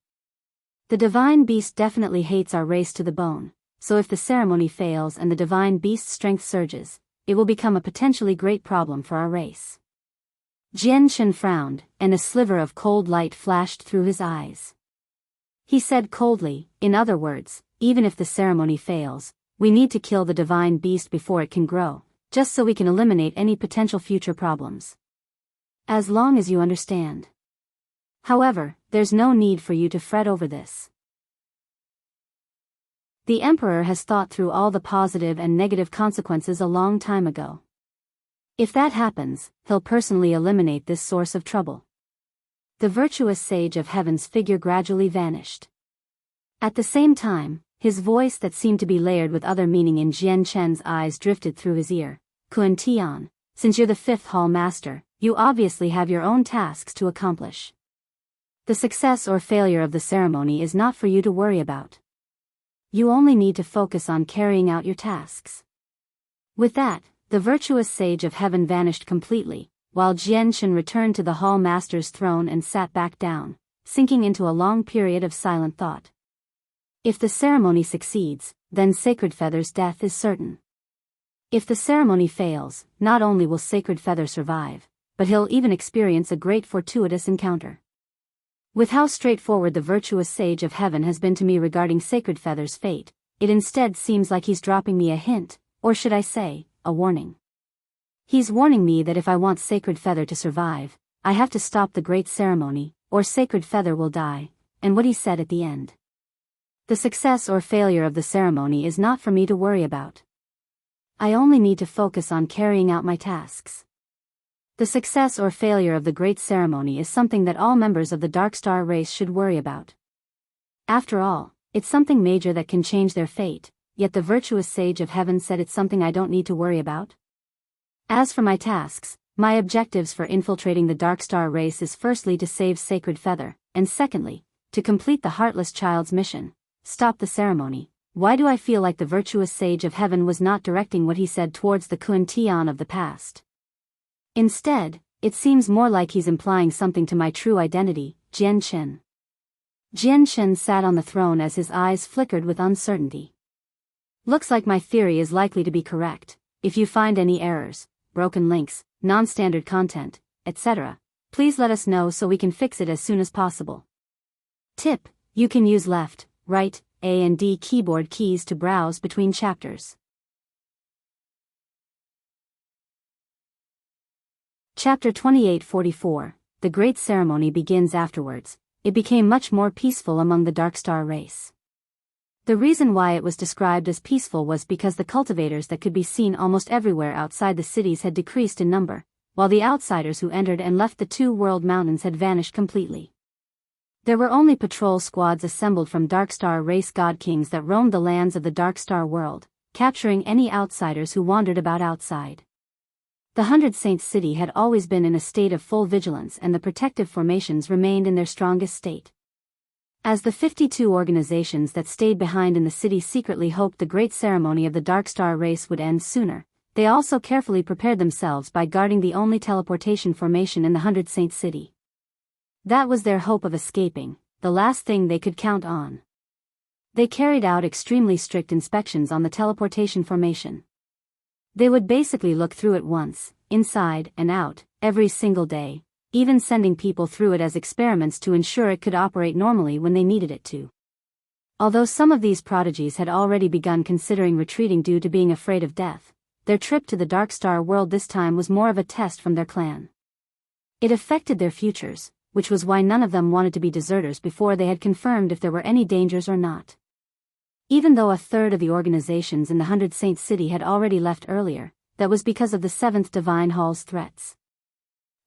The divine beast definitely hates our race to the bone, so if the ceremony fails and the divine beast's strength surges, it will become a potentially great problem for our race. Jian Chen frowned, and a sliver of cold light flashed through his eyes. He said coldly, in other words, even if the ceremony fails, we need to kill the divine beast before it can grow, just so we can eliminate any potential future problems. As long as you understand. However, there's no need for you to fret over this. The Emperor has thought through all the positive and negative consequences a long time ago. If that happens, he'll personally eliminate this source of trouble. The virtuous sage of heaven's figure gradually vanished. At the same time, his voice that seemed to be layered with other meaning in Jian Chen's eyes drifted through his ear. Kun Tian, since you're the fifth hall master, you obviously have your own tasks to accomplish. The success or failure of the ceremony is not for you to worry about. You only need to focus on carrying out your tasks. With that, the virtuous sage of heaven vanished completely, while Jian Chen returned to the hall master's throne and sat back down, sinking into a long period of silent thought. If the ceremony succeeds, then Sacred Feather's death is certain. If the ceremony fails, not only will Sacred Feather survive, but he'll even experience a great fortuitous encounter. With how straightforward the virtuous sage of heaven has been to me regarding Sacred Feather's fate, it instead seems like he's dropping me a hint, or should I say, a warning. He's warning me that if I want Sacred Feather to survive, I have to stop the great ceremony, or Sacred Feather will die, and what he said at the end. The success or failure of the ceremony is not for me to worry about. I only need to focus on carrying out my tasks. The success or failure of the great ceremony is something that all members of the Dark Star race should worry about. After all, it's something major that can change their fate, yet the virtuous sage of heaven said it's something I don't need to worry about. As for my tasks, my objectives for infiltrating the Dark Star race is firstly to save Sacred Feather, and secondly, to complete the heartless child's mission. Stop the ceremony. Why do I feel like the virtuous sage of heaven was not directing what he said towards the Kun Tian of the past? Instead, it seems more like he's implying something to my true identity, Jian Chen. Jian Chen sat on the throne as his eyes flickered with uncertainty. Looks like my theory is likely to be correct. If you find any errors, broken links, non-standard content, etc., please let us know so we can fix it as soon as possible. Tip: you can use left, right, A and D keyboard keys to browse between chapters. Chapter 2844. The Great Ceremony begins afterwards. It became much more peaceful among the Darkstar race. The reason why it was described as peaceful was because the cultivators that could be seen almost everywhere outside the cities had decreased in number, while the outsiders who entered and left the two world mountains had vanished completely. There were only patrol squads assembled from Darkstar race god kings that roamed the lands of the Darkstar world, capturing any outsiders who wandered about outside. The 100 Saints city had always been in a state of full vigilance, and the protective formations remained in their strongest state. As the 52 organizations that stayed behind in the city secretly hoped the great ceremony of the Darkstar race would end sooner, they also carefully prepared themselves by guarding the only teleportation formation in the 100 Saints city. That was their hope of escaping, the last thing they could count on. They carried out extremely strict inspections on the teleportation formation. They would basically look through it once, inside and out, every single day, even sending people through it as experiments to ensure it could operate normally when they needed it to. Although some of these prodigies had already begun considering retreating due to being afraid of death, their trip to the Darkstar world this time was more of a test from their clan. It affected their futures, which was why none of them wanted to be deserters before they had confirmed if there were any dangers or not. Even though a third of the organizations in the 100 Saints city had already left earlier, that was because of the 7th Divine Hall's threats.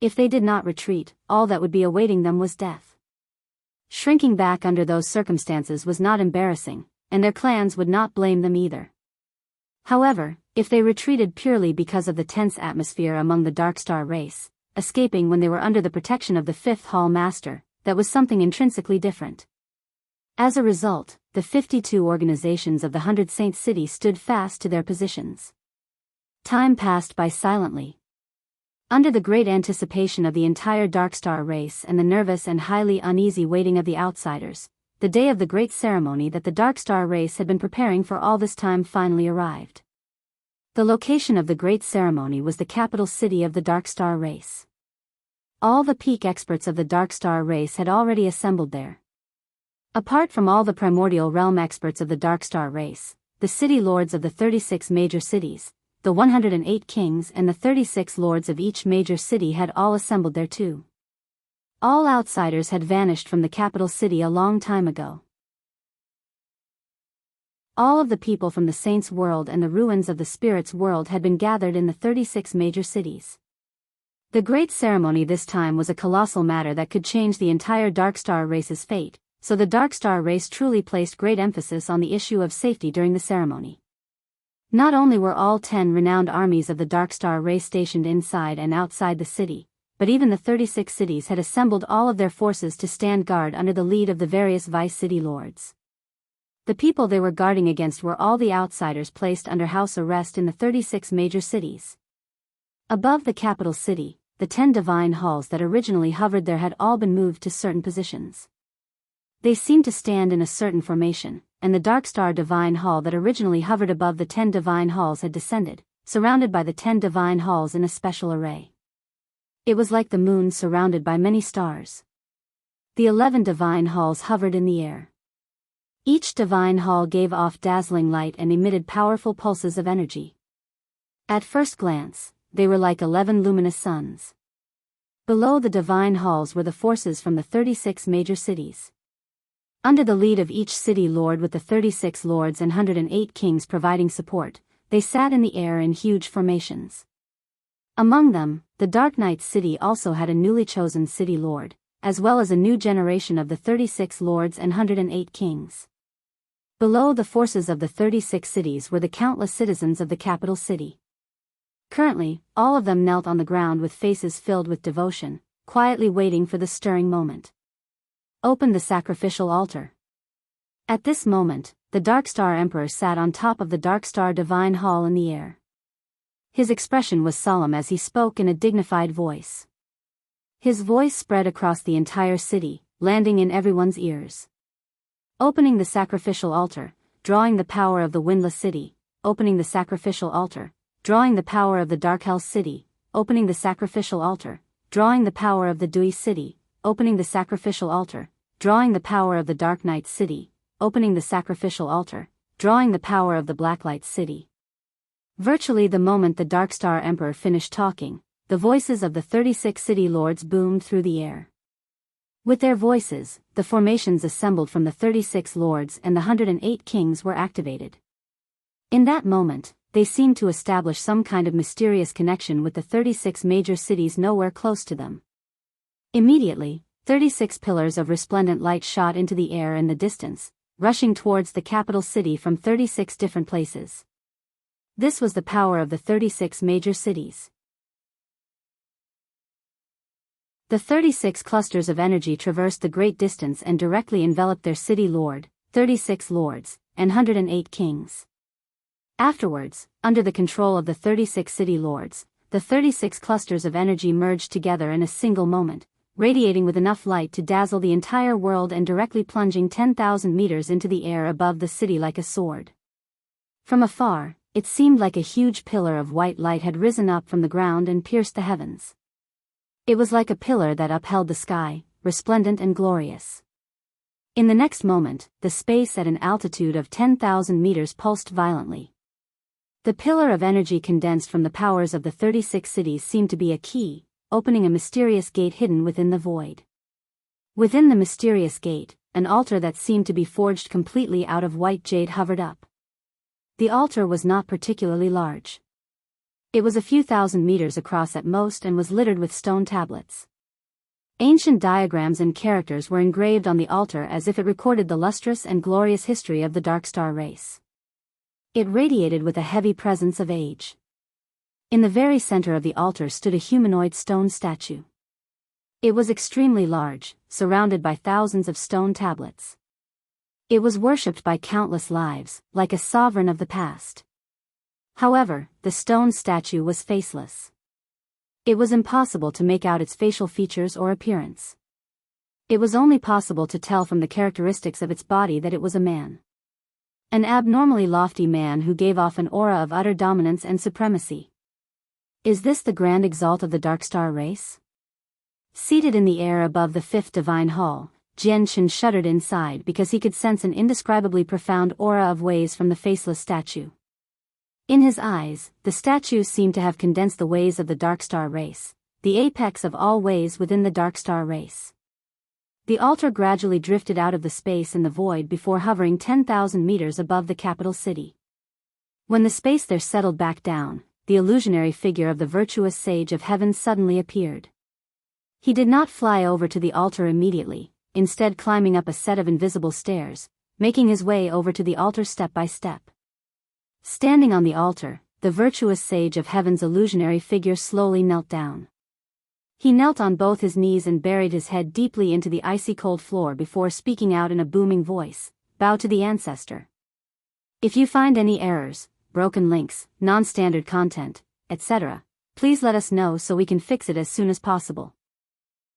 If they did not retreat, all that would be awaiting them was death. Shrinking back under those circumstances was not embarrassing, and their clans would not blame them either. However, if they retreated purely because of the tense atmosphere among the Darkstar race, escaping when they were under the protection of the 5th Hall Master, that was something intrinsically different. As a result, the 52 organizations of the 100 Saints city stood fast to their positions. Time passed by silently. Under the great anticipation of the entire Darkstar race and the nervous and highly uneasy waiting of the outsiders, the day of the great ceremony that the Darkstar race had been preparing for all this time finally arrived. The location of the great ceremony was the capital city of the Darkstar race. All the peak experts of the Darkstar race had already assembled there. Apart from all the primordial realm experts of the Darkstar race, the city lords of the 36 major cities, the 108 kings and the 36 lords of each major city had all assembled there too. All outsiders had vanished from the capital city a long time ago. All of the people from the Saints' world and the ruins of the Spirits' world had been gathered in the 36 major cities. The great ceremony this time was a colossal matter that could change the entire Darkstar race's fate, so the Darkstar race truly placed great emphasis on the issue of safety during the ceremony. Not only were all 10 renowned armies of the Darkstar race stationed inside and outside the city, but even the 36 cities had assembled all of their forces to stand guard under the lead of the various vice city lords. The people they were guarding against were all the outsiders placed under house arrest in the 36 major cities. Above the capital city, the 10 divine halls that originally hovered there had all been moved to certain positions. They seemed to stand in a certain formation, and the Darkstar Divine Hall that originally hovered above the 10 Divine Halls had descended, surrounded by the 10 Divine Halls in a special array. It was like the moon surrounded by many stars. The 11 Divine Halls hovered in the air. Each Divine Hall gave off dazzling light and emitted powerful pulses of energy. At first glance, they were like 11 luminous suns. Below the Divine Halls were the forces from the 36 major cities. Under the lead of each city lord with the 36 lords and 108 kings providing support, they sat in the air in huge formations. Among them, the Dark Knight's city also had a newly chosen city lord, as well as a new generation of the 36 lords and 108 kings. Below the forces of the 36 cities were the countless citizens of the capital city. Currently, all of them knelt on the ground with faces filled with devotion, quietly waiting for the stirring moment. Open the sacrificial altar. At this moment, the Darkstar Emperor sat on top of the Darkstar Divine Hall in the air. His expression was solemn as he spoke in a dignified voice. His voice spread across the entire city, landing in everyone's ears. Opening the sacrificial altar, drawing the power of the Windless City, opening the sacrificial altar, drawing the power of the Dark Hell City, opening the sacrificial altar, drawing the power of the Dewy City, opening the sacrificial altar, drawing the power of the Dark Knight City, opening the sacrificial altar, drawing the power of the Blacklight City. Virtually the moment the Darkstar Emperor finished talking, the voices of the 36 city lords boomed through the air. With their voices, the formations assembled from the 36 lords and the 108 kings were activated. In that moment, they seemed to establish some kind of mysterious connection with the 36 major cities nowhere close to them. Immediately, 36 pillars of resplendent light shot into the air in the distance, rushing towards the capital city from 36 different places. This was the power of the 36 major cities. The 36 clusters of energy traversed the great distance and directly enveloped their city lord, 36 lords, and 108 kings. Afterwards, under the control of the 36 city lords, the 36 clusters of energy merged together in a single moment, radiating with enough light to dazzle the entire world and directly plunging 10,000 meters into the air above the city like a sword. From afar, it seemed like a huge pillar of white light had risen up from the ground and pierced the heavens. It was like a pillar that upheld the sky, resplendent and glorious. In the next moment, the space at an altitude of 10,000 meters pulsed violently. The pillar of energy condensed from the powers of the 36 cities seemed to be a key, opening a mysterious gate hidden within the void. Within the mysterious gate, an altar that seemed to be forged completely out of white jade hovered up. The altar was not particularly large. It was a few thousand meters across at most and was littered with stone tablets. Ancient diagrams and characters were engraved on the altar as if it recorded the lustrous and glorious history of the Dark Star race. It radiated with a heavy presence of age. In the very center of the altar stood a humanoid stone statue. It was extremely large, surrounded by thousands of stone tablets. It was worshipped by countless lives, like a sovereign of the past. However, the stone statue was faceless. It was impossible to make out its facial features or appearance. It was only possible to tell from the characteristics of its body that it was a man. An abnormally lofty man who gave off an aura of utter dominance and supremacy. Is this the grand exalt of the Dark Star race? Seated in the air above the fifth divine hall, Jianchen shuddered inside because he could sense an indescribably profound aura of ways from the faceless statue. In his eyes, the statue seemed to have condensed the ways of the Dark Star race, the apex of all ways within the Dark Star race. The altar gradually drifted out of the space in the void before hovering 10,000 meters above the capital city. When the space there settled back down, the illusionary figure of the virtuous sage of heaven suddenly appeared. He did not fly over to the altar immediately, instead climbing up a set of invisible stairs, making his way over to the altar step by step. Standing on the altar, the virtuous sage of heaven's illusionary figure slowly knelt down. He knelt on both his knees and buried his head deeply into the icy cold floor before speaking out in a booming voice, "Bow to the ancestor. If you find any errors, broken links, non-standard content, etc., please let us know so we can fix it as soon as possible.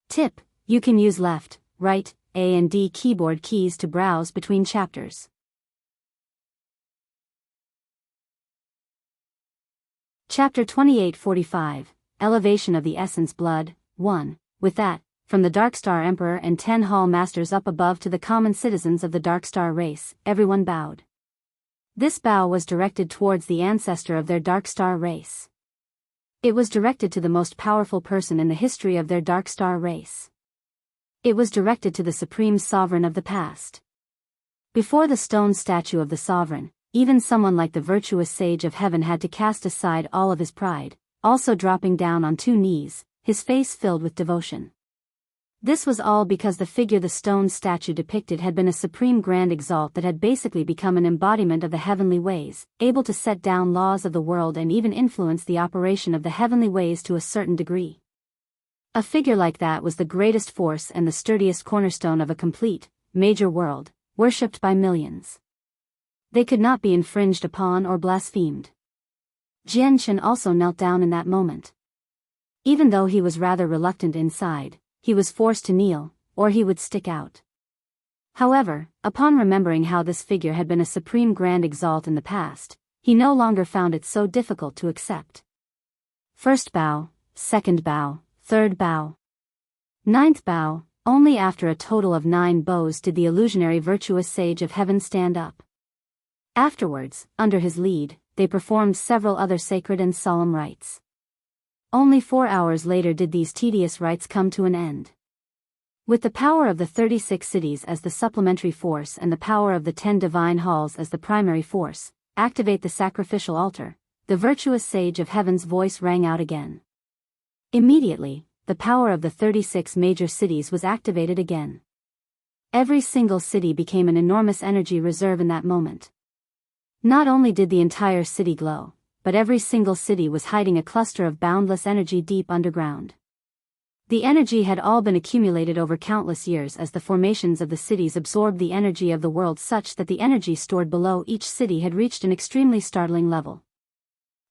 Tip: you can use left, right, A and D keyboard keys to browse between chapters." Chapter 2845, Elevation of the Essence Blood, 1. With that, from the Dark Star Emperor and 10 Hall Masters up above to the common citizens of the Dark Star race, everyone bowed. This bow was directed towards the ancestor of their Dark Star race. It was directed to the most powerful person in the history of their Dark Star race. It was directed to the supreme sovereign of the past. Before the stone statue of the sovereign, even someone like the virtuous sage of heaven had to cast aside all of his pride, also dropping down on 2 knees, his face filled with devotion. This was all because the figure the stone statue depicted had been a supreme grand exalt that had basically become an embodiment of the heavenly ways, able to set down laws of the world and even influence the operation of the heavenly ways to a certain degree. A figure like that was the greatest force and the sturdiest cornerstone of a complete, major world, worshipped by millions. They could not be infringed upon or blasphemed. Jianchen also knelt down in that moment. Even though he was rather reluctant inside, he was forced to kneel, or he would stick out. However, upon remembering how this figure had been a supreme grand exalt in the past, he no longer found it so difficult to accept. First bow, second bow, third bow. 9th bow, only after a total of 9 bows did the illusionary virtuous sage of heaven stand up. Afterwards, under his lead, they performed several other sacred and solemn rites. Only 4 hours later did these tedious rites come to an end. With the power of the 36 cities as the supplementary force and the power of the 10 divine halls as the primary force, activate the sacrificial altar, the virtuous sage of heaven's voice rang out again. Immediately, the power of the 36 major cities was activated again. Every single city became an enormous energy reserve in that moment. Not only did the entire city glow, but every single city was hiding a cluster of boundless energy deep underground. The energy had all been accumulated over countless years as the formations of the cities absorbed the energy of the world, such that the energy stored below each city had reached an extremely startling level.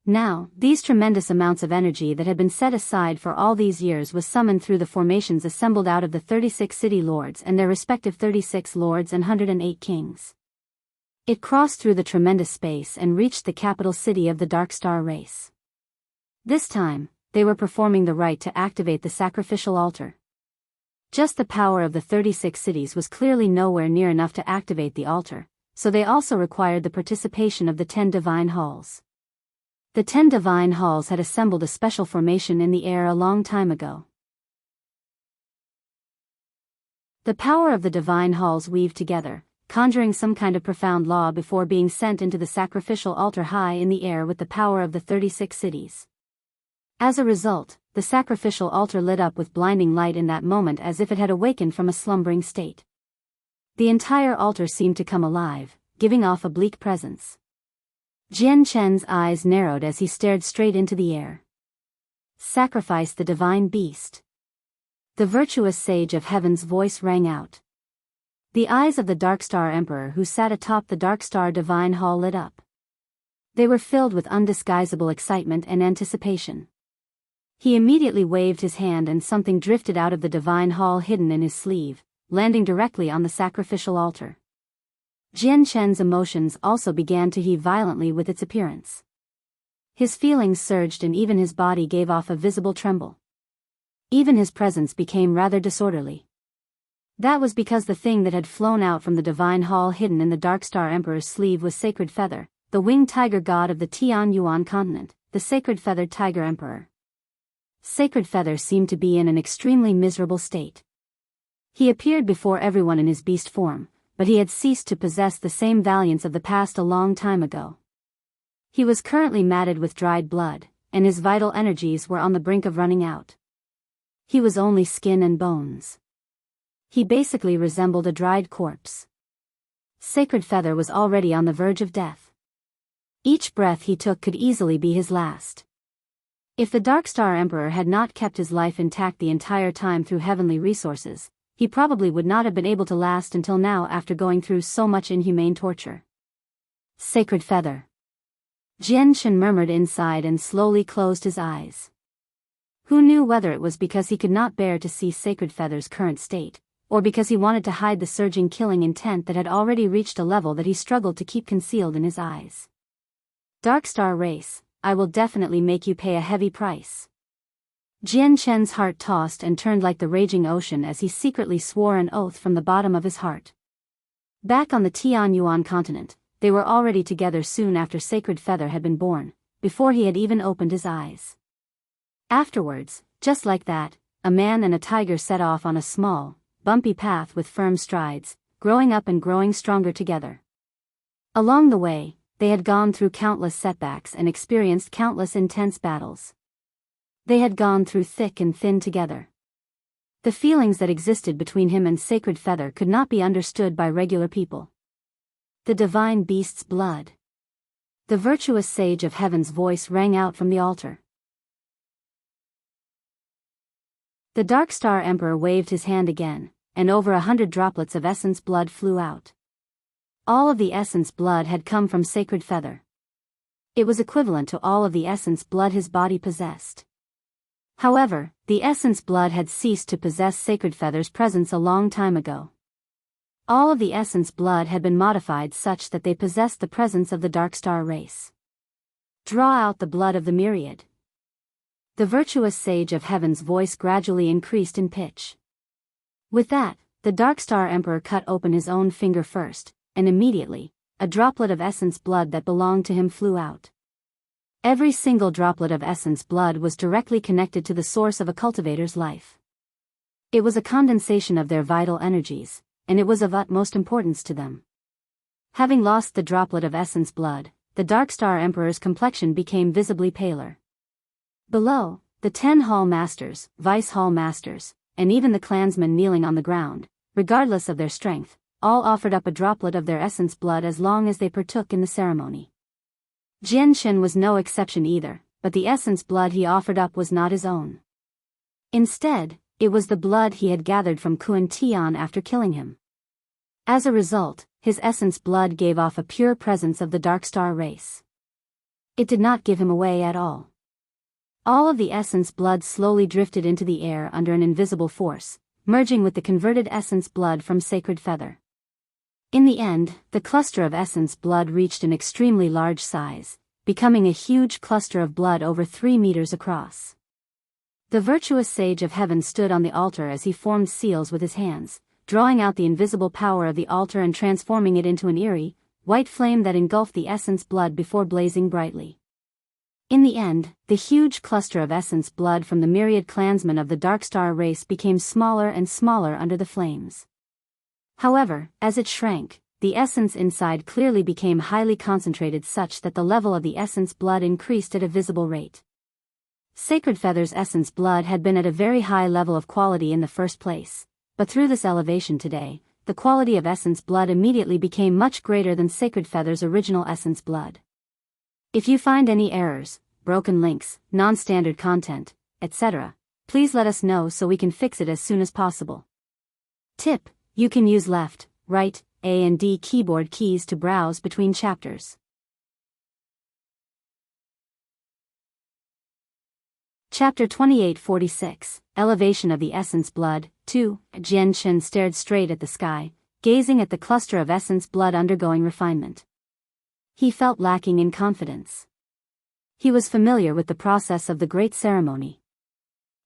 Now, these tremendous amounts of energy that had been set aside for all these years was summoned through the formations assembled out of the 36 city lords and their respective 36 lords and 108 kings. It crossed through the tremendous space and reached the capital city of the Dark Star race. This time, they were performing the rite to activate the sacrificial altar. Just the power of the 36 cities was clearly nowhere near enough to activate the altar, so they also required the participation of the 10 divine halls. The 10 divine halls had assembled a special formation in the air a long time ago. The power of the divine halls weaved together, conjuring some kind of profound law before being sent into the sacrificial altar high in the air with the power of the 36 cities. As a result, the sacrificial altar lit up with blinding light in that moment as if it had awakened from a slumbering state. The entire altar seemed to come alive, giving off a bleak presence. Jian Chen's eyes narrowed as he stared straight into the air. Sacrifice the divine beast. The virtuous sage of heaven's voice rang out. The eyes of the Dark Star Emperor who sat atop the Dark Star Divine Hall lit up. They were filled with undisguisable excitement and anticipation. He immediately waved his hand and something drifted out of the Divine Hall hidden in his sleeve, landing directly on the sacrificial altar. Jian Chen's emotions also began to heave violently with its appearance. His feelings surged and even his body gave off a visible tremble. Even his presence became rather disorderly. That was because the thing that had flown out from the Divine Hall hidden in the Dark Star Emperor's sleeve was Sacred Feather, the winged tiger god of the Tianyuan continent, the Sacred Feathered Tiger Emperor. Sacred Feather seemed to be in an extremely miserable state. He appeared before everyone in his beast form, but he had ceased to possess the same valiance of the past a long time ago. He was currently matted with dried blood, and his vital energies were on the brink of running out. He was only skin and bones. He basically resembled a dried corpse. Sacred Feather was already on the verge of death. Each breath he took could easily be his last. If the Dark Star Emperor had not kept his life intact the entire time through heavenly resources, he probably would not have been able to last until now after going through so much inhumane torture. Sacred Feather. Jian Chen murmured inside and slowly closed his eyes. Who knew whether it was because he could not bear to see Sacred Feather's current state, or because he wanted to hide the surging killing intent that had already reached a level that he struggled to keep concealed in his eyes. Dark Star race, I will definitely make you pay a heavy price. Jian Chen's heart tossed and turned like the raging ocean as he secretly swore an oath from the bottom of his heart. Back on the Tianyuan continent, they were already together soon after Sacred Feather had been born, before he had even opened his eyes. Afterwards, just like that, a man and a tiger set off on a small, bumpy path with firm strides, growing up and growing stronger together. Along the way, they had gone through countless setbacks and experienced countless intense battles. They had gone through thick and thin together. The feelings that existed between him and Sacred Feather could not be understood by regular people. The divine beast's blood. The virtuous sage of heaven's voice rang out from the altar. The Dark Star Emperor waved his hand again, and over 100 droplets of essence blood flew out. All of the essence blood had come from Sacred Feather. It was equivalent to all of the essence blood his body possessed. However, the essence blood had ceased to possess Sacred Feather's presence a long time ago. All of the essence blood had been modified such that they possessed the presence of the Dark Star race. Draw out the blood of the myriad. The virtuous sage of heaven's voice gradually increased in pitch. With that, the Dark Star Emperor cut open his own finger first, and immediately, a droplet of essence blood that belonged to him flew out. Every single droplet of essence blood was directly connected to the source of a cultivator's life. It was a condensation of their vital energies, and it was of utmost importance to them. Having lost the droplet of essence blood, the Dark Star Emperor's complexion became visibly paler. Below, the 10 Hall Masters, Vice Hall Masters, and even the clansmen kneeling on the ground, regardless of their strength, all offered up a droplet of their essence blood as long as they partook in the ceremony. Jian Shen was no exception either, but the essence blood he offered up was not his own. Instead, it was the blood he had gathered from Kuan Tian after killing him. As a result, his essence blood gave off a pure presence of the Dark Star race. It did not give him away at all. All of the essence blood slowly drifted into the air under an invisible force, merging with the converted essence blood from Sacred Feather. In the end, the cluster of essence blood reached an extremely large size, becoming a huge cluster of blood over 3 meters across. The virtuous sage of heaven stood on the altar as he formed seals with his hands, drawing out the invisible power of the altar and transforming it into an eerie, white flame that engulfed the essence blood before blazing brightly. In the end, the huge cluster of essence blood from the myriad clansmen of the Dark Star race became smaller and smaller under the flames. However, as it shrank, the essence inside clearly became highly concentrated such that the level of the essence blood increased at a visible rate. Sacred Feather's essence blood had been at a very high level of quality in the first place, but through this elevation today, the quality of essence blood immediately became much greater than Sacred Feather's original essence blood. If you find any errors, broken links, non-standard content, etc., please let us know so we can fix it as soon as possible. Tip: you can use left, right, A and D keyboard keys to browse between chapters. Chapter 2846, Elevation of the Essence Blood, 2. Jian Shen stared straight at the sky, gazing at the cluster of essence blood undergoing refinement. He felt lacking in confidence. He was familiar with the process of the great ceremony.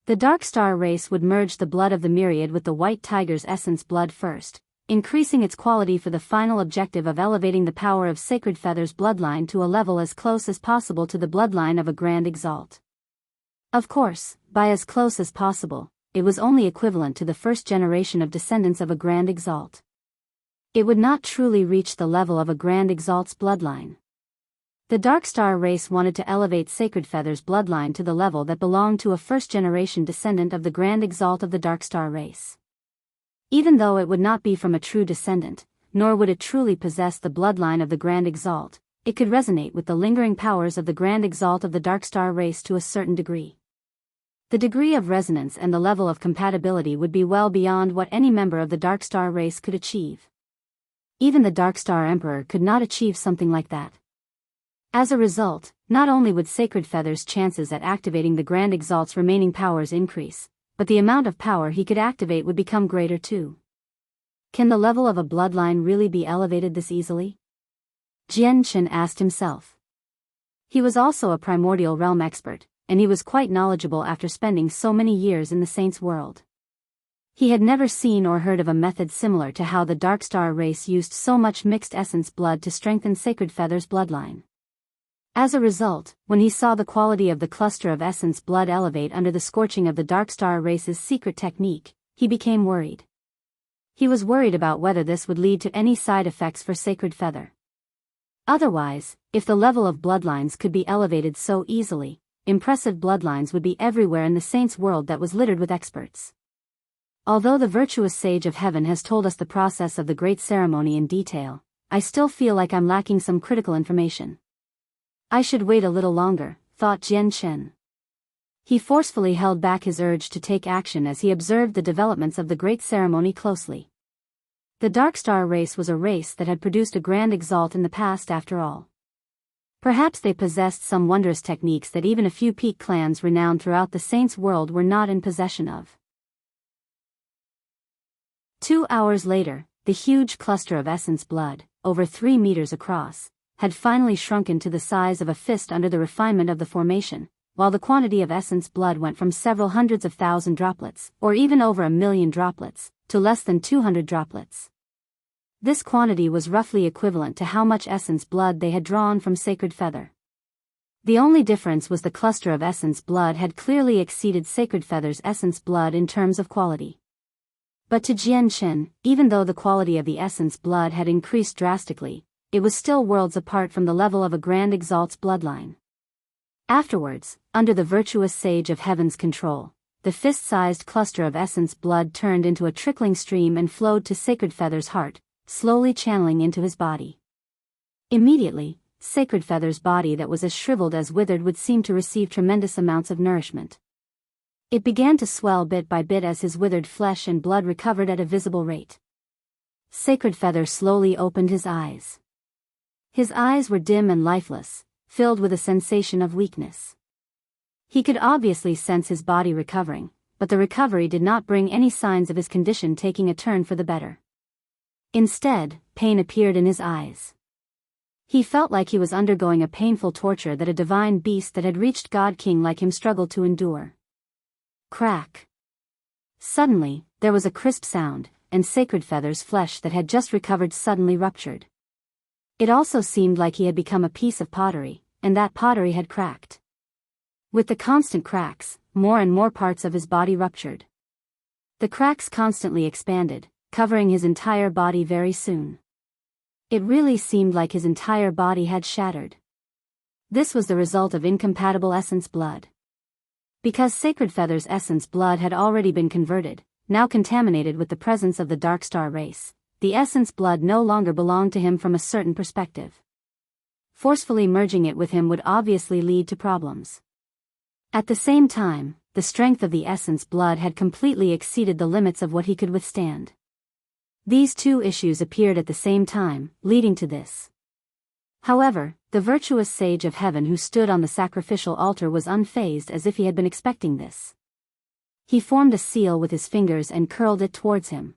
The Dark Star race would merge the blood of the myriad with the White Tiger's essence blood first, increasing its quality for the final objective of elevating the power of Sacred Feather's bloodline to a level as close as possible to the bloodline of a Grand Exalt. Of course, by as close as possible, it was only equivalent to the first generation of descendants of a Grand Exalt. It would not truly reach the level of a Grand Exalt's bloodline. The Dark Star race wanted to elevate Sacred Feather's bloodline to the level that belonged to a first-generation descendant of the Grand Exalt of the Dark Star race. Even though it would not be from a true descendant, nor would it truly possess the bloodline of the Grand Exalt, it could resonate with the lingering powers of the Grand Exalt of the Dark Star race to a certain degree. The degree of resonance and the level of compatibility would be well beyond what any member of the Dark Star race could achieve. Even the Dark Star Emperor could not achieve something like that. As a result, not only would Sacred Feather's chances at activating the Grand Exalt's remaining powers increase, but the amount of power he could activate would become greater too. Can the level of a bloodline really be elevated this easily? Jian Shen asked himself. He was also a primordial realm expert, and he was quite knowledgeable after spending so many years in the Saints' world. He had never seen or heard of a method similar to how the Dark Star race used so much mixed essence blood to strengthen Sacred Feather's bloodline. As a result, when he saw the quality of the cluster of essence blood elevate under the scorching of the Dark Star race's secret technique, he became worried. He was worried about whether this would lead to any side effects for Sacred Feather. Otherwise, if the level of bloodlines could be elevated so easily, impressive bloodlines would be everywhere in the Saints' world that was littered with experts. Although the virtuous sage of heaven has told us the process of the great ceremony in detail, I still feel like I'm lacking some critical information. I should wait a little longer, thought Jian Shen. He forcefully held back his urge to take action as he observed the developments of the great ceremony closely. The Dark Star race was a race that had produced a Grand Exalt in the past after all. Perhaps they possessed some wondrous techniques that even a few peak clans renowned throughout the Saints' world were not in possession of. 2 hours later, the huge cluster of essence blood, over 3 meters across, had finally shrunken to the size of a fist under the refinement of the formation, while the quantity of essence blood went from several hundreds of thousand droplets, or even over 1,000,000 droplets, to less than 200 droplets. This quantity was roughly equivalent to how much essence blood they had drawn from Sacred Feather. The only difference was the cluster of essence blood had clearly exceeded Sacred Feather's essence blood in terms of quality. But to Jian Chen, even though the quality of the essence blood had increased drastically, it was still worlds apart from the level of a Grand Exalt's bloodline. Afterwards, under the virtuous Sage of Heaven's control, the fist-sized cluster of essence blood turned into a trickling stream and flowed to Sacred Feather's heart, slowly channeling into his body. Immediately, Sacred Feather's body that was as shriveled as withered would seem to receive tremendous amounts of nourishment. It began to swell bit by bit as his withered flesh and blood recovered at a visible rate. Sacred Feather slowly opened his eyes. His eyes were dim and lifeless, filled with a sensation of weakness. He could obviously sense his body recovering, but the recovery did not bring any signs of his condition taking a turn for the better. Instead, pain appeared in his eyes. He felt like he was undergoing a painful torture that a divine beast that had reached God King like him struggled to endure. Crack. Suddenly, there was a crisp sound, and Sacred Feather's flesh that had just recovered suddenly ruptured. It also seemed like he had become a piece of pottery, and that pottery had cracked. With the constant cracks, more and more parts of his body ruptured. The cracks constantly expanded, covering his entire body very soon. It really seemed like his entire body had shattered. This was the result of incompatible essence blood. Because Sacred Feather's essence blood had already been converted, now contaminated with the presence of the Dark Star race, the essence blood no longer belonged to him from a certain perspective. Forcefully merging it with him would obviously lead to problems. At the same time, the strength of the essence blood had completely exceeded the limits of what he could withstand. These two issues appeared at the same time, leading to this. However, the virtuous Sage of Heaven who stood on the sacrificial altar was unfazed as if he had been expecting this. He formed a seal with his fingers and curled it towards him.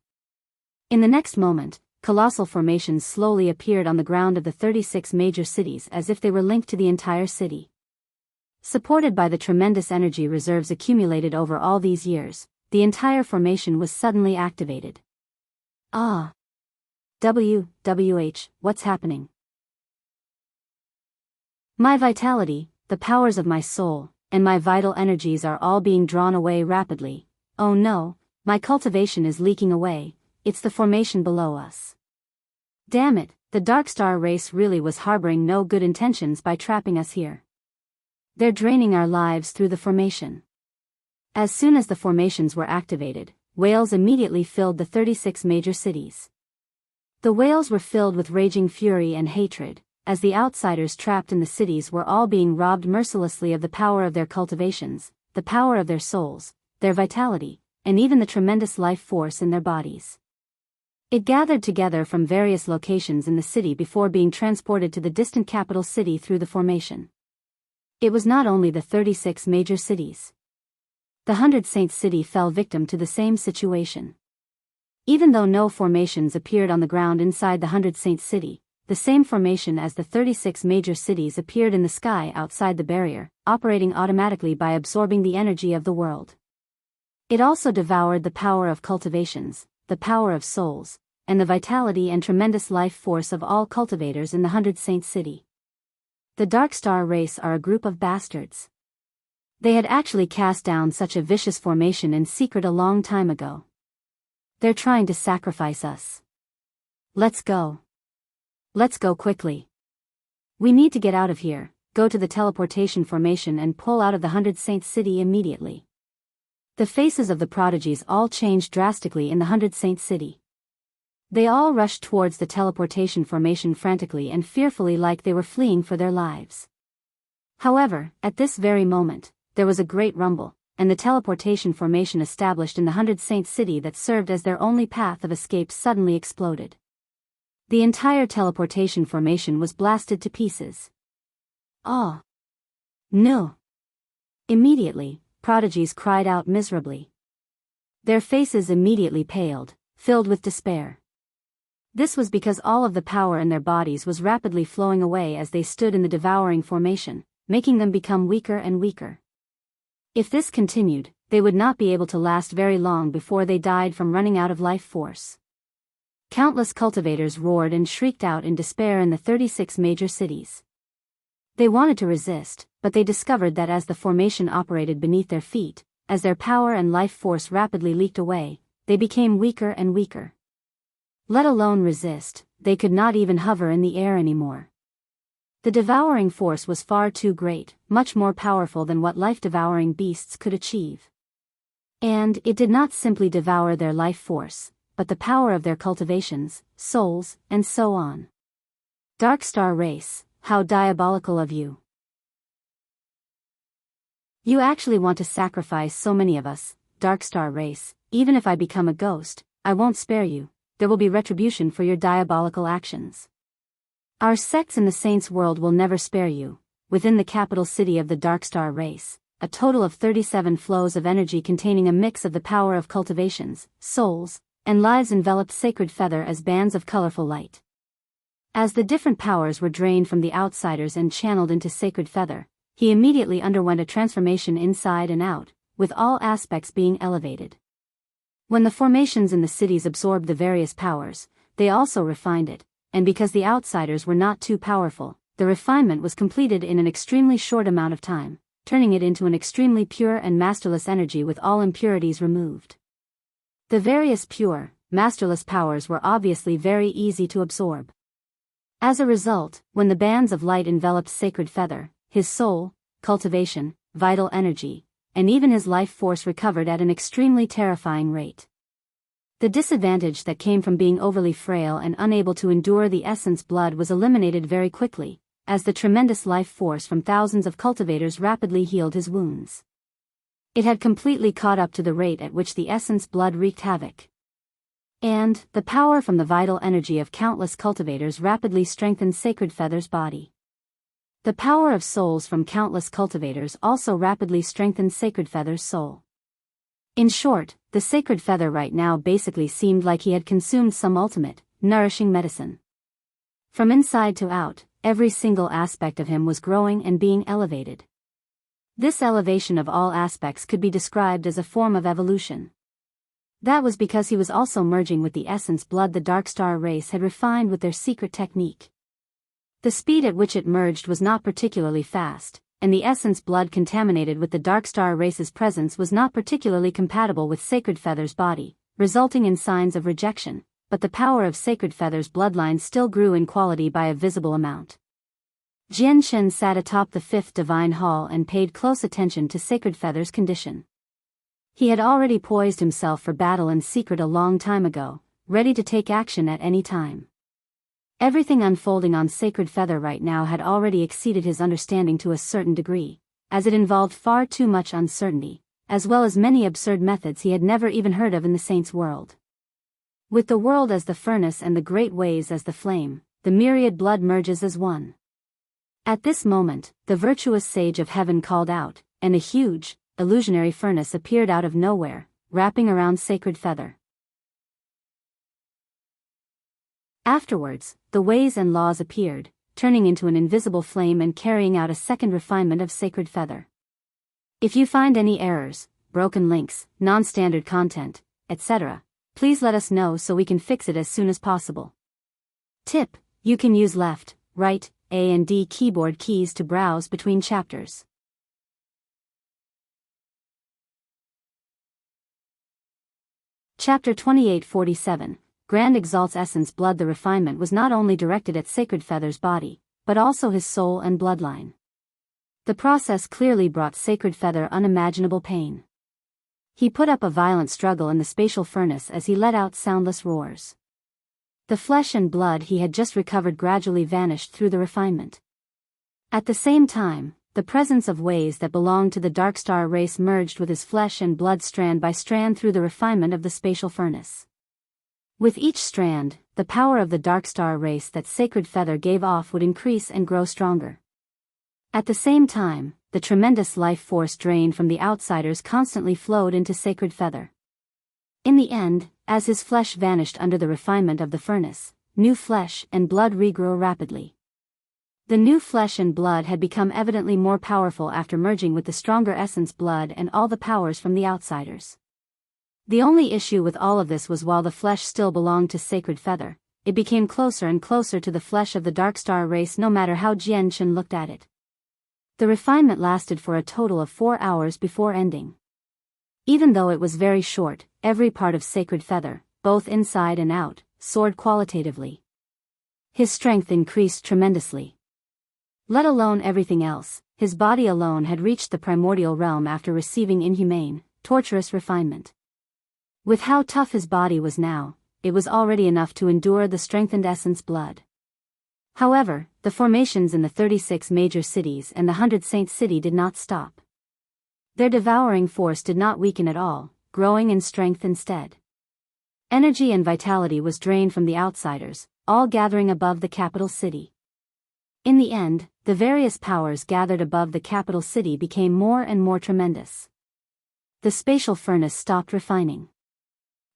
In the next moment, colossal formations slowly appeared on the ground of the 36 major cities as if they were linked to the entire city. Supported by the tremendous energy reserves accumulated over all these years, the entire formation was suddenly activated. Ah! What's happening? My vitality, the powers of my soul, and my vital energies are all being drawn away rapidly. Oh no, my cultivation is leaking away. It's the formation below us. Damn it, the Dark Star race really was harboring no good intentions by trapping us here. They're draining our lives through the formation. As soon as the formations were activated, whales immediately filled the 36 major cities. The whales were filled with raging fury and hatred, as the outsiders trapped in the cities were all being robbed mercilessly of the power of their cultivations, the power of their souls, their vitality, and even the tremendous life force in their bodies. It gathered together from various locations in the city before being transported to the distant capital city through the formation. It was not only the 36 major cities. The 100 Saints city fell victim to the same situation. Even though no formations appeared on the ground inside the 100 Saints city, the same formation as the 36 major cities appeared in the sky outside the barrier, operating automatically by absorbing the energy of the world. It also devoured the power of cultivations, the power of souls, and the vitality and tremendous life force of all cultivators in the 100 Saints city. The Dark Star race are a group of bastards. They had actually cast down such a vicious formation in secret a long time ago. They're trying to sacrifice us. Let's go. Let's go quickly. We need to get out of here, go to the teleportation formation and pull out of the 100 Saints city immediately. The faces of the prodigies all changed drastically in the 100 Saints city. They all rushed towards the teleportation formation frantically and fearfully like they were fleeing for their lives. However, at this very moment, there was a great rumble, and the teleportation formation established in the 100 Saints city that served as their only path of escape suddenly exploded. The entire teleportation formation was blasted to pieces. Oh! No! Immediately, prodigies cried out miserably. Their faces immediately paled, filled with despair. This was because all of the power in their bodies was rapidly flowing away as they stood in the devouring formation, making them become weaker and weaker. If this continued, they would not be able to last very long before they died from running out of life force. Countless cultivators roared and shrieked out in despair in the 36 major cities. They wanted to resist, but they discovered that as the formation operated beneath their feet, as their power and life force rapidly leaked away, they became weaker and weaker. Let alone resist, they could not even hover in the air anymore. The devouring force was far too great, much more powerful than what life-devouring beasts could achieve. And it did not simply devour their life force, but the power of their cultivations, souls, and so on. Dark Star Race, how diabolical of you. You actually want to sacrifice so many of us, Dark Star Race. Even if I become a ghost, I won't spare you. There will be retribution for your diabolical actions. Our sects in the Saints' world will never spare you. Within the capital city of the Dark Star Race, a total of 37 flows of energy containing a mix of the power of cultivations, souls, and lives enveloped Sacred Feather as bands of colorful light. As the different powers were drained from the outsiders and channeled into Sacred Feather, he immediately underwent a transformation inside and out, with all aspects being elevated. When the formations in the cities absorbed the various powers, they also refined it, and because the outsiders were not too powerful, the refinement was completed in an extremely short amount of time, turning it into an extremely pure and masterless energy with all impurities removed. The various pure, masterless powers were obviously very easy to absorb. As a result, when the bands of light enveloped Sacred Feather, his soul, cultivation, vital energy, and even his life force recovered at an extremely terrifying rate. The disadvantage that came from being overly frail and unable to endure the essence blood was eliminated very quickly, as the tremendous life force from thousands of cultivators rapidly healed his wounds. It had completely caught up to the rate at which the essence blood wreaked havoc. And the power from the vital energy of countless cultivators rapidly strengthened Sacred Feather's body. The power of souls from countless cultivators also rapidly strengthened Sacred Feather's soul. In short, the Sacred Feather right now basically seemed like he had consumed some ultimate, nourishing medicine. From inside to out, every single aspect of him was growing and being elevated. This elevation of all aspects could be described as a form of evolution. That was because he was also merging with the essence blood the Dark Star Race had refined with their secret technique. The speed at which it merged was not particularly fast, and the essence blood contaminated with the Dark Star Race's presence was not particularly compatible with Sacred Feather's body, resulting in signs of rejection, but the power of Sacred Feather's bloodline still grew in quality by a visible amount. Jian Shen sat atop the fifth divine hall and paid close attention to Sacred Feather's condition. He had already poised himself for battle in secret a long time ago, ready to take action at any time. Everything unfolding on Sacred Feather right now had already exceeded his understanding to a certain degree, as it involved far too much uncertainty, as well as many absurd methods he had never even heard of in the Saints' world. With the world as the furnace and the great ways as the flame, the myriad blood merges as one. At this moment, the virtuous sage of heaven called out, and a huge, illusionary furnace appeared out of nowhere, wrapping around Sacred Feather. Afterwards, the ways and laws appeared, turning into an invisible flame and carrying out a second refinement of Sacred Feather. If you find any errors, broken links, non-standard content, etc., please let us know so we can fix it as soon as possible. Tip: you can use left, right, A and D keyboard keys to browse between chapters. Chapter 2847. Grand exalts essence blood. The refinement was not only directed at Sacred Feather's body, but also his soul and bloodline. The process clearly brought Sacred Feather unimaginable pain. He put up a violent struggle in the spatial furnace as he let out soundless roars. The flesh and blood he had just recovered gradually vanished through the refinement. At the same time, the presence of ways that belonged to the Dark Star Race merged with his flesh and blood strand by strand through the refinement of the spatial furnace. With each strand, the power of the Dark Star Race that Sacred Feather gave off would increase and grow stronger. At the same time, the tremendous life force drained from the outsiders constantly flowed into Sacred Feather. In the end, as his flesh vanished under the refinement of the furnace, new flesh and blood regrew rapidly. The new flesh and blood had become evidently more powerful after merging with the stronger essence blood and all the powers from the outsiders. The only issue with all of this was while the flesh still belonged to Sacred Feather, it became closer and closer to the flesh of the Dark Star Race no matter how Jian Shen looked at it. The refinement lasted for a total of 4 hours before ending. Even though it was very short, every part of Sacred Feather, both inside and out, soared qualitatively. His strength increased tremendously. Let alone everything else, his body alone had reached the primordial realm after receiving inhumane, torturous refinement. With how tough his body was now, it was already enough to endure the strengthened essence blood. However, the formations in the 36 major cities and the 100 Saint City did not stop. Their devouring force did not weaken at all, growing in strength instead. Energy and vitality was drained from the outsiders, all gathering above the capital city. In the end, the various powers gathered above the capital city became more and more tremendous. The spatial furnace stopped refining.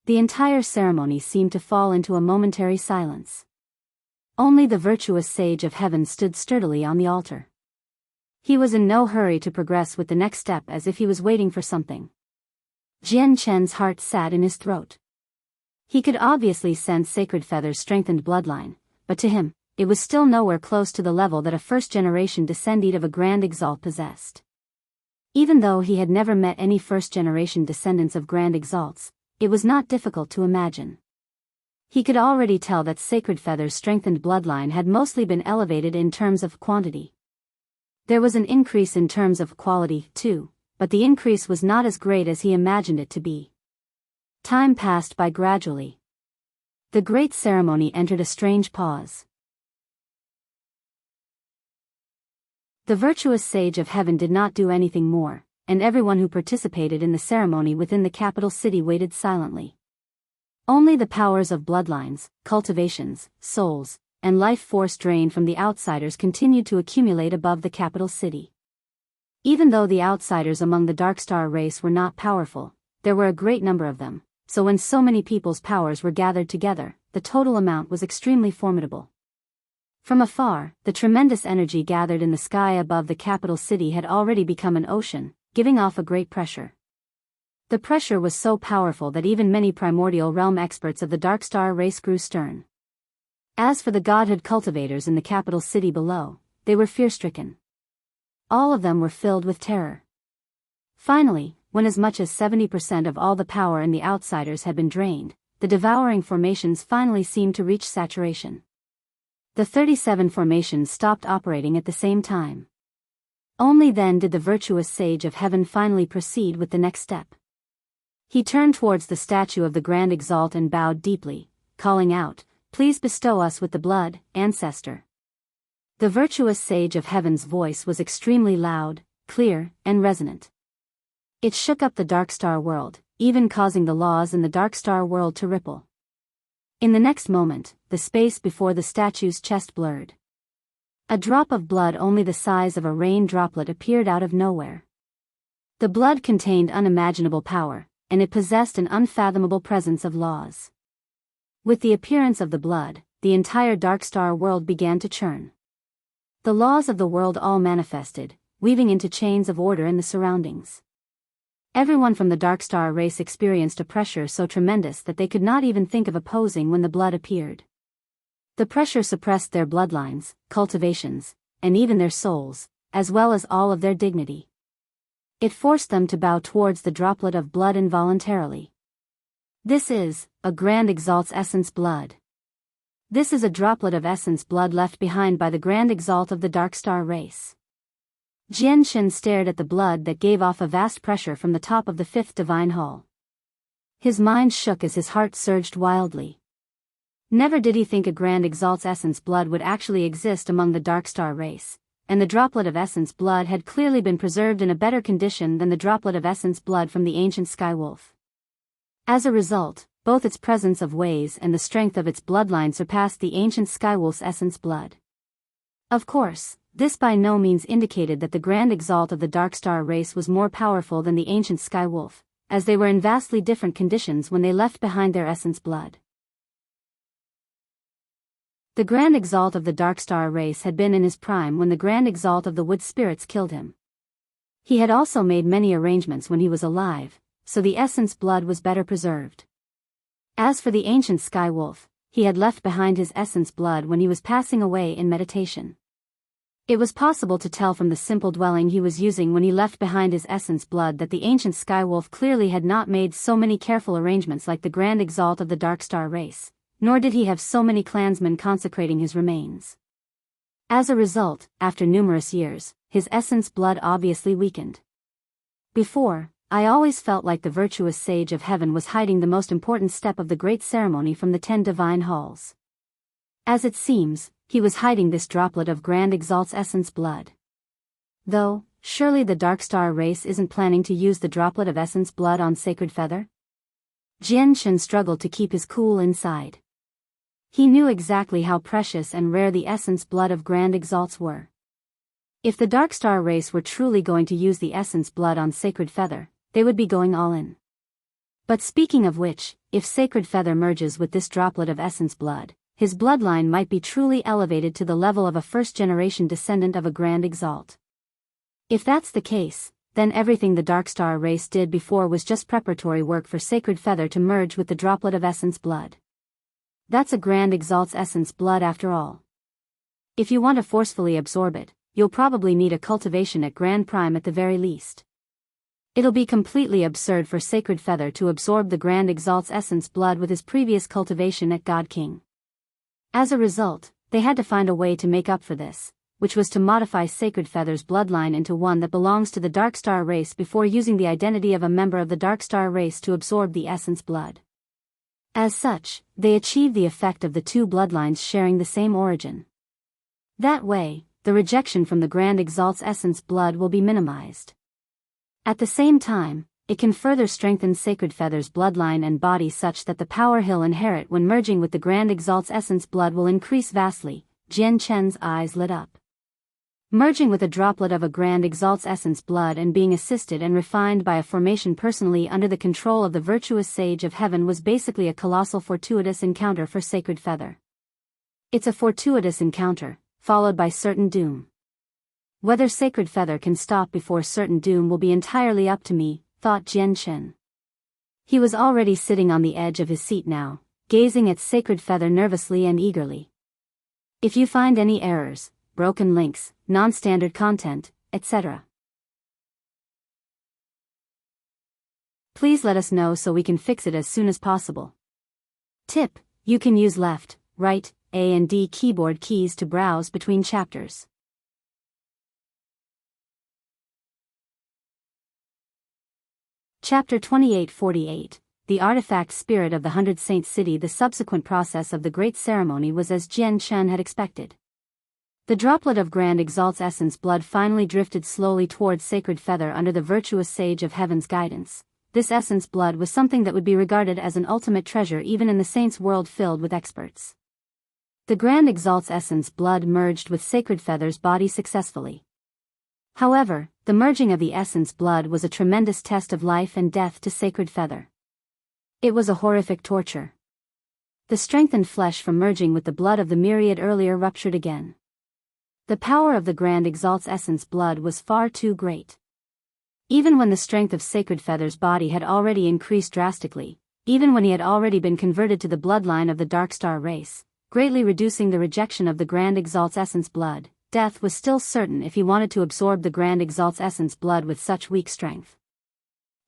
The entire ceremony seemed to fall into a momentary silence. Only the virtuous sage of heaven stood sturdily on the altar. He was in no hurry to progress with the next step, as if he was waiting for something. Jian Chen's heart sat in his throat. He could obviously sense Sacred Feather's strengthened bloodline, but to him, it was still nowhere close to the level that a first-generation descendant of a Grand Exalt possessed. Even though he had never met any first-generation descendants of Grand Exalts, it was not difficult to imagine. He could already tell that Sacred Feather's strengthened bloodline had mostly been elevated in terms of quantity. There was an increase in terms of quality, too, but the increase was not as great as he imagined it to be. Time passed by gradually. The great ceremony entered a strange pause. The virtuous sage of heaven did not do anything more, and everyone who participated in the ceremony within the capital city waited silently. Only the powers of bloodlines, cultivations, souls, and life force drained from the outsiders continued to accumulate above the capital city. Even though the outsiders among the Darkstar race were not powerful, there were a great number of them, so when so many people's powers were gathered together, the total amount was extremely formidable. From afar, the tremendous energy gathered in the sky above the capital city had already become an ocean, giving off a great pressure. The pressure was so powerful that even many primordial realm experts of the Darkstar race grew stern. As for the godhood cultivators in the capital city below, they were fear-stricken. All of them were filled with terror. Finally, when as much as 70% of all the power in the outsiders had been drained, the devouring formations finally seemed to reach saturation. The 37 formations stopped operating at the same time. Only then did the virtuous sage of heaven finally proceed with the next step. He turned towards the statue of the Grand Exalt and bowed deeply, calling out, "Please bestow us with the blood, ancestor." The virtuous sage of heaven's voice was extremely loud, clear, and resonant. It shook up the Darkstar world, even causing the laws in the Darkstar world to ripple. In the next moment, the space before the statue's chest blurred. A drop of blood only the size of a rain droplet appeared out of nowhere. The blood contained unimaginable power, and it possessed an unfathomable presence of laws. With the appearance of the blood, the entire Darkstar world began to churn. The laws of the world all manifested, weaving into chains of order in the surroundings. Everyone from the Darkstar race experienced a pressure so tremendous that they could not even think of opposing when the blood appeared. The pressure suppressed their bloodlines, cultivations, and even their souls, as well as all of their dignity. It forced them to bow towards the droplet of blood involuntarily. This is a Grand Exalt's essence blood. This is a droplet of essence blood left behind by the Grand Exalt of the Darkstar race. Jian Shen stared at the blood that gave off a vast pressure from the top of the fifth divine hall. His mind shook as his heart surged wildly. Never did he think a Grand Exalt's essence blood would actually exist among the Darkstar race, and the droplet of essence blood had clearly been preserved in a better condition than the droplet of essence blood from the ancient Skywolf. As a result, both its presence of ways and the strength of its bloodline surpassed the ancient Skywolf's essence blood. Of course, this by no means indicated that the Grand Exalt of the Darkstar race was more powerful than the ancient Skywolf, as they were in vastly different conditions when they left behind their essence blood. The Grand Exalt of the Darkstar race had been in his prime when the Grand Exalt of the Wood Spirits killed him. He had also made many arrangements when he was alive, so the essence blood was better preserved. As for the ancient Skywolf, he had left behind his essence blood when he was passing away in meditation. It was possible to tell from the simple dwelling he was using when he left behind his essence blood that the ancient Skywolf clearly had not made so many careful arrangements like the Grand Exalt of the Darkstar race, nor did he have so many clansmen consecrating his remains. As a result, after numerous years, his essence blood obviously weakened. Before, I always felt like the virtuous sage of heaven was hiding the most important step of the great ceremony from the 10 divine halls. As it seems, he was hiding this droplet of Grand Exalt's essence blood. Though, surely the Darkstar race isn't planning to use the droplet of essence blood on Sacred Feather? Jian Shen struggled to keep his cool inside. He knew exactly how precious and rare the essence blood of Grand Exalts were. If the Darkstar race were truly going to use the essence blood on Sacred Feather, they would be going all in. But speaking of which, if Sacred Feather merges with this droplet of essence blood, his bloodline might be truly elevated to the level of a first-generation descendant of a Grand Exalt. If that's the case, then everything the Darkstar race did before was just preparatory work for Sacred Feather to merge with the droplet of essence blood. That's a Grand Exalt's essence blood after all. If you want to forcefully absorb it, you'll probably need a cultivation at Grand Prime at the very least. It'll be completely absurd for Sacred Feather to absorb the Grand Exalt's essence blood with his previous cultivation at God King. As a result, they had to find a way to make up for this, which was to modify Sacred Feather's bloodline into one that belongs to the Darkstar race before using the identity of a member of the Darkstar race to absorb the essence blood. As such, they achieved the effect of the two bloodlines sharing the same origin. That way, the rejection from the Grand Exalt's essence blood will be minimized. At the same time, it can further strengthen Sacred Feather's bloodline and body such that the power he'll inherit when merging with the Grand Exalt's essence blood will increase vastly. Jian Chen's eyes lit up. Merging with a droplet of a Grand Exalt's essence blood and being assisted and refined by a formation personally under the control of the virtuous sage of heaven was basically a colossal fortuitous encounter for Sacred Feather. It's a fortuitous encounter, followed by certain doom. Whether Sacred Feather can stop before certain doom will be entirely up to me, thought Jian Chen. He was already sitting on the edge of his seat now, gazing at Sacred Feather nervously and eagerly. If you find any errors, broken links, non-standard content, etc., please let us know so we can fix it as soon as possible. Tip: you can use left, right, A and D keyboard keys to browse between chapters. Chapter 2848, The Artifact Spirit of the 100 Saints City. The subsequent process of the great ceremony was as Jian Chen had expected. The droplet of Grand Exalt's essence blood finally drifted slowly towards Sacred Feather under the virtuous sage of heaven's guidance. This essence blood was something that would be regarded as an ultimate treasure even in the saints' world filled with experts. The Grand Exalt's essence blood merged with Sacred Feather's body successfully. However, the merging of the essence blood was a tremendous test of life and death to Sacred Feather. It was a horrific torture. The strengthened flesh from merging with the blood of the myriad earlier ruptured again. The power of the Grand Exalt's essence blood was far too great. Even when the strength of Sacred Feather's body had already increased drastically, even when he had already been converted to the bloodline of the Darkstar race, greatly reducing the rejection of the Grand Exalt's essence blood, death was still certain if he wanted to absorb the Grand Exalt's essence blood with such weak strength.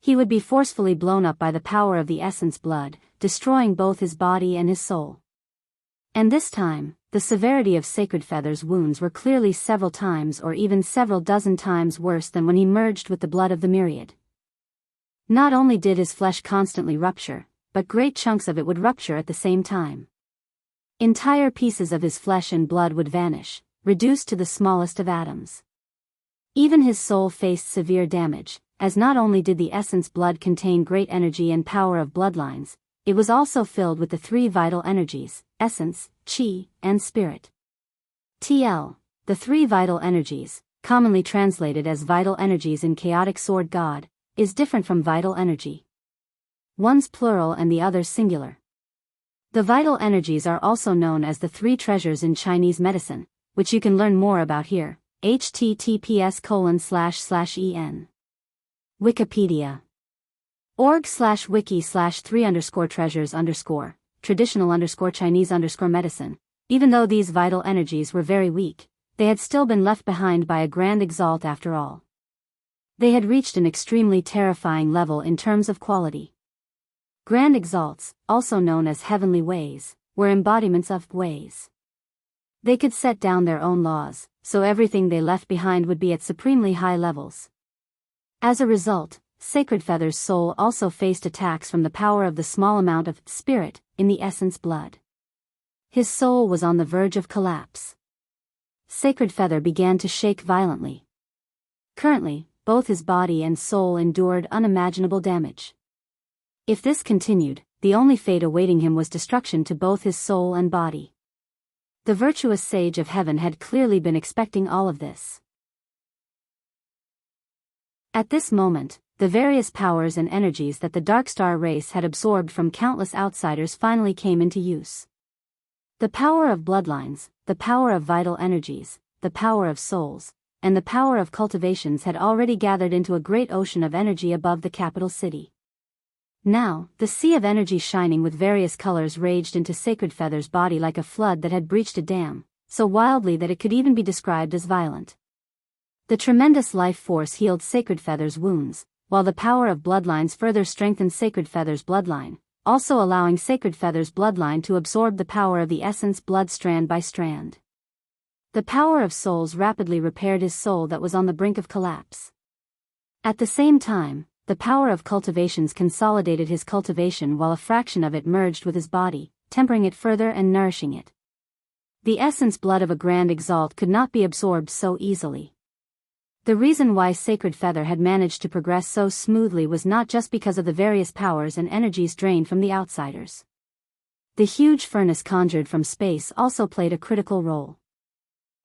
He would be forcefully blown up by the power of the essence blood, destroying both his body and his soul. And this time, the severity of Sacred Feather's wounds were clearly several times or even several dozen times worse than when he merged with the blood of the myriad. Not only did his flesh constantly rupture, but great chunks of it would rupture at the same time. Entire pieces of his flesh and blood would vanish, reduced to the smallest of atoms. Even his soul faced severe damage, as not only did the essence blood contain great energy and power of bloodlines, it was also filled with the three vital energies, essence, chi, and spirit. TL, the three vital energies, commonly translated as vital energies in Chaotic Sword God, is different from vital energy. One's plural and the other's singular. The vital energies are also known as the three treasures in Chinese medicine, which you can learn more about here, https://en. Wikipedia. org/wiki/3_treasures_traditional_Chinese_medicine. Even though these vital energies were very weak, they had still been left behind by a grand exalt after all. They had reached an extremely terrifying level in terms of quality. Grand exalts, also known as heavenly ways, were embodiments of ways. They could set down their own laws, so everything they left behind would be at supremely high levels. As a result, Sacred Feather's soul also faced attacks from the power of the small amount of spirit in the essence blood. His soul was on the verge of collapse. Sacred Feather began to shake violently. Currently, both his body and soul endured unimaginable damage. If this continued, the only fate awaiting him was destruction to both his soul and body. The virtuous sage of heaven had clearly been expecting all of this. At this moment, the various powers and energies that the Darkstar race had absorbed from countless outsiders finally came into use. The power of bloodlines, the power of vital energies, the power of souls, and the power of cultivations had already gathered into a great ocean of energy above the capital city. Now, the sea of energy shining with various colors raged into Sacred Feather's body like a flood that had breached a dam, so wildly that it could even be described as violent. The tremendous life force healed Sacred Feather's wounds, while the power of bloodlines further strengthened Sacred Feather's bloodline, also allowing Sacred Feather's bloodline to absorb the power of the essence blood strand by strand. The power of souls rapidly repaired his soul that was on the brink of collapse. At the same time, the power of cultivations consolidated his cultivation while a fraction of it merged with his body, tempering it further and nourishing it. The essence blood of a grand exalt could not be absorbed so easily. The reason why Sacred Feather had managed to progress so smoothly was not just because of the various powers and energies drained from the outsiders. The huge furnace conjured from space also played a critical role.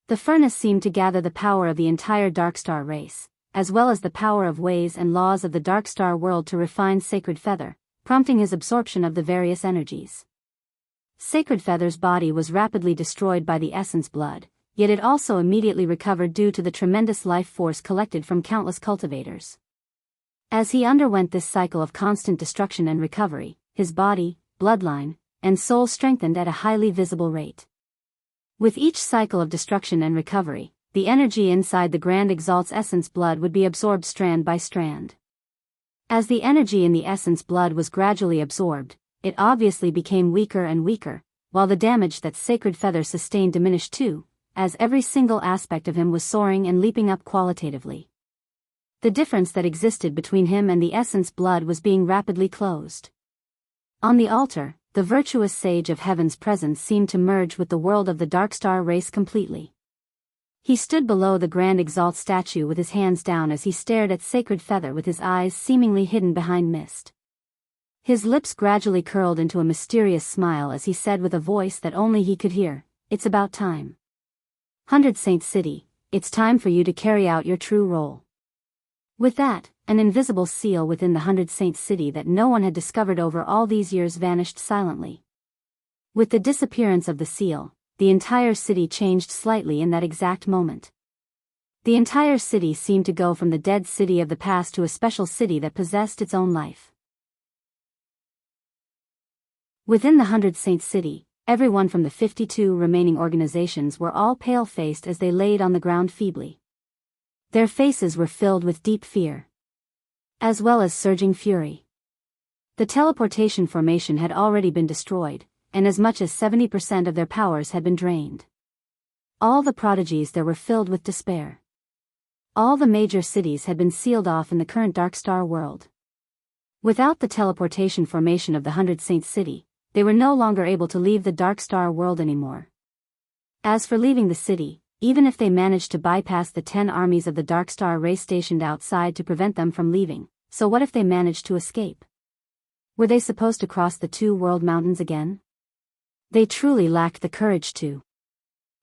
The furnace seemed to gather the power of the entire Darkstar race, as well as the power of ways and laws of the Darkstar world to refine Sacred Feather, prompting his absorption of the various energies. Sacred Feather's body was rapidly destroyed by the essence blood, yet it also immediately recovered due to the tremendous life force collected from countless cultivators. As he underwent this cycle of constant destruction and recovery, his body, bloodline, and soul strengthened at a highly visible rate. With each cycle of destruction and recovery, the energy inside the Grand Exalt's essence blood would be absorbed strand by strand. As the energy in the essence blood was gradually absorbed, it obviously became weaker and weaker, while the damage that Sacred Feather sustained diminished too, as every single aspect of him was soaring and leaping up qualitatively. The difference that existed between him and the essence blood was being rapidly closed. On the altar, the virtuous sage of heaven's presence seemed to merge with the world of the Darkstar race completely. He stood below the Grand Exalt statue with his hands down as he stared at Sacred Feather with his eyes seemingly hidden behind mist. His lips gradually curled into a mysterious smile as he said with a voice that only he could hear, "It's about time. 100 Saint City, it's time for you to carry out your true role." With that, an invisible seal within the 100 Saint City that no one had discovered over all these years vanished silently. With the disappearance of the seal, the entire city changed slightly in that exact moment. The entire city seemed to go from the dead city of the past to a special city that possessed its own life. Within the 100 Saint City, everyone from the 52 remaining organizations were all pale-faced as they laid on the ground feebly. Their faces were filled with deep fear, as well as surging fury. The teleportation formation had already been destroyed, and as much as 70% of their powers had been drained. All the prodigies there were filled with despair. All the major cities had been sealed off in the current Darkstar world. Without the teleportation formation of the 100 Saint City, they were no longer able to leave the Darkstar world anymore. As for leaving the city, even if they managed to bypass the 10 armies of the Darkstar race stationed outside to prevent them from leaving, so what if they managed to escape? Were they supposed to cross the two world mountains again? They truly lacked the courage to.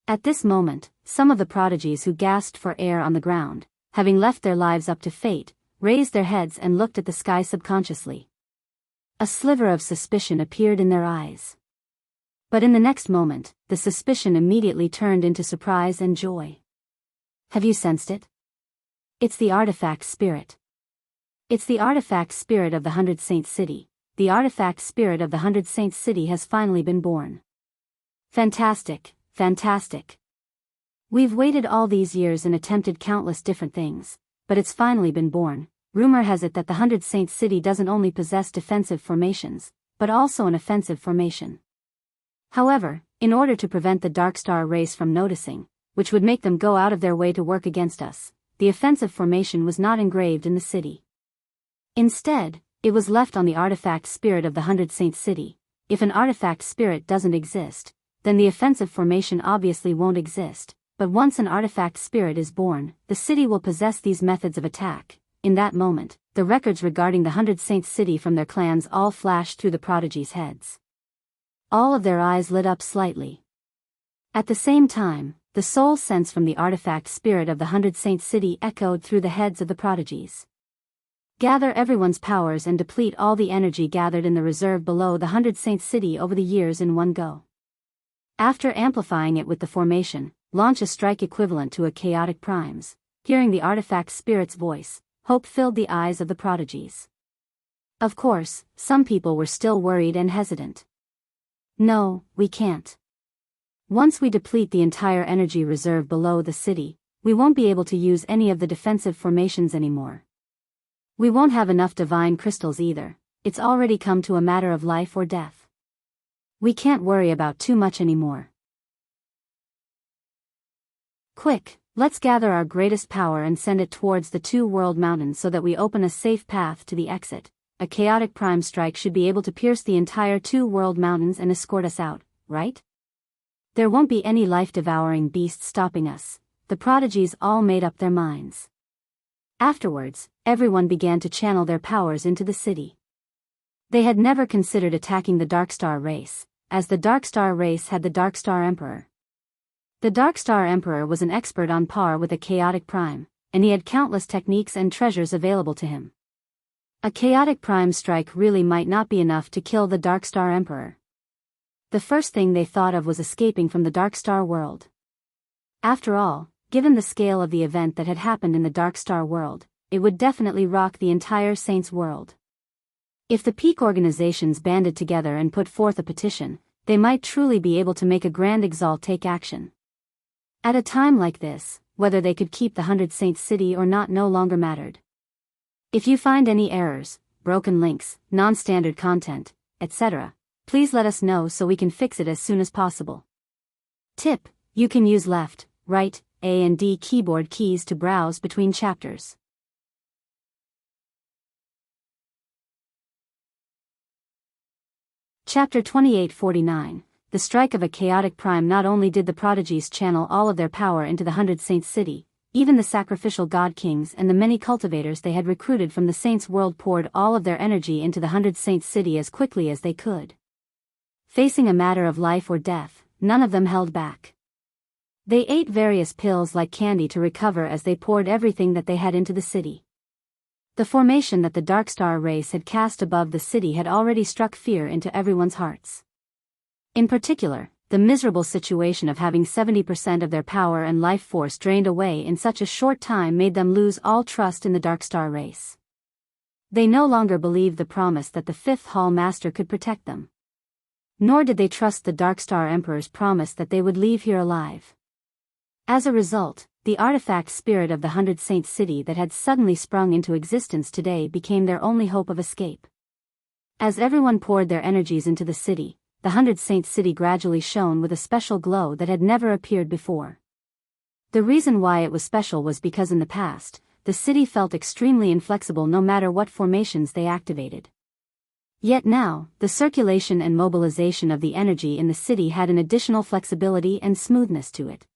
At this moment, some of the prodigies who gasped for air on the ground, having left their lives up to fate, raised their heads and looked at the sky subconsciously. A sliver of suspicion appeared in their eyes. But in the next moment, the suspicion immediately turned into surprise and joy. Have you sensed it? It's the artifact spirit. It's the artifact spirit of the 100 Saint City. The artifact spirit of the 100 Saint City has finally been born. Fantastic, fantastic. We've waited all these years and attempted countless different things, but it's finally been born. Rumor has it that the 100 Saints city doesn't only possess defensive formations, but also an offensive formation. However, in order to prevent the Dark Star race from noticing, which would make them go out of their way to work against us, the offensive formation was not engraved in the city. Instead, it was left on the artifact spirit of the 100 Saints city. If an artifact spirit doesn't exist, then the offensive formation obviously won't exist, but once an artifact spirit is born, the city will possess these methods of attack. In that moment, the records regarding the 100 Saints city from their clans all flashed through the prodigies' heads. All of their eyes lit up slightly. At the same time, the soul sense from the artifact spirit of the 100 Saints city echoed through the heads of the prodigies. Gather everyone's powers and deplete all the energy gathered in the reserve below the 100 Saints city over the years in one go. After amplifying it with the formation, launch a strike equivalent to a chaotic primes. Hearing the artifact spirit's voice, hope filled the eyes of the prodigies. Of course, some people were still worried and hesitant. No, we can't. Once we deplete the entire energy reserve below the city, we won't be able to use any of the defensive formations anymore. We won't have enough divine crystals either. It's already come to a matter of life or death. We can't worry about too much anymore. Quick, let's gather our greatest power and send it towards the two world mountains so that we open a safe path to the exit. A chaotic prime strike should be able to pierce the entire two world mountains and escort us out, right? There won't be any life-devouring beasts stopping us. The prodigies all made up their minds. Afterwards, everyone began to channel their powers into the city. They had never considered attacking the Dark Star race, as the Dark Star race had the Dark Star Emperor. The Dark Star Emperor was an expert on par with a chaotic prime, and he had countless techniques and treasures available to him. A chaotic prime strike really might not be enough to kill the Dark Star Emperor. The first thing they thought of was escaping from the Dark Star world. After all, given the scale of the event that had happened in the Dark Star world, it would definitely rock the entire Saints world. If the peak organizations banded together and put forth a petition, they might truly be able to make a grand exalt take action. At a time like this, whether they could keep the 100 Saints city or not no longer mattered. If you find any errors, broken links, non-standard content, etc., please let us know so we can fix it as soon as possible. Tip: you can use left, right, A and D keyboard keys to browse between chapters. Chapter 2849. The strike of a chaotic prime. Not only did the prodigies channel all of their power into the 100 Saints city, even the sacrificial god kings and the many cultivators they had recruited from the Saints world poured all of their energy into the 100 Saints city as quickly as they could. Facing a matter of life or death, none of them held back. They ate various pills like candy to recover as they poured everything that they had into the city. The formation that the Dark Star race had cast above the city had already struck fear into everyone's hearts. In particular, the miserable situation of having 70% of their power and life force drained away in such a short time made them lose all trust in the Dark Star race. They no longer believed the promise that the Fifth Hall Master could protect them. Nor did they trust the Dark Star Emperor's promise that they would leave here alive. As a result, the artifact spirit of the 100 Saints city that had suddenly sprung into existence today became their only hope of escape. As everyone poured their energies into the city, the 100 Saints city gradually shone with a special glow that had never appeared before. The reason why it was special was because in the past, the city felt extremely inflexible no matter what formations they activated. Yet now, the circulation and mobilization of the energy in the city had an additional flexibility and smoothness to it.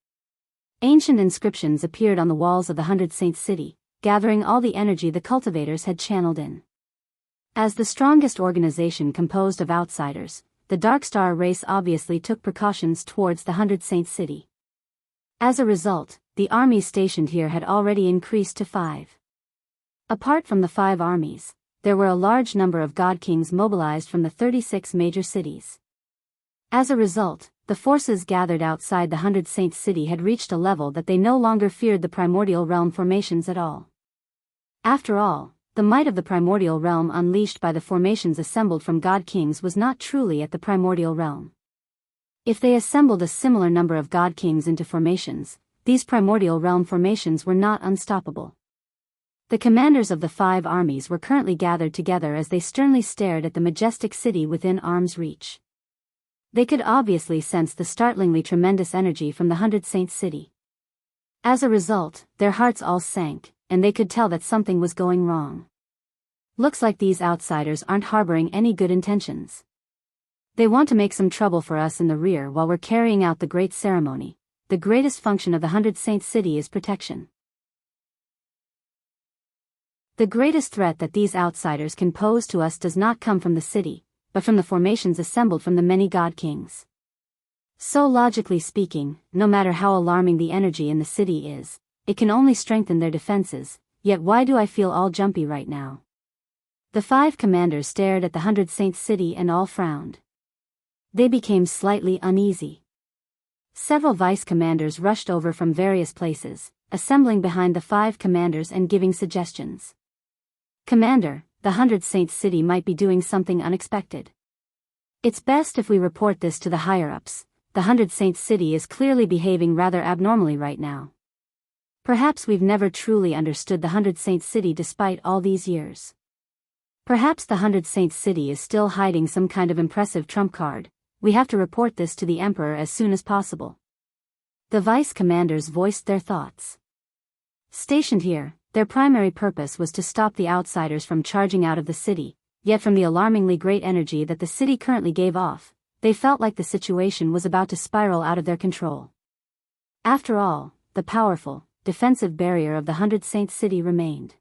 Ancient inscriptions appeared on the walls of the 100 Saints city, gathering all the energy the cultivators had channeled in. As the strongest organization composed of outsiders, the Dark Star race obviously took precautions towards the 100 Saints city. As a result, the armies stationed here had already increased to 5. Apart from the 5 armies, there were a large number of god kings mobilized from the 36 major cities. As a result, the forces gathered outside the 100 Saints city had reached a level that they no longer feared the primordial realm formations at all. After all, the might of the primordial realm unleashed by the formations assembled from god kings was not truly at the primordial realm. If they assembled a similar number of god kings into formations, these primordial realm formations were not unstoppable. The commanders of the 5 armies were currently gathered together as they sternly stared at the majestic city within arm's reach. They could obviously sense the startlingly tremendous energy from the 100 Saints city. As a result, their hearts all sank, and they could tell that something was going wrong. Looks like these outsiders aren't harboring any good intentions. They want to make some trouble for us in the rear while we're carrying out the great ceremony. The greatest function of the 100 Saints city is protection. The greatest threat that these outsiders can pose to us does not come from the city, but from the formations assembled from the many god kings. So logically speaking, no matter how alarming the energy in the city is, it can only strengthen their defenses, yet why do I feel all jumpy right now? The 5 commanders stared at the 100 Saints city and all frowned. They became slightly uneasy. Several vice commanders rushed over from various places, assembling behind the 5 commanders and giving suggestions. Commander, the 100 Saints city might be doing something unexpected. It's best if we report this to the higher-ups. The 100 Saints city is clearly behaving rather abnormally right now. Perhaps we've never truly understood the 100 Saints city despite all these years. Perhaps the 100 Saints city is still hiding some kind of impressive trump card. We have to report this to the Emperor as soon as possible. The vice commanders voiced their thoughts. Stationed here, their primary purpose was to stop the outsiders from charging out of the city, yet from the alarmingly great energy that the city currently gave off, they felt like the situation was about to spiral out of their control. After all, the powerful, defensive barrier of the 100 Saints city remained.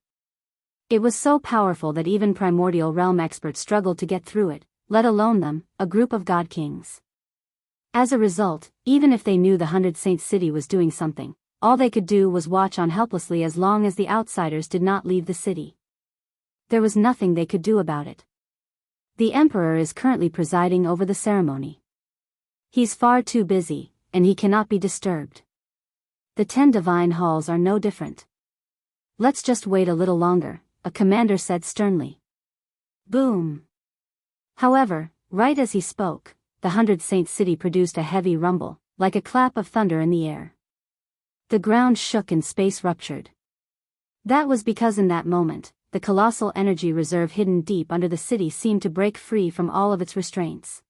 It was so powerful that even primordial realm experts struggled to get through it, let alone them, a group of god kings. As a result, even if they knew the 100 Saints city was doing something, all they could do was watch on helplessly as long as the outsiders did not leave the city. There was nothing they could do about it. The Emperor is currently presiding over the ceremony. He's far too busy, and he cannot be disturbed. The 10 divine halls are no different. Let's just wait a little longer, a commander said sternly. Boom. However, right as he spoke, the 100 Saints city produced a heavy rumble, like a clap of thunder in the air. The ground shook and space ruptured. That was because in that moment, the colossal energy reserve hidden deep under the city seemed to break free from all of its restraints.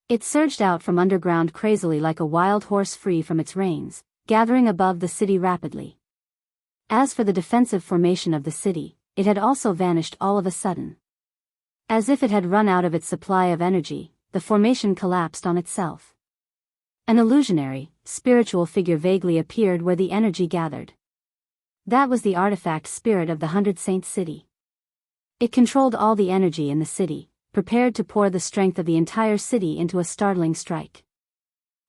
It surged out from underground crazily like a wild horse free from its reins, gathering above the city rapidly. As for the defensive formation of the city, it had also vanished all of a sudden. As if it had run out of its supply of energy, the formation collapsed on itself. An illusionary, spiritual figure vaguely appeared where the energy gathered. That was the artifact spirit of the 100 Saints city. It controlled all the energy in the city, prepared to pour the strength of the entire city into a startling strike.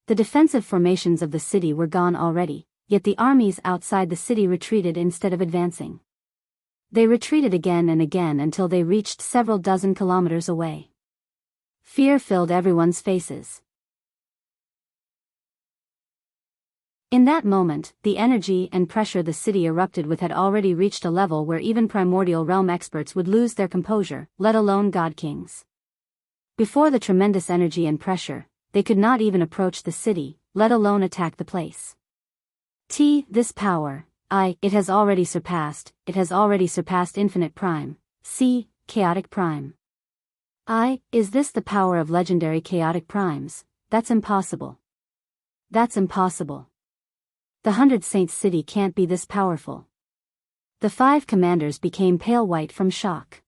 The defensive formations of the city were gone already, yet the armies outside the city retreated instead of advancing. They retreated again and again until they reached several dozen kilometers away. Fear filled everyone's faces. In that moment, the energy and pressure the city erupted with had already reached a level where even primordial realm experts would lose their composure, let alone god kings. Before the tremendous energy and pressure, they could not even approach the city, let alone attack the place. This power, it has already surpassed infinite prime, chaotic prime. Is this the power of legendary chaotic primes? That's impossible. That's impossible. The 100 Saints city can't be this powerful. The 5 commanders became pale white from shock.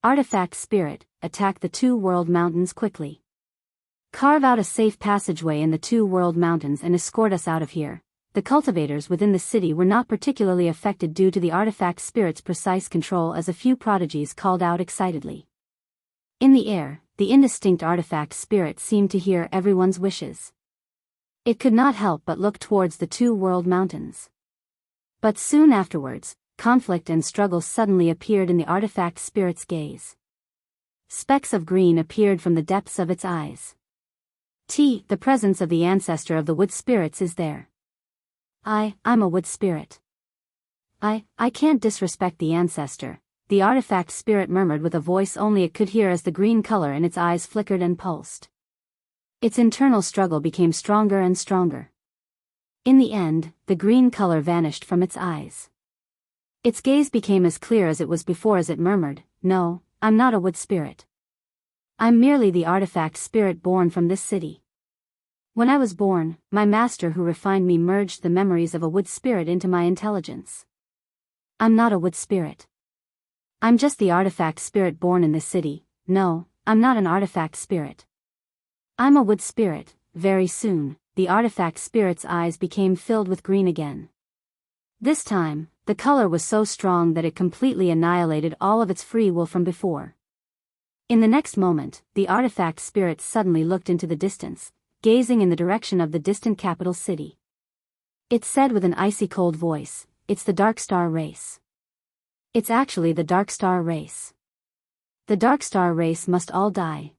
Artifact Spirit, attack the 2 world mountains quickly. Carve out a safe passageway in the 2 world mountains and escort us out of here. The cultivators within the city were not particularly affected due to the Artifact Spirit's precise control, as a few prodigies called out excitedly. In the air, the indistinct Artifact Spirit seemed to hear everyone's wishes. It could not help but look towards the 2 world mountains. But soon afterwards, conflict and struggle suddenly appeared in the Artifact Spirit's gaze. Specks of green appeared from the depths of its eyes. The presence of the ancestor of the wood spirits is there. I'm a wood spirit. I can't disrespect the ancestor, the Artifact Spirit murmured with a voice only it could hear as the green color in its eyes flickered and pulsed. Its internal struggle became stronger and stronger. In the end, the green color vanished from its eyes. Its gaze became as clear as it was before as it murmured, "No, I'm not a wood spirit. I'm merely the artifact spirit born from this city. When I was born, my master who refined me merged the memories of a wood spirit into my intelligence. I'm not a wood spirit. I'm just the artifact spirit born in this city. No, I'm not an artifact spirit. I'm a wood spirit." Very soon, the artifact spirit's eyes became filled with green again. This time, the color was so strong that it completely annihilated all of its free will from before. In the next moment, the artifact spirit suddenly looked into the distance, gazing in the direction of the distant capital city. It said with an icy cold voice, "It's the Dark Star race. It's actually the Dark Star race. The Dark Star race must all die.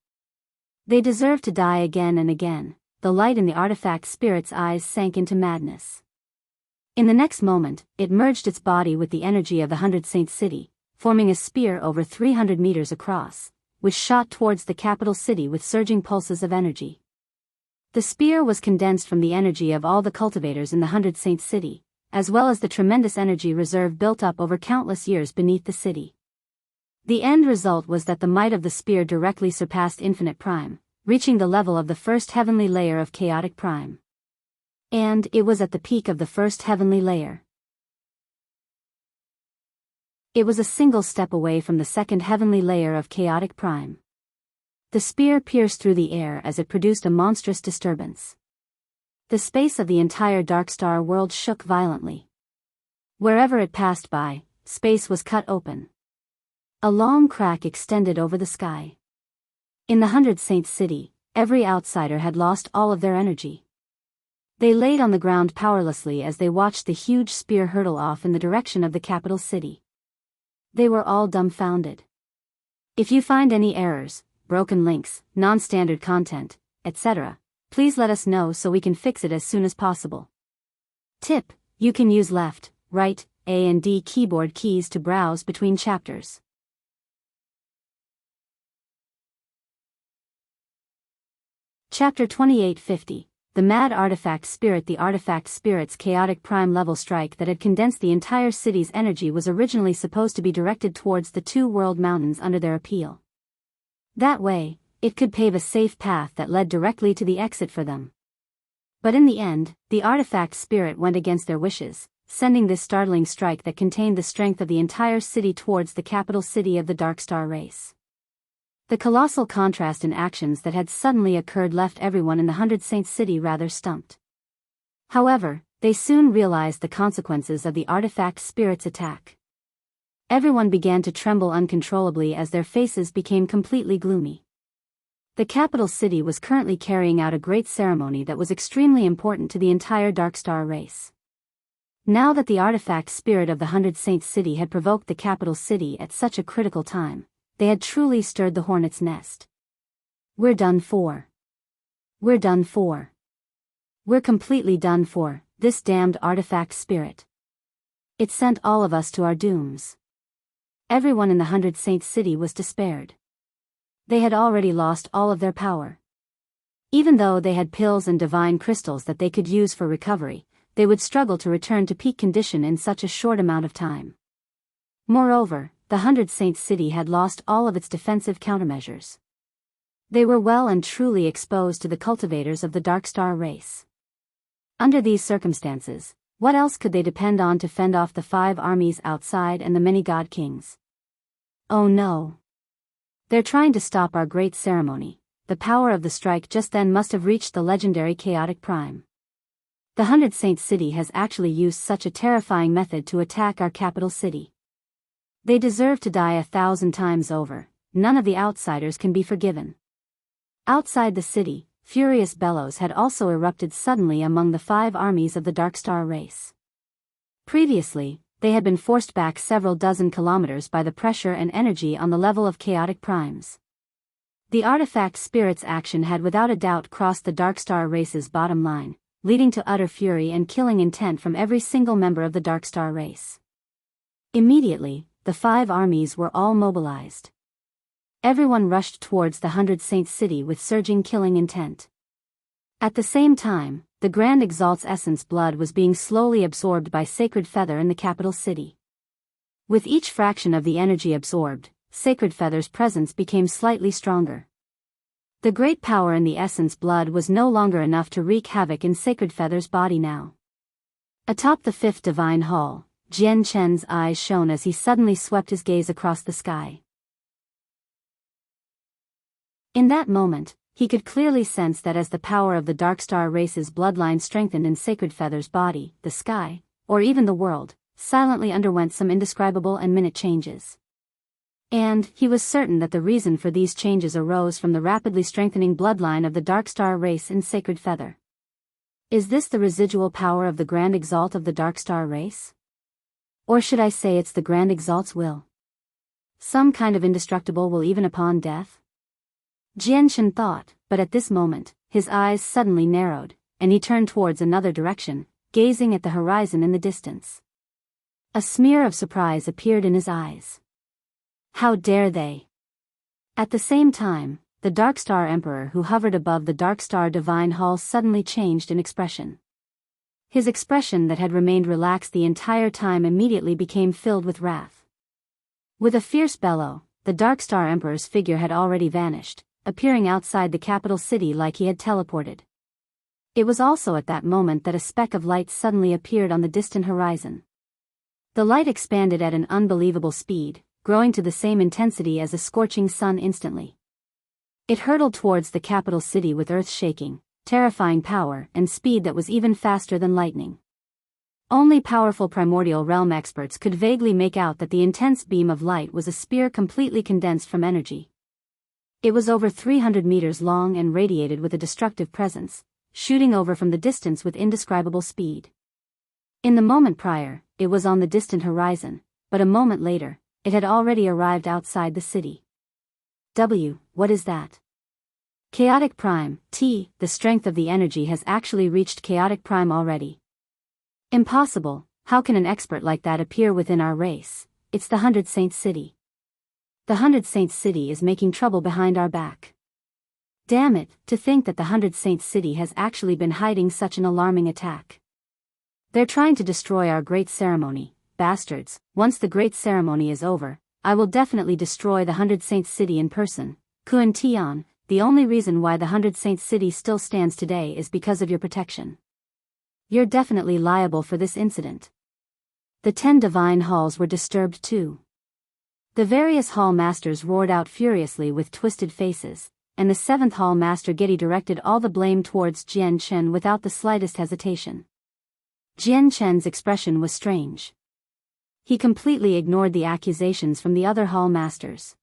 They deserve to die again and again." The light in the artifact spirit's eyes sank into madness. In the next moment, it merged its body with the energy of the 100 Saint City, forming a spear over 300 meters across, which shot towards the capital city with surging pulses of energy. The spear was condensed from the energy of all the cultivators in the 100 Saint City, as well as the tremendous energy reserve built up over countless years beneath the city. The end result was that the might of the spear directly surpassed Infinite Prime, reaching the level of the first heavenly layer of Chaotic Prime. And it was at the peak of the first heavenly layer. It was a single step away from the second heavenly layer of Chaotic Prime. The spear pierced through the air as it produced a monstrous disturbance. The space of the entire Dark Star world shook violently. Wherever it passed by, space was cut open. A long crack extended over the sky. In the 100 Saint City, every outsider had lost all of their energy. They laid on the ground powerlessly as they watched the huge spear hurtle off in the direction of the capital city. They were all dumbfounded. If you find any errors, broken links, non-standard content, etc., please let us know so we can fix it as soon as possible. Tip: you can use left, right, A and D keyboard keys to browse between chapters. Chapter 2850, The Mad Artifact Spirit. The Artifact Spirit's chaotic prime level strike that had condensed the entire city's energy was originally supposed to be directed towards the two world mountains under their appeal. That way, it could pave a safe path that led directly to the exit for them. But in the end, the artifact spirit went against their wishes, sending this startling strike that contained the strength of the entire city towards the capital city of the Dark Star race. The colossal contrast in actions that had suddenly occurred left everyone in the 100 Saint City rather stumped. However, they soon realized the consequences of the artifact spirit's attack. Everyone began to tremble uncontrollably as their faces became completely gloomy. The capital city was currently carrying out a great ceremony that was extremely important to the entire Dark Star race. Now that the artifact spirit of the 100 Saint City had provoked the capital city at such a critical time, they had truly stirred the hornet's nest. We're done for. We're done for. We're completely done for, this damned artifact spirit. It sent all of us to our dooms. Everyone in the 100 Saint City was despaired. They had already lost all of their power. Even though they had pills and divine crystals that they could use for recovery, they would struggle to return to peak condition in such a short amount of time. Moreover, the 100 Saint City had lost all of its defensive countermeasures. They were well and truly exposed to the cultivators of the Dark Star race. Under these circumstances, what else could they depend on to fend off the 5 armies outside and the many god kings? Oh no. They're trying to stop our great ceremony. The power of the strike just then must have reached the legendary Chaotic Prime. The 100 Saint City has actually used such a terrifying method to attack our capital city. They deserve to die 1,000 times over. None of the outsiders can be forgiven. Outside the city, furious bellows had also erupted suddenly among the 5 armies of the Dark Star race. Previously, they had been forced back several dozen kilometers by the pressure and energy on the level of chaotic primes. The artifact spirit's action had without a doubt crossed the Dark Star race's bottom line, leading to utter fury and killing intent from every single member of the Dark Star race. Immediately, the 5 armies were all mobilized. Everyone rushed towards the 100 Saint City with surging killing intent. At the same time, the Grand Exalt's essence blood was being slowly absorbed by Sacred Feather in the capital city. With each fraction of the energy absorbed, Sacred Feather's presence became slightly stronger. The great power in the essence blood was no longer enough to wreak havoc in Sacred Feather's body now. Atop the fifth divine hall, Jian Chen's eyes shone as he suddenly swept his gaze across the sky. In that moment, he could clearly sense that as the power of the Darkstar race's bloodline strengthened in Sacred Feather's body, the sky, or even the world, silently underwent some indescribable and minute changes. And he was certain that the reason for these changes arose from the rapidly strengthening bloodline of the Darkstar race in Sacred Feather. Is this the residual power of the Grand Exalt of the Darkstar race? Or should I say it's the Grand Exalt's will? Some kind of indestructible will even upon death? Jian Chen thought, but at this moment, his eyes suddenly narrowed, and he turned towards another direction, gazing at the horizon in the distance. A smear of surprise appeared in his eyes. How dare they? At the same time, the Darkstar Emperor who hovered above the Darkstar Divine Hall suddenly changed in expression. His expression that had remained relaxed the entire time immediately became filled with wrath. With a fierce bellow, the Darkstar Emperor's figure had already vanished, appearing outside the capital city like he had teleported. It was also at that moment that a speck of light suddenly appeared on the distant horizon. The light expanded at an unbelievable speed, growing to the same intensity as a scorching sun instantly. It hurtled towards the capital city with earth-shaking, terrifying power and speed that was even faster than lightning. Only powerful primordial realm experts could vaguely make out that the intense beam of light was a spear completely condensed from energy. It was over 300 meters long and radiated with a destructive presence, shooting over from the distance with indescribable speed. In the moment prior, it was on the distant horizon, but a moment later, it had already arrived outside the city. What is that? Chaotic Prime, the strength of the energy has actually reached Chaotic Prime already. Impossible, how can an expert like that appear within our race? It's the 100 Saints City. The 100 Saints City is making trouble behind our back. Damn it, to think that the 100 Saints City has actually been hiding such an alarming attack. They're trying to destroy our great ceremony, bastards. Once the great ceremony is over, I will definitely destroy the 100 Saints City in person. Kun Tian, the only reason why the 100 Saints City still stands today is because of your protection. You're definitely liable for this incident. The 10 divine halls were disturbed too. The various hall masters roared out furiously with twisted faces, and the 7th hall master Getty directed all the blame towards Jian Chen without the slightest hesitation. Jian Chen's expression was strange. He completely ignored the accusations from the other hall masters.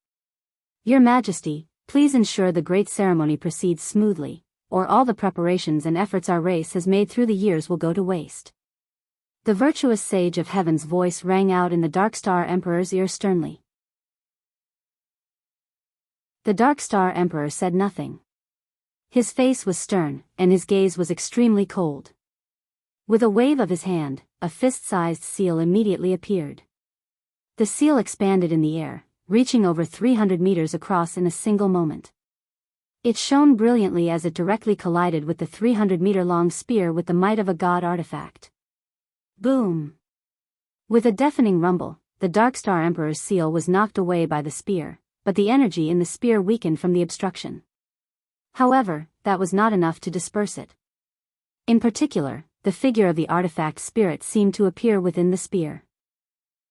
Your Majesty, please ensure the great ceremony proceeds smoothly, or all the preparations and efforts our race has made through the years will go to waste. The virtuous sage of heaven's voice rang out in the Darkstar Emperor's ear sternly. The Darkstar Emperor said nothing. His face was stern, and his gaze was extremely cold. With a wave of his hand, a fist-sized seal immediately appeared. The seal expanded in the air, reaching over 300 meters across in a single moment. It shone brilliantly as it directly collided with the 300-meter-long spear with the might of a god artifact. Boom! With a deafening rumble, the Darkstar Emperor's seal was knocked away by the spear, but the energy in the spear weakened from the obstruction. However, that was not enough to disperse it. In particular, the figure of the artifact spirit seemed to appear within the spear.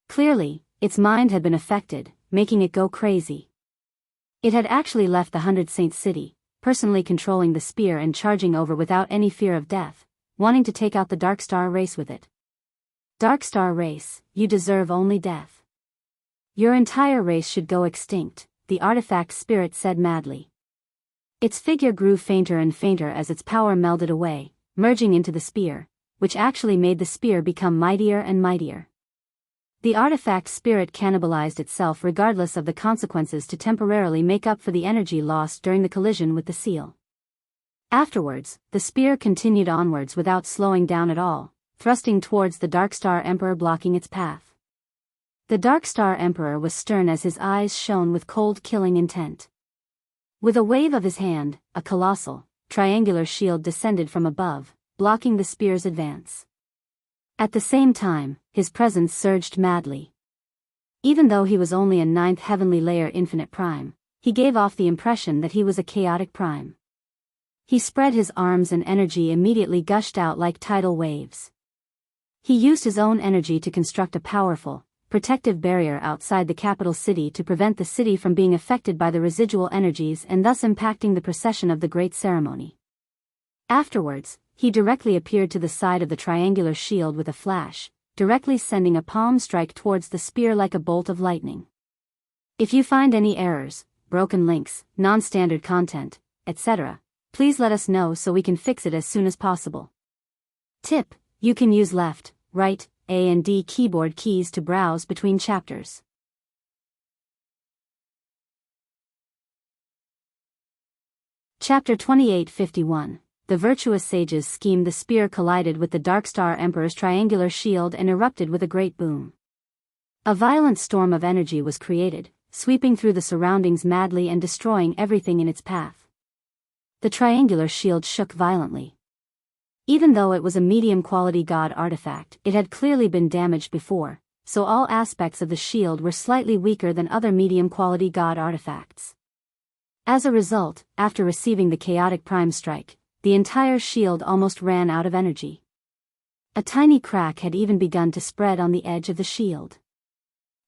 Clearly, its mind had been affected, making it go crazy. It had actually left the 100 Saints City, personally controlling the spear and charging over without any fear of death, wanting to take out the Darkstar race with it. Darkstar race, you deserve only death. Your entire race should go extinct, the artifact spirit said madly. Its figure grew fainter and fainter as its power melded away, merging into the spear, which actually made the spear become mightier and mightier. The artifact spirit cannibalized itself regardless of the consequences to temporarily make up for the energy lost during the collision with the seal. Afterwards, the spear continued onwards without slowing down at all, thrusting towards the Darkstar Emperor blocking its path. The Darkstar Emperor was stern as his eyes shone with cold killing intent. With a wave of his hand, a colossal, triangular shield descended from above, blocking the spear's advance. At the same time, his presence surged madly. Even though he was only a 9th heavenly layer infinite prime, he gave off the impression that he was a chaotic prime. He spread his arms and energy immediately gushed out like tidal waves. He used his own energy to construct a powerful, protective barrier outside the capital city to prevent the city from being affected by the residual energies and thus impacting the procession of the great ceremony. Afterwards, he directly appeared to the side of the triangular shield with a flash, directly sending a palm strike towards the spear like a bolt of lightning. If you find any errors, broken links, non-standard content, etc., please let us know so we can fix it as soon as possible. Tip: you can use left, right, A and D keyboard keys to browse between chapters. Chapter 2851. The virtuous sages schemed. The spear collided with the Darkstar Emperor's triangular shield and erupted with a great boom. A violent storm of energy was created, sweeping through the surroundings madly and destroying everything in its path. The triangular shield shook violently. Even though it was a medium-quality god artifact, it had clearly been damaged before, so all aspects of the shield were slightly weaker than other medium-quality god artifacts. As a result, after receiving the chaotic prime strike, the entire shield almost ran out of energy. A tiny crack had even begun to spread on the edge of the shield.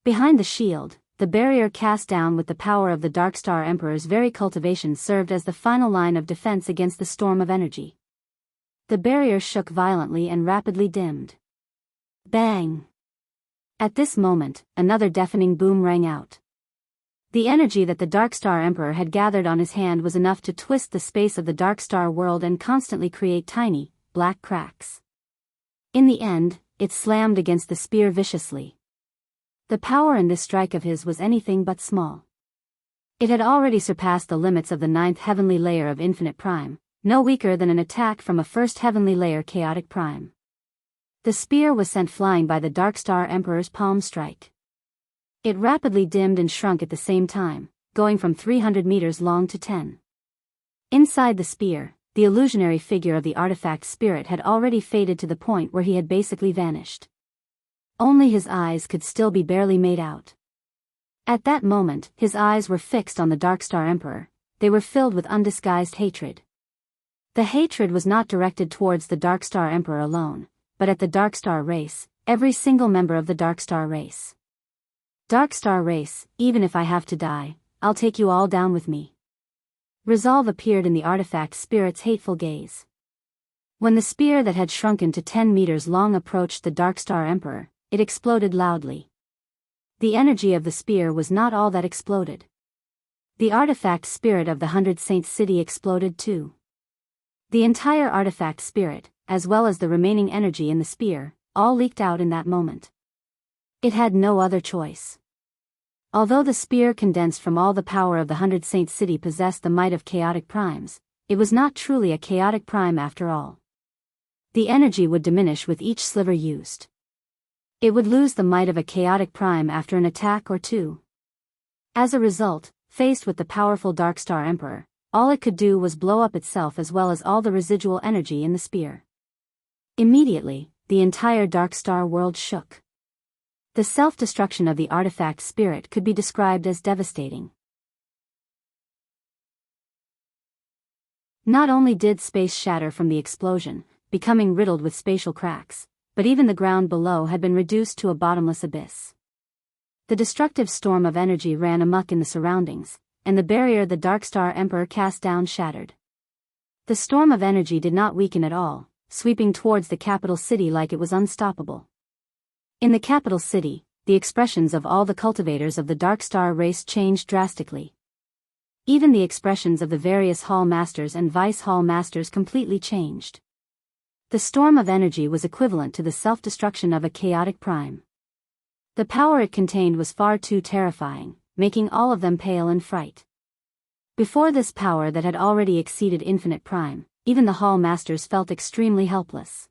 Behind the shield, the barrier cast down with the power of the Darkstar Emperor's very cultivation served as the final line of defense against the storm of energy. The barrier shook violently and rapidly dimmed. Bang! At this moment, another deafening boom rang out. The energy that the Darkstar Emperor had gathered on his hand was enough to twist the space of the Darkstar world and constantly create tiny, black cracks. In the end, it slammed against the spear viciously. The power in this strike of his was anything but small. It had already surpassed the limits of the 9th heavenly layer of infinite prime, no weaker than an attack from a 1st heavenly layer chaotic prime. The spear was sent flying by the Darkstar Emperor's palm strike. It rapidly dimmed and shrunk at the same time, going from 300 meters long to 10. Inside the spear, the illusionary figure of the artifact spirit had already faded to the point where he had basically vanished. Only his eyes could still be barely made out. At that moment, his eyes were fixed on the Darkstar Emperor. They were filled with undisguised hatred. The hatred was not directed towards the Darkstar Emperor alone, but at the Darkstar race, every single member of the Darkstar race. Darkstar race, even if I have to die, I'll take you all down with me. Resolve appeared in the artifact spirit's hateful gaze. When the spear that had shrunken to 10 meters long approached the Darkstar Emperor, it exploded loudly. The energy of the spear was not all that exploded. The artifact spirit of the 100 Saints City exploded too. The entire artifact spirit, as well as the remaining energy in the spear, all leaked out in that moment. It had no other choice. Although the spear condensed from all the power of the 100 Saints City possessed the might of chaotic primes, it was not truly a chaotic prime after all. The energy would diminish with each sliver used. It would lose the might of a chaotic prime after an attack or two. As a result, faced with the powerful Darkstar Emperor, all it could do was blow up itself as well as all the residual energy in the spear. Immediately, the entire Darkstar world shook. The self-destruction of the artifact spirit could be described as devastating. Not only did space shatter from the explosion, becoming riddled with spatial cracks, but even the ground below had been reduced to a bottomless abyss. The destructive storm of energy ran amok in the surroundings, and the barrier the Darkstar Emperor cast down shattered. The storm of energy did not weaken at all, sweeping towards the capital city like it was unstoppable. In the capital city, the expressions of all the cultivators of the Darkstar race changed drastically. Even the expressions of the various Hall Masters and Vice Hall Masters completely changed. The storm of energy was equivalent to the self-destruction of a chaotic prime. The power it contained was far too terrifying, making all of them pale in fright. Before this power that had already exceeded infinite prime, even the Hall Masters felt extremely helpless.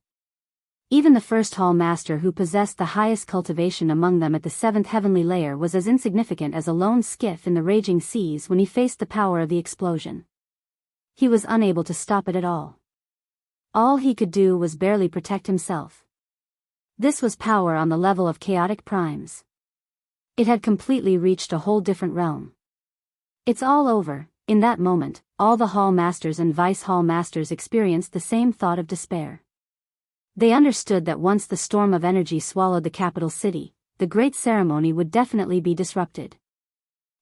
Even the first Hall Master who possessed the highest cultivation among them at the 7th heavenly layer was as insignificant as a lone skiff in the raging seas when he faced the power of the explosion. He was unable to stop it at all. All he could do was barely protect himself. This was power on the level of chaotic primes. It had completely reached a whole different realm. It's all over. In that moment, all the Hall Masters and Vice Hall Masters experienced the same thought of despair. They understood that once the storm of energy swallowed the capital city, the great ceremony would definitely be disrupted.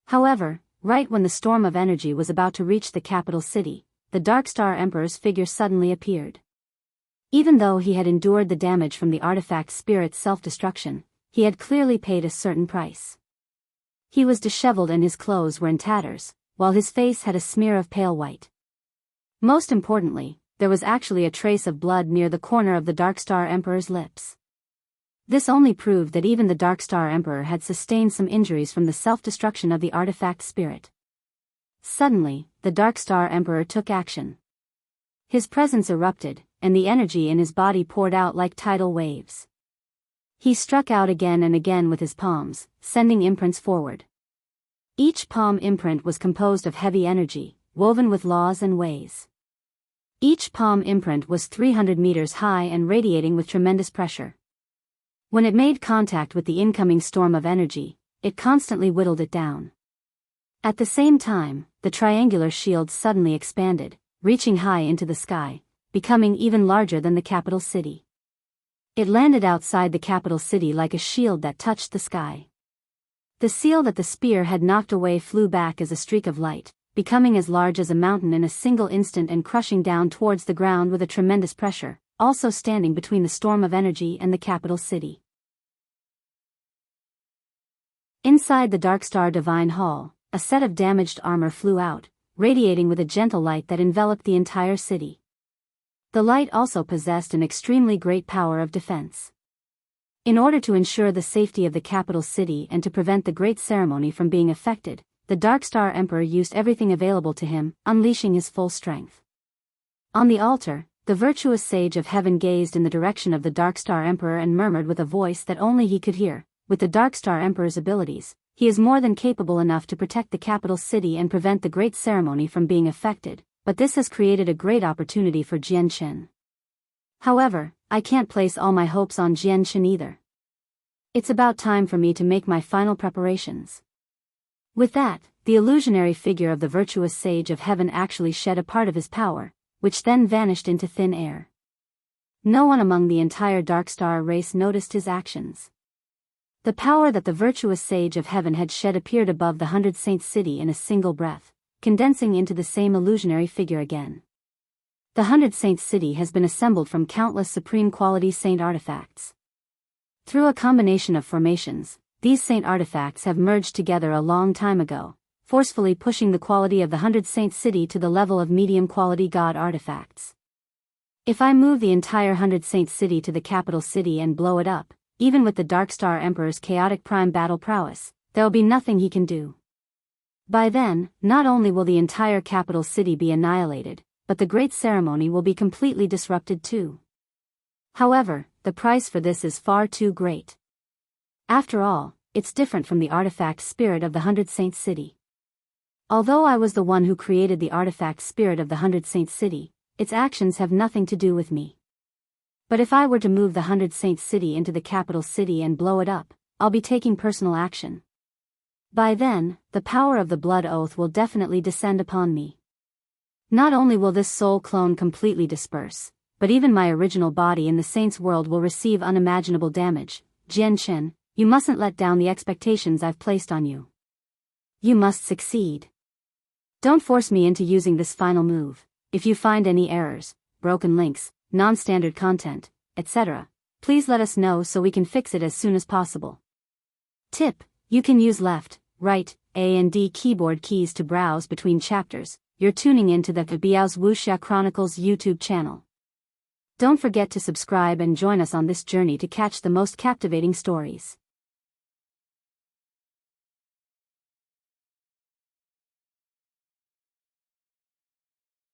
However, right when the storm of energy was about to reach the capital city, the Dark Star Emperor's figure suddenly appeared. Even though he had endured the damage from the artifact spirit's self-destruction, he had clearly paid a certain price. He was disheveled and his clothes were in tatters, while his face had a smear of pale white. Most importantly, there was actually a trace of blood near the corner of the Dark Star Emperor's lips. This only proved that even the Dark Star Emperor had sustained some injuries from the self-destruction of the artifact spirit. Suddenly, the Dark Star Emperor took action. His presence erupted, and the energy in his body poured out like tidal waves. He struck out again and again with his palms, sending imprints forward. Each palm imprint was composed of heavy energy, woven with laws and ways. Each palm imprint was 300 meters high and radiating with tremendous pressure. When it made contact with the incoming storm of energy, it constantly whittled it down. At the same time, the triangular shield suddenly expanded, reaching high into the sky, becoming even larger than the capital city. It landed outside the capital city like a shield that touched the sky. The seal that the spear had knocked away flew back as a streak of light, becoming as large as a mountain in a single instant and crushing down towards the ground with a tremendous pressure, also standing between the storm of energy and the capital city. Inside the Dark Star Divine Hall, a set of damaged armor flew out, radiating with a gentle light that enveloped the entire city. The light also possessed an extremely great power of defense. In order to ensure the safety of the capital city and to prevent the great ceremony from being affected, the Dark Star Emperor used everything available to him, unleashing his full strength. On the altar, the virtuous sage of heaven gazed in the direction of the Dark Star Emperor and murmured with a voice that only he could hear, "With the Dark Star Emperor's abilities, he is more than capable enough to protect the capital city and prevent the great ceremony from being affected, but this has created a great opportunity for Jianchen. However, I can't place all my hopes on Jianchen either. It's about time for me to make my final preparations." With that, the illusionary figure of the virtuous sage of heaven actually shed a part of his power, which then vanished into thin air. No one among the entire Dark Star race noticed his actions. The power that the virtuous sage of heaven had shed appeared above the 100 Saints city in a single breath, condensing into the same illusionary figure again. The 100 Saints city has been assembled from countless supreme quality saint artifacts. Through a combination of formations, these saint artifacts have merged together a long time ago, forcefully pushing the quality of the 100 Saints city to the level of medium quality god artifacts. If I move the entire 100 Saints city to the capital city and blow it up, even with the Dark Star Emperor's chaotic prime battle prowess, there'll be nothing he can do. By then, not only will the entire capital city be annihilated, but the great ceremony will be completely disrupted too. However, the price for this is far too great. After all, it's different from the artifact spirit of the 100 Saints city. Although I was the one who created the artifact spirit of the 100 Saints city, its actions have nothing to do with me. But if I were to move the 100 Saints city into the capital city and blow it up, I'll be taking personal action. By then, the power of the blood oath will definitely descend upon me. Not only will this soul clone completely disperse, but even my original body in the Saints world will receive unimaginable damage. Jianchen, you mustn't let down the expectations I've placed on you. You must succeed. Don't force me into using this final move. If you find any errors, broken links, non-standard content, etc., please let us know so we can fix it as soon as possible. Tip: you can use left, right, A and D keyboard keys to browse between chapters. You're tuning into the Biyao's Wuxia Chronicles YouTube channel. Don't forget to subscribe and join us on this journey to catch the most captivating stories.